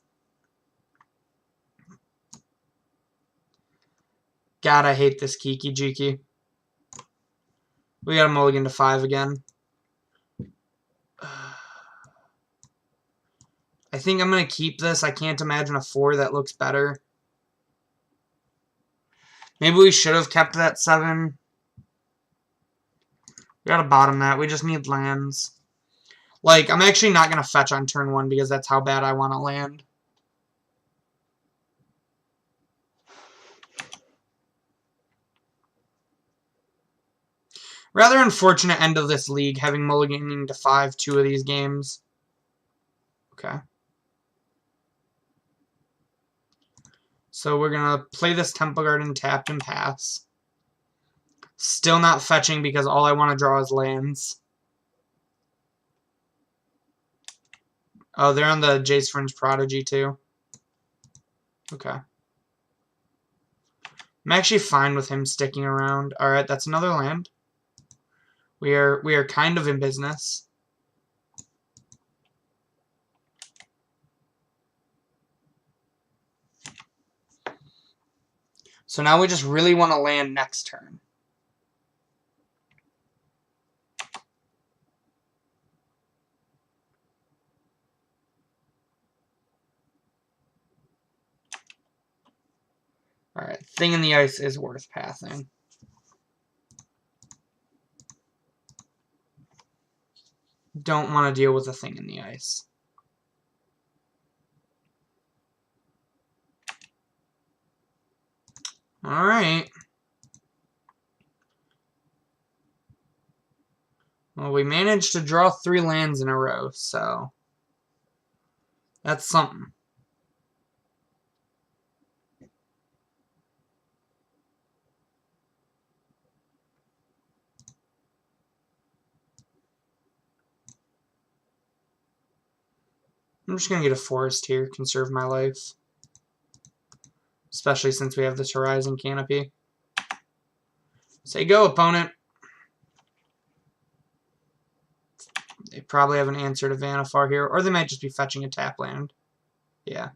God, I hate this Kiki-Jiki. We got a mulligan to 5 again. I think I'm going to keep this. I can't imagine a 4 that looks better. Maybe we should have kept that 7. We got to bottom that. We just need lands. Like, I'm actually not going to fetch on turn 1 because that's how bad I want to land. Rather unfortunate end of this league, having mulliganing to 5 2 of these games. Okay. So we're going to play this Temple Garden tapped and pass. Still not fetching because all I want to draw is lands. Oh, they're on the Jace Fringe Prodigy too. Okay. I'm actually fine with him sticking around. Alright, that's another land. We are kind of in business. So now we just really want to land next turn. Alright, Thing in the Ice is worth passing. Don't want to deal with a Thing in the Ice. Alright. Well, we managed to draw 3 lands in a row, so that's something. I'm just going to get a forest here, conserve my life. Especially since we have this Horizon Canopy. Say go, opponent. They probably have an answer to Vanafar here, or they might just be fetching a tap land. Yeah.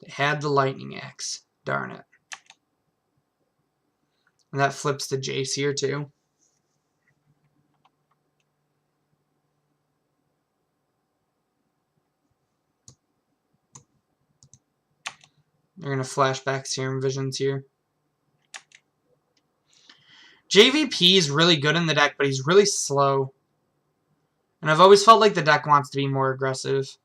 They had the Lightning Axe. Darn it. And that flips the Jace here, too. They're going to flashback Serum Visions here. JVP is really good in the deck, but he's really slow. And I've always felt like the deck wants to be more aggressive.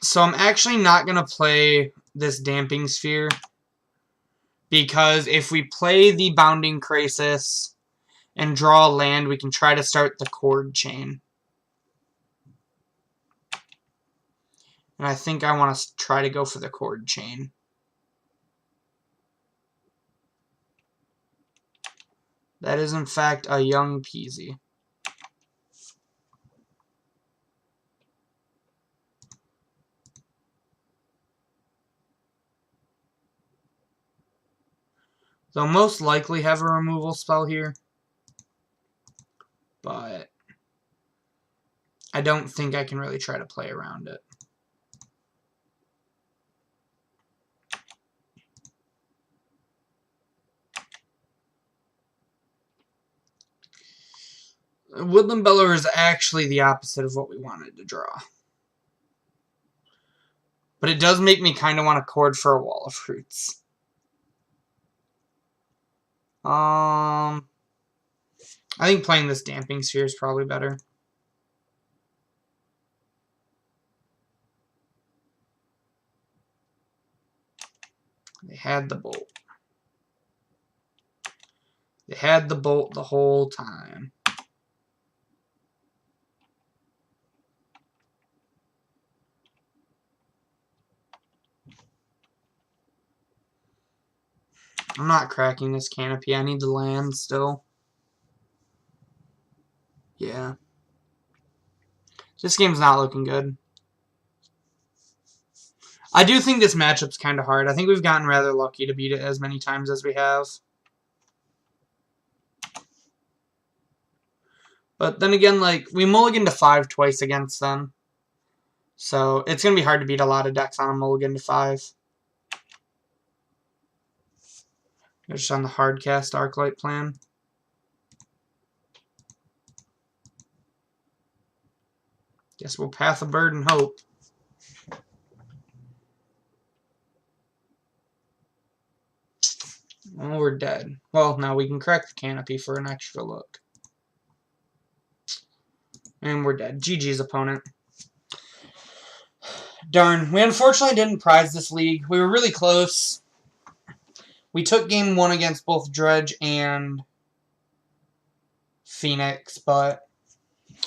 So I'm actually not going to play this Damping Sphere. Because if we play the Bounding Krasis and draw a land, we can try to start the Chord Chain. And I think I want to try to go for the Chord Chain. That is, in fact, a Young Peasy. They'll most likely have a removal spell here. But I don't think I can really try to play around it. Woodland Bellower is actually the opposite of what we wanted to draw. But it does make me kind of want to chord for a Wall of Fruits. I think playing this Damping Sphere is probably better. They had the bolt. They had the bolt the whole time. I'm not cracking this canopy. I need to land still. Yeah. This game's not looking good. I do think this matchup's kind of hard. I think we've gotten rather lucky to beat it as many times as we have. But then again, like, we mulliganed to 5 twice against them. So it's going to be hard to beat a lot of decks on a mulligan to 5. Just on the hardcast Arclight plan. Guess we'll Path of Bird and hope. Oh, we're dead. Well, now we can crack the canopy for an extra look. And we're dead. GG's opponent. Darn. We unfortunately didn't prize this league. We were really close. We took game 1 against both Dredge and Phoenix, but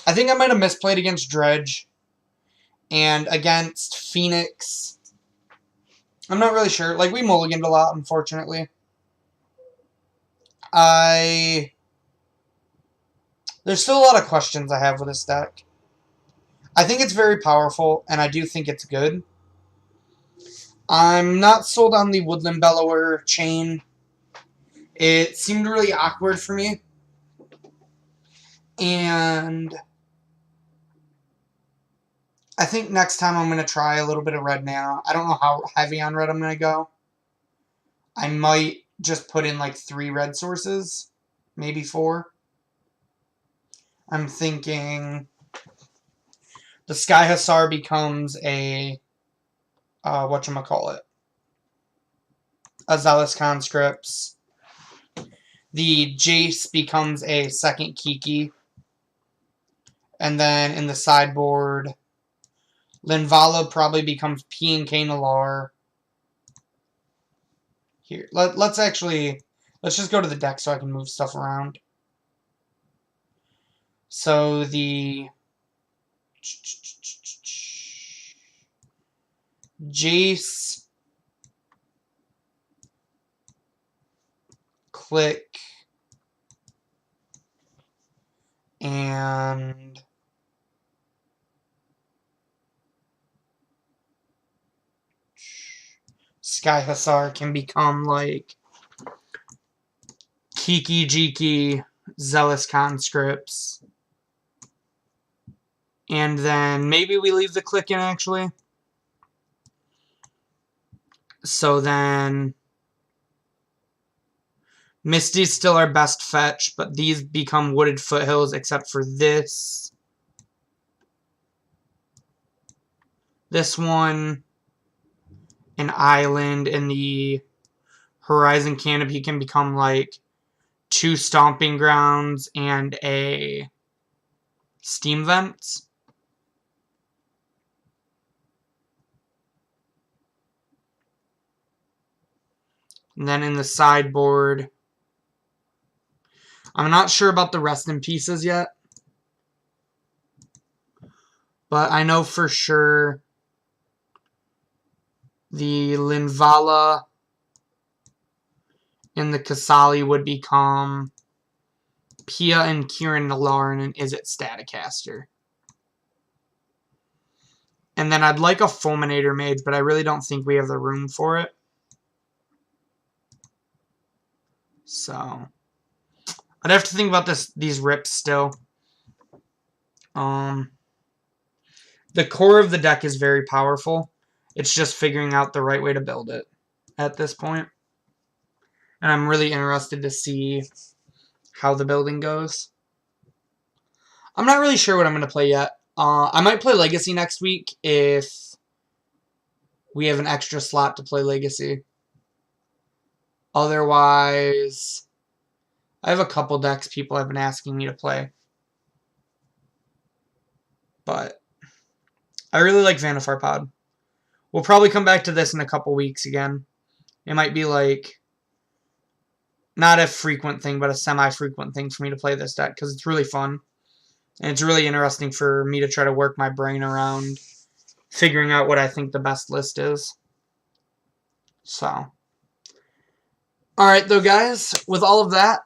I think I might have misplayed against Dredge. And against Phoenix, I'm not really sure. Like, we mulliganed a lot, unfortunately. There's still a lot of questions I have with this deck. I think it's very powerful, and I do think it's good. I'm not sold on the Woodland Bellower chain. It seemed really awkward for me. And I think next time I'm going to try a little bit of red mana. I don't know how heavy on red I'm going to go. I might just put in like 3 red sources. Maybe 4. I'm thinking the Sky Hussar becomes a, whatchamacallit, a Zealous Conscripts. The Jace becomes a second Kiki. And then in the sideboard, Linvala probably becomes P and K Nalar. Here, let's just go to the deck so I can move stuff around. So the Jace, Click, and Sky Hussar can become like Kiki-Jiki, Zealous Conscripts. And then maybe we leave the Click in, actually. So then Misty's still our best fetch, but these become Wooded Foothills except for this. This one, an island, and the Horizon Canopy can become like 2 Stomping Grounds and a Steam Vents. And then in the sideboard, I'm not sure about the rest in pieces yet. But I know for sure the Linvala and the Kasali would become Pia and Kieran Nalar and Izzet Staticaster. And then I'd like a Fulminator Mage, but I really don't think we have the room for it. So I'd have to think about these rips still. The core of the deck is very powerful. It's just figuring out the right way to build it at this point. And I'm really interested to see how the building goes. I'm not really sure what I'm going to play yet. I might play Legacy next week if we have an extra slot to play Legacy. Otherwise, I have a couple decks people have been asking me to play. But I really like Vanafar Pod. We'll probably come back to this in a couple weeks again. It might be like, not a frequent thing, but a semi-frequent thing for me to play this deck, because it's really fun. And it's really interesting for me to try to work my brain around figuring out what I think the best list is. So, alright though guys, with all of that,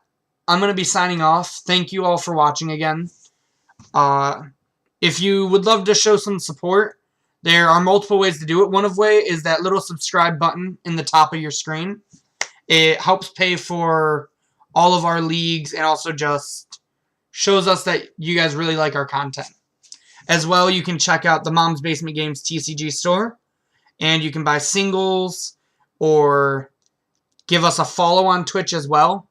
I'm going to be signing off. Thank you all for watching again. If you would love to show some support, there are multiple ways to do it. One of way is that little subscribe button in the top of your screen. It helps pay for all of our leagues and also just shows us that you guys really like our content. As well, you can check out the Mom's Basement Games TCG store, and you can buy singles or give us a follow on Twitch as well.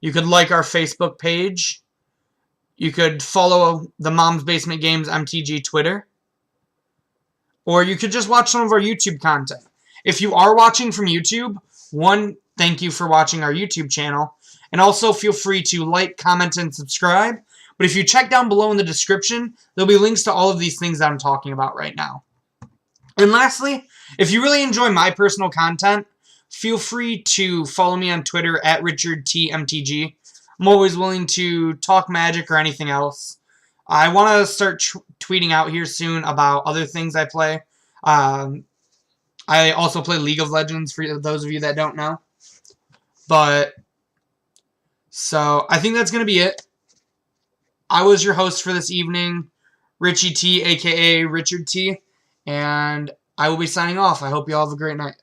You could like our Facebook page. You could follow the Mom's Basement Games MTG Twitter. Or you could just watch some of our YouTube content. If you are watching from YouTube, one, thank you for watching our YouTube channel. And also feel free to like, comment, and subscribe. But if you check down below in the description, there'll be links to all of these things that I'm talking about right now. And lastly, if you really enjoy my personal content, feel free to follow me on Twitter at RichardTMTG. I'm always willing to talk Magic or anything else. I want to start tweeting out here soon about other things I play. I also play League of Legends for those of you that don't know. So I think that's going to be it. I was your host for this evening, Richie T, a.k.a. Richard T, and I will be signing off. I hope you all have a great night.